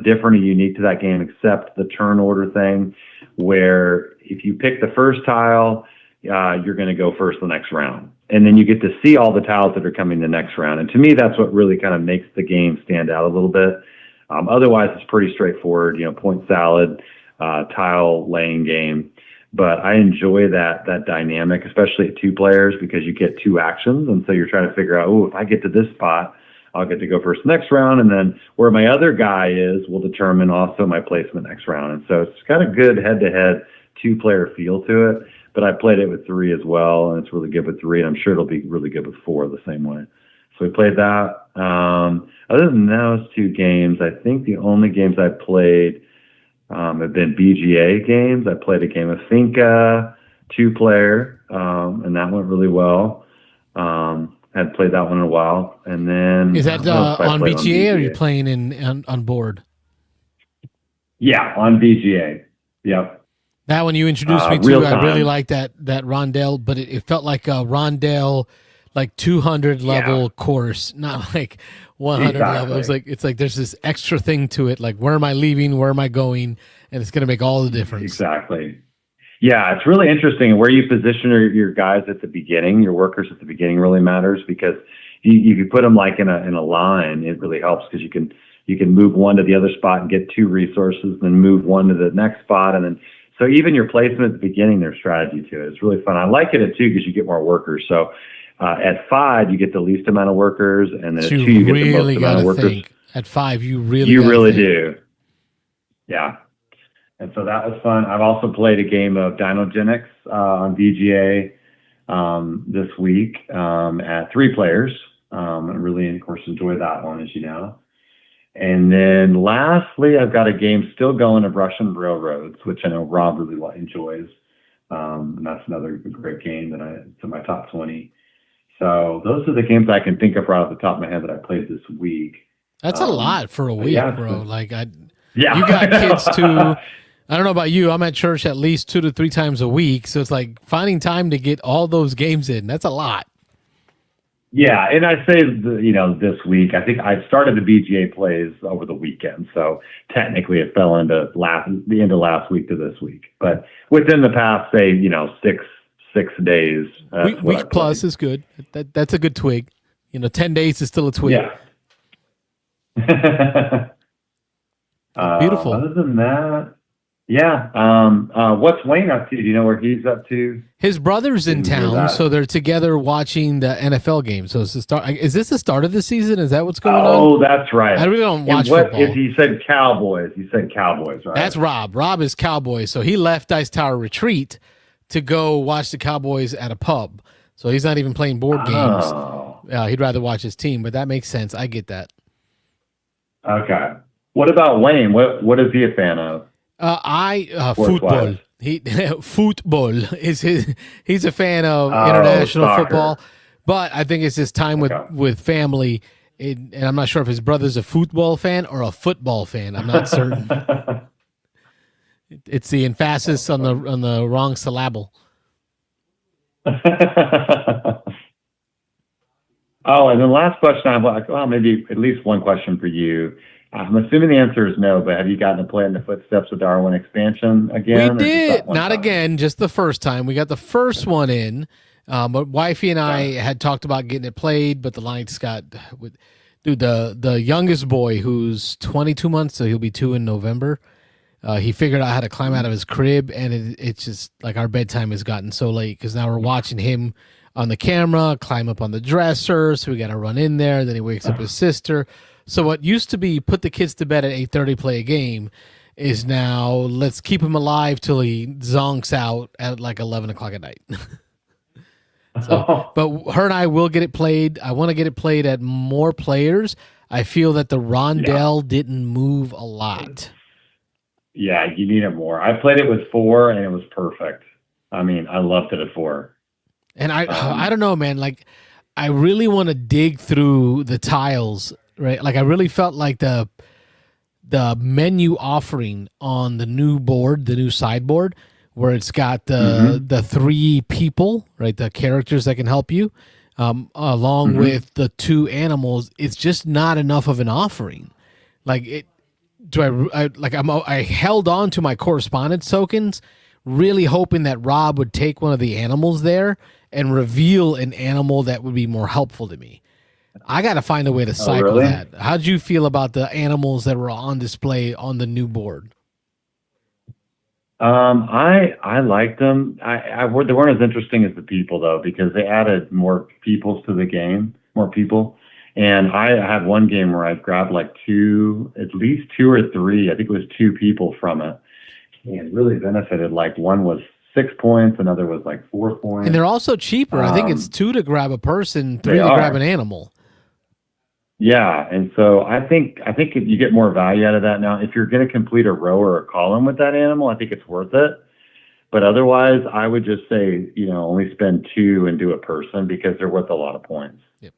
different or unique to that game except the turn order thing, where if you pick the first tile, you're going to go first the next round. And then you get to see all the tiles that are coming the next round. And to me, that's what really kind of makes the game stand out a little bit. Otherwise, it's pretty straightforward, point salad, tile laying game. But I enjoy that dynamic, especially at 2 players, because you get 2 actions. And so you're trying to figure out, if I get to this spot, I'll get to go first next round. And then where my other guy is will determine also my placement next round. And so it's got a good head-to-head 2-player feel to it. But I played it with 3 as well, and it's really good with 3. And I'm sure it'll be really good with 4 the same way. So we played that. Other than those 2 games, I think the only games I played have been BGA games. I played a game of Finca, 2-player, and that went really well. Hadn't played that one in a while. And then is that on BGA, or are you playing on board? Yeah, on BGA. Yep. That one you introduced me to. I really like that Rondell, but it felt like a Rondell, like 200 level course, not like 100 level. It's like there's this extra thing to it. Like, where am I leaving? Where am I going? And it's going to make all the difference. Exactly. Yeah, it's really interesting. Where you position your guys at the beginning, your workers at the beginning, really matters, because if you put them like in a line, it really helps, because you can move one to the other spot and get 2 resources, then move one to the next spot, and then. So even your placement at the beginning, there's strategy to it. It's really fun. I like it at 2 because you get more workers. So at 5, you get the least amount of workers, and then at 2, you get the most amount of workers. Think. At 5, you really do. Yeah. And so that was fun. I've also played a game of Dinogenics on VGA this week at 3 players. I really, of course, enjoyed that one, as you know. And then lastly, I've got a game still going of Russian Railroads, which I know Rob really enjoys. And that's another great game it's in my top 20. So those are the games I can think of right off the top of my head that I played this week. That's a lot for a week, bro. You Yeah. got kids too. I don't know about you. I'm at church at least 2 to 3 times a week. So it's like finding time to get all those games in. That's a lot. Yeah, and I say, this week, I think I started the BGA plays over the weekend, so technically it fell into the end of last week to this week. But within the past, say, 6 days. Week plus is good. That's a good twig. 10 days is still a twig. Yeah. Beautiful. Other than that, Yeah. What's Wayne up to? Do you know where he's up to? His brother's in Didn't hear town, that. so they're together watching the NFL game. So it's the start. Is this the start of the season? Is that what's going on? Oh, that's right. I really don't watch and what football. If you said Cowboys? You said Cowboys, right? That's Rob. Rob is Cowboys, so he left Dice Tower Retreat to go watch the Cowboys at a pub. So he's not even playing board games. Oh. He'd rather watch his team, but that makes sense. I get that. Okay. What about Wayne? What is he a fan of? Football. Football is his. He's a fan of international soccer. football, but I think it's his time with family. And I'm not sure if his brother's a football fan or a football fan. I'm not certain. It's the emphasis on the wrong syllable. Oh, and the last question I have, well, maybe at least one question for you. I'm assuming the answer is no, but have you gotten to play in the footsteps of Darwin expansion again? We did. Not again, just the first time. We got the first one in. But wifey and I had talked about getting it played, but the Lions got the youngest boy, who's 22 months, so he'll be 2 in November. He figured out how to climb out of his crib, and it's just like our bedtime has gotten so late because now we're watching him on the camera climb up on the dresser, so we got to run in there. Then he wakes up his sister. So what used to be put the kids to bed at 8:30, play a game, is now let's keep him alive till he zonks out at like 11 o'clock at night. But her and I will get it played. I want to get it played at more players. I feel that the rondelle didn't move a lot. Yeah, you need it more. I played it with 4, and it was perfect. I mean, I loved it at 4. And I don't know, man. Like, I really want to dig through the tiles, right? Like, I really felt like the menu offering on the new board, the new sideboard, where it's got the 3 people, right? The characters that can help you, along with the 2 animals. It's just not enough of an offering. Like it. I held on to my correspondence tokens, really hoping that Rob would take one of the animals there and reveal an animal that would be more helpful to me. I got to find a way to cycle that. How did you feel about the animals that were on display on the new board? I liked them. They weren't as interesting as the people though, because they added more peoples to the game, more people. And I had one game where I grabbed like at least 2 or 3. I think it was 2 people from it, and really benefited. Like one was 6 points, another was like 4 points. And they're also cheaper. I think it's 2 to grab a person, 3 to grab an animal. Yeah, and so I think if you get more value out of that now. If you're going to complete a row or a column with that animal, I think it's worth it. But otherwise, I would just say, only spend 2 and do a person because they're worth a lot of points. Yep.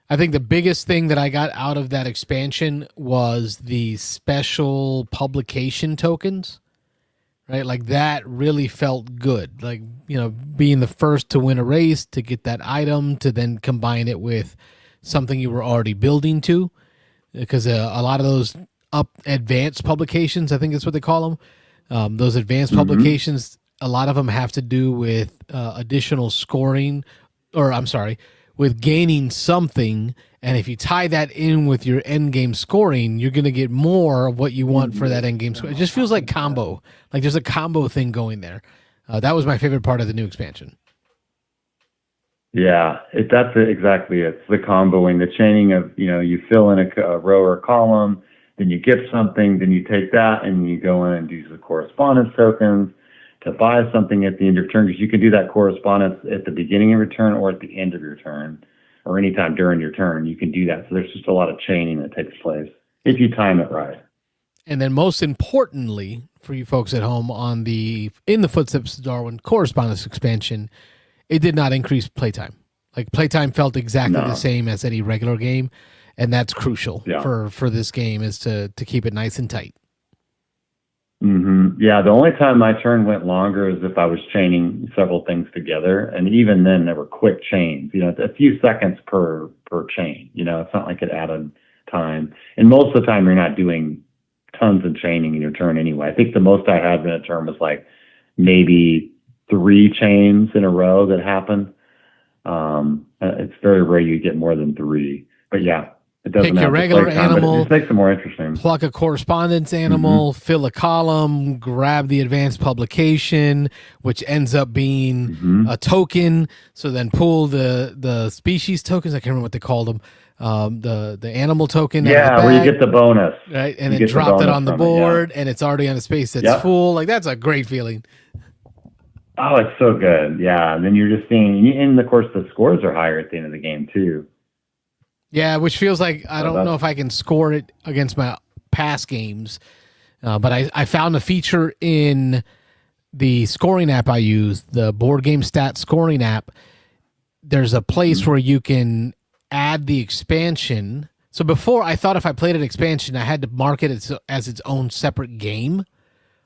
I think the biggest thing that I got out of that expansion was the special publication tokens, right? Like that really felt good. Like, being the first to win a race, to get that item, to then combine it with something you were already building to, because a lot of those advanced publications, I think that's what they call them. Those advanced publications, a lot of them have to do with additional scoring, with gaining something. And if you tie that in with your end game scoring, you're going to get more of what you want for that end game score. It just feels like combo. Like there's a combo thing going there. That was my favorite part of the new expansion. Yeah, that's exactly it. It's the comboing, the chaining of, you fill in a row or a column, then you get something, then you take that and you go in and use the correspondence tokens to buy something at the end of your turn, because you can do that correspondence at the beginning of your turn or at the end of your turn, or anytime during your turn. You can do that. So there's just a lot of chaining that takes place if you time it right. And then most importantly, for you folks at home in the Footsteps of Darwin correspondence expansion, it did not increase playtime. Like playtime felt exactly the same as any regular game, and that's crucial for this game, is to keep it nice and tight. Yeah, the only time my turn went longer is if I was chaining several things together, and even then they were quick chains. A few seconds per chain. It's not like it added time. And most of the time, you're not doing tons of chaining in your turn anyway. I think the most I had in a turn was like maybe 3 chains in a row that happen. It's very rare you get more than 3. But yeah, It doesn't pick your have to regular play time, but animal, it just makes it more interesting. pluck a correspondence animal, fill a column, grab the advanced publication, which ends up being a token. So then pull the species tokens. I can't remember what they called them. The animal token. Yeah, out of the where you bag, get the bonus. right, and You then get the drop that bonus on the from it, yeah. board, and it's already on a space that's Yep. full. Like that's a great feeling. Oh, it's so good. Yeah, and then you're just seeing, and of course the scores are higher at the end of the game too. Yeah, which feels like I So don't know if I can score it against my past games, but I found a feature in the scoring app I use, the board game stat scoring app. There's a place where you can add the expansion. So before, I thought if I played an expansion, I had to mark it as its own separate game,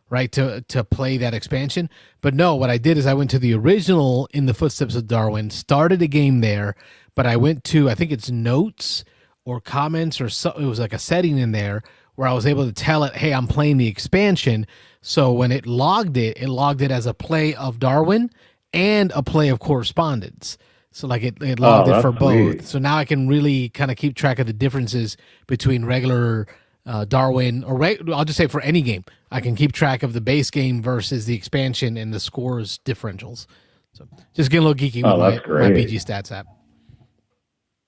right, to play that expansion. But no, what I did is I went to the original In the Footsteps of Darwin, started a game there, but I went to, I think it's notes or comments or so, it was like a setting in there where I was able to tell it, hey, I'm playing the expansion. So when it logged it as a play of Darwin and a play of correspondence. So like it logged it for both. Sweet. So now I can really kind of keep track of the differences between regular Darwin or I'll just say for any game, I can keep track of the base game versus the expansion and the scores differentials. So just getting a little geeky with my BG Stats app.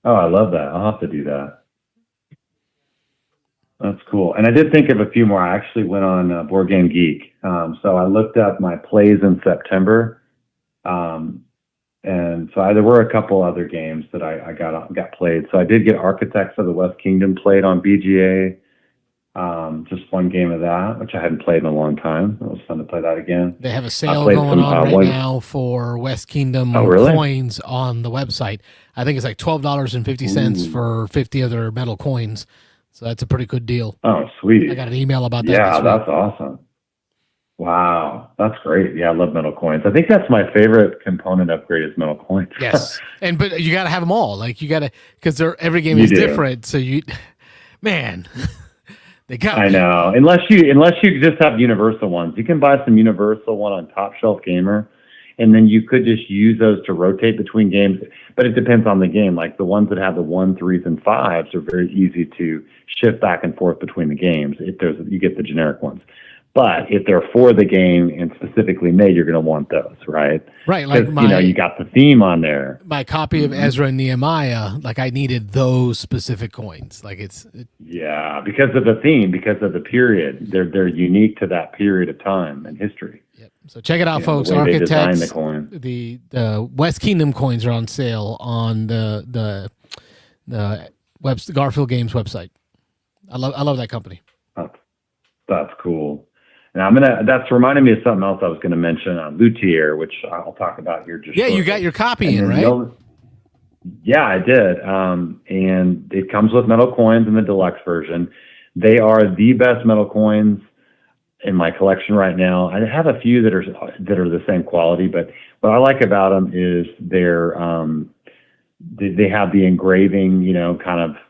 Oh, I love that. I'll have to do that. That's cool. And I did think of a few more. I actually went on Board Game Geek. So I looked up my plays in September. And so there were a couple other games that I got played. So I did get Architects of the West Kingdom played on BGA. Just one game of that, which I hadn't played in a long time. It was fun to play that again. They have a sale going on right now for West Kingdom coins on the website. I think it's like $12.50 for 50 of their metal coins. So that's a pretty good deal. Oh, sweet. I got an email about that. Yeah, that's awesome. Wow, that's great. Yeah, I love metal coins. I think that's my favorite component upgrade is metal coins. Yes, but you got to have them all. Like you got to, because every game is different. So man, they got. I know. Unless you just have universal ones, you can buy some universal one on Top Shelf Gamer, and then you could just use those to rotate between games. But it depends on the game. Like the ones that have the 1s, 3s, and 5s are very easy to shift back and forth between the games. You get the generic ones. But if they're for the game and specifically made, you're going to want those, right? Right. Like you got the theme on there. My copy of Ezra and Nehemiah, like I needed those specific coins. Like yeah, because of the theme, because of the period. They're unique to that period of time and history. Yep. So check it out, folks. Architects. The West Kingdom coins are on sale on the Garfield Games website. I love that company. That's cool. And that's reminding me of something else I was going to mention on Luthier, which I'll talk about here just shortly. You got your copy in, right? Yeah, I did. And it comes with metal coins in the deluxe version. They are the best metal coins in my collection right now. I have a few that are the same quality, but what I like about them is they have the engraving,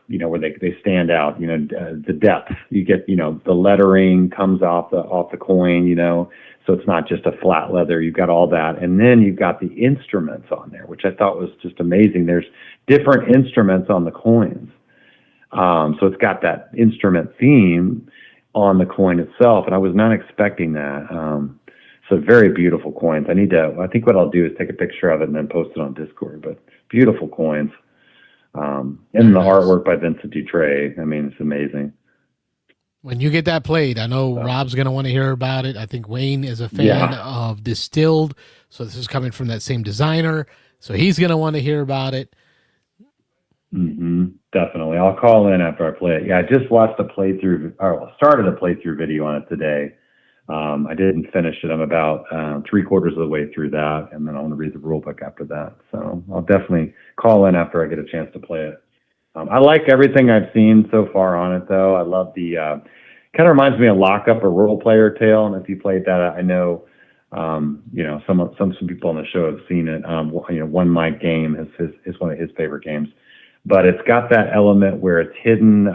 where they stand out, the depth. You get, the lettering comes off the coin, so it's not just a flat leather. You've got all that. And then you've got the instruments on there, which I thought was just amazing. There's different instruments on the coins. So it's got that instrument theme on the coin itself. And I was not expecting that. So very beautiful coins. I think what I'll do is take a picture of it and then post it on Discord, but beautiful coins. And the artwork by Vincent Dutray. I mean, it's amazing. When you get that played, I know Rob's going to want to hear about it. I think Wayne is a fan of Distilled. So this is coming from that same designer. So he's going to want to hear about it. Mm-hmm. Definitely. I'll call in after I play it. Yeah, I just watched started a playthrough video on it today. I didn't finish it. I'm about 3/4 of the way through that, and then I want to read the rule book after that. So I'll definitely call in after I get a chance to play it. I like everything I've seen so far on it, though. I love the kind of reminds me of Lockup, a role player tale. And if you played that, I know some people on the show have seen it. One Mike Game is one of his favorite games. But it's got that element where it's hidden,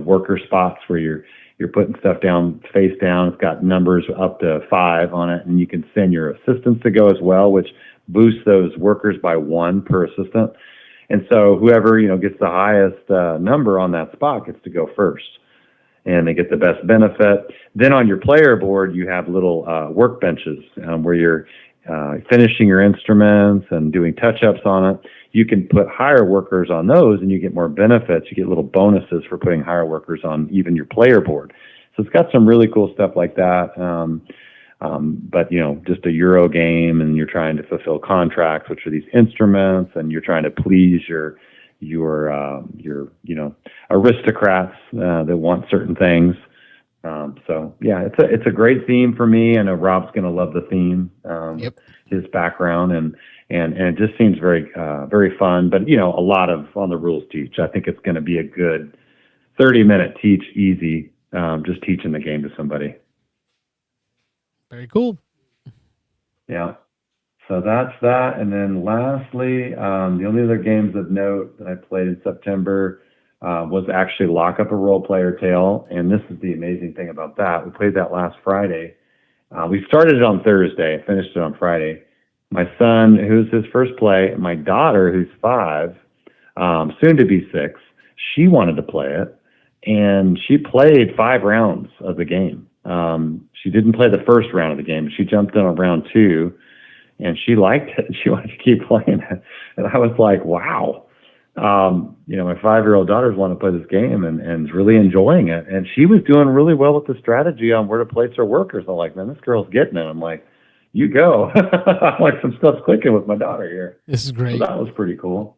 worker spots where you're putting stuff down, face down. It's got numbers up to 5 on it, and you can send your assistants to go as well, which boosts those workers by 1 per assistant. And so whoever, gets the highest number on that spot gets to go first. And they get the best benefit. Then on your player board, you have little workbenches where you're finishing your instruments and doing touch-ups on it. You can put higher workers on those, and you get more benefits. You get little bonuses for putting higher workers on even your player board. So it's got some really cool stuff like that. But just a Euro game, and you're trying to fulfill contracts, which are these instruments, and you're trying to please your aristocrats that want certain things. So yeah, it's a great theme for me. I know Rob's going to love the theme. Yep. His background and it just seems very very fun. But a lot on the rules teach. I think it's going to be a good 30-minute teach, easy. Just teaching the game to somebody. Very cool. Yeah. So that's that. And then lastly, the only other games of note that I played in September was actually Lock Up a Role Player Tale. And this is the amazing thing about that. We played that last Friday. We started it on Thursday, finished it on Friday. My son, who's his first play, and my daughter, who's 5, soon to be 6, she wanted to play it. And she played 5 rounds of the game. She didn't play the first round of the game. She jumped in on round 2. And she liked it. She wanted to keep playing it. And I was like, wow. My 5-year-old daughters want to play this game and is really enjoying it. And she was doing really well with the strategy on where to place her workers. I'm like, man, this girl's getting it. I'm like, you go. I'm like, some stuff's clicking with my daughter here. This is great. So that was pretty cool.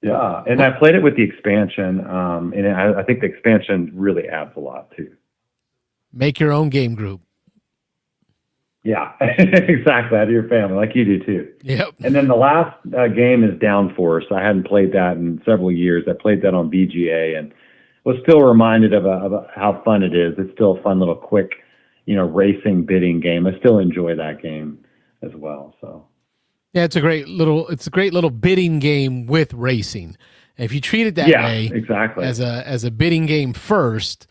Yeah. And I played it with the expansion. And I think the expansion really adds a lot too. Make your own game group. Yeah, exactly. Out of your family, like you do too. Yep. And then the last game is Downforce. I hadn't played that in several years. I played that on BGA and was still reminded of how fun it is. It's still a fun little quick, racing bidding game. I still enjoy that game as well. So. Yeah, it's a great little bidding game with racing. And if you treat it that way, exactly, as a bidding game first,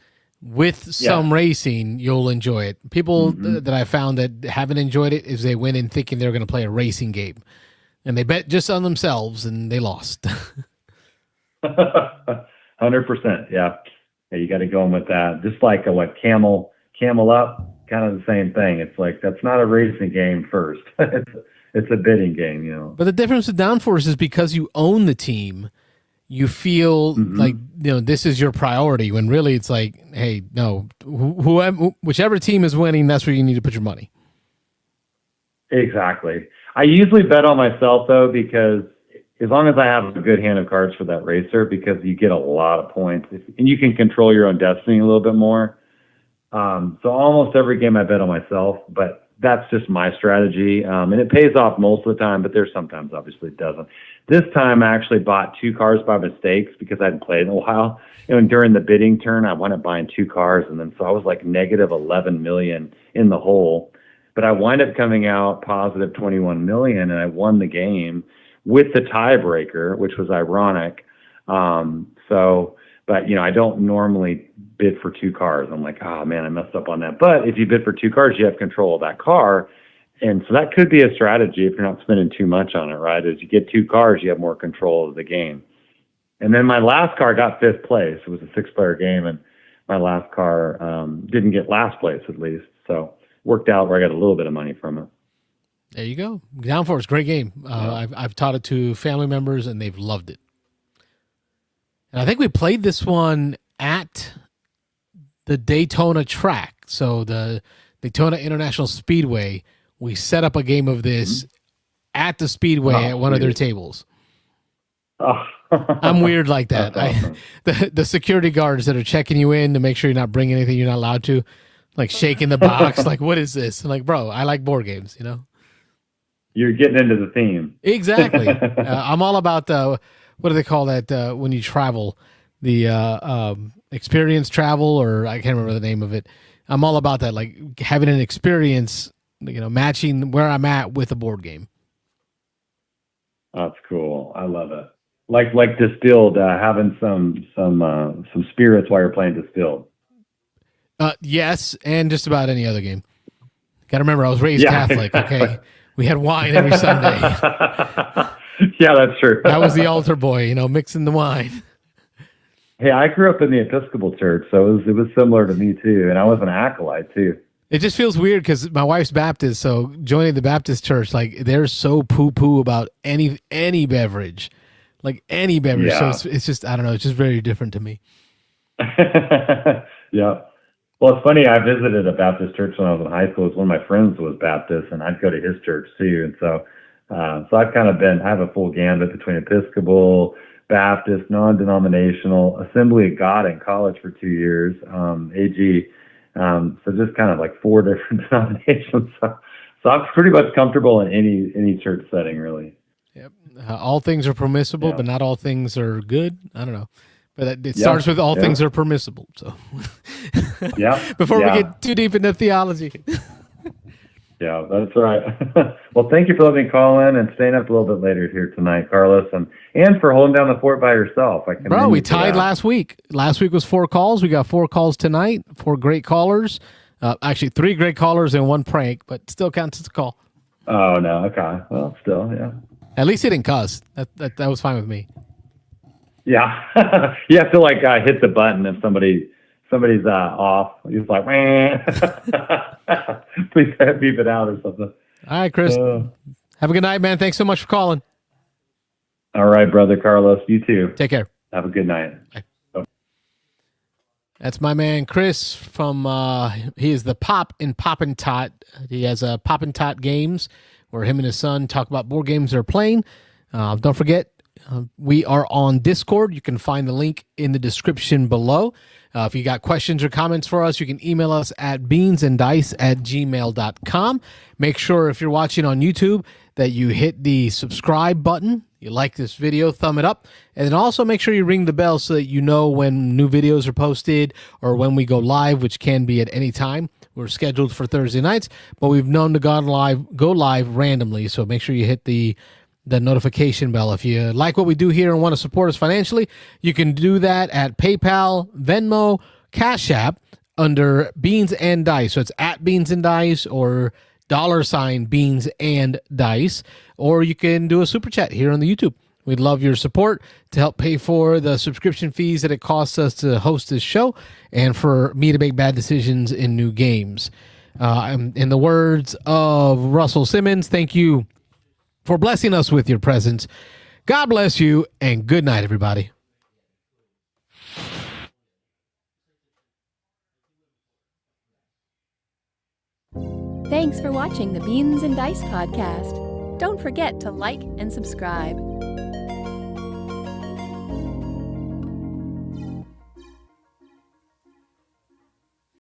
with some racing, you'll enjoy it. People that I found that haven't enjoyed it is they went in thinking they were going to play a racing game, and they bet just on themselves, and they lost. 100%. Yeah, you got to go in with that. Just like Camel Up, kind of the same thing. It's like that's not a racing game first. It's a bidding game, But the difference with Downforce is because you own the team. You feel like this is your priority when really it's like, hey, no, whichever team is winning, that's where you need to put your money. Exactly. I usually bet on myself though, because as long as I have a good hand of cards for that racer, because you get a lot of points and you can control your own destiny a little bit more. So almost every game I bet on myself, but that's just my strategy. And it pays off most of the time, but there's sometimes obviously it doesn't. This time I actually bought 2 cars by mistakes because I hadn't played in a while. And during the bidding turn, I wound up buying 2 cars. And then so I was like negative 11 million in the hole. But I wind up coming out positive 21 million, and I won the game with the tiebreaker, which was ironic. But I don't normally bid for 2 cars. I'm like, oh man, I messed up on that. But if you bid for 2 cars, you have control of that car. And so that could be a strategy if you're not spending too much on it, right? As you get 2 cars, you have more control of the game. And then my last car got 5th place. It was a 6-player game, and my last car didn't get last place at least. So worked out where I got a little bit of money from it. There you go. Downforce, great game. I've taught it to family members, and they've loved it. And I think we played this one at the Daytona track. So the Daytona International Speedway, we set up a game of this at the Speedway at one of their tables. Oh. I'm weird like that. Awesome. The security guards that are checking you in to make sure you're not bringing anything you're not allowed to, like shaking the box, like, what is this? I'm like, bro, I like board games, You're getting into the theme. Exactly. I'm all about what do they call that when you travel? The experience travel, or I can't remember the name of it. I'm all about that, like having an experience, matching where I'm at with a board game. That's cool. I love it. Like Distilled, having some spirits while you're playing Distilled. Yes, and just about any other game. Got to remember, I was raised Catholic. Okay, we had wine every Sunday. Yeah, that's true. That was the altar boy, mixing the wine. Hey, I grew up in the Episcopal Church, so it was similar to me too, and I was an acolyte too. It just feels weird because my wife's Baptist, so joining the Baptist church, like they're so poo-poo about any beverage, like any beverage. Yeah. So it's just, I don't know, it's just very different to me. Yeah. Well, it's funny. I visited a Baptist church when I was in high school. One of my friends was Baptist, and I'd go to his church too. And so I've kind of I have a full gambit between Episcopal, Baptist, non-denominational, Assembly of God in college for 2 years, AG. So just kind of like 4 different denominations. So I'm pretty much comfortable in any church setting, really. Yep. All things are permissible, Yeah. but not all things are good. I don't know. But it starts with all things are permissible. So Yeah. before we get too deep into theology. Yeah, that's right. Well, thank you for letting me call in and staying up a little bit later here tonight, Carlos, and for holding down the fort by yourself. Bro, we tied last week. Last week was 4 calls. We got 4 calls tonight. 4 great callers. Actually, 3 great callers and 1 prank, but still counts as a call. Oh no, okay. Well, still, yeah. At least he didn't cuss. That was fine with me. Yeah, you have to like hit the button if somebody's off. He's like, man, please beep it out or something. All right, Chris. Have a good night, man. Thanks so much for calling. All right, brother Carlos. You too. Take care. Have a good night. Bye. That's my man Chris from. He is the Pop and Poppin' Tot. He has Poppin' Tot Games where him and his son talk about board games they're playing. Don't forget. We are on Discord. You can find the link in the description below. If you got questions or comments for us, you can email us at beansanddice@gmail.com. Make sure if you're watching on YouTube that you hit the subscribe button. You like this video, thumb it up. And then also make sure you ring the bell so that you know when new videos are posted or when we go live, which can be at any time. We're scheduled for Thursday nights, but we've known to go live randomly. So make sure you hit the notification bell. If you like what we do here and want to support us financially, you can do that at PayPal, Venmo, Cash App under Beans and Dice. So it's at Beans and Dice or $ Beans and Dice, or you can do a super chat here on the YouTube. We'd love your support to help pay for the subscription fees that it costs us to host this show and for me to make bad decisions in new games. In the words of Russell Simmons, thank you for blessing us with your presence. God bless you, and good night, everybody. Thanks for watching the Beans and Dice podcast. Don't forget to like and subscribe.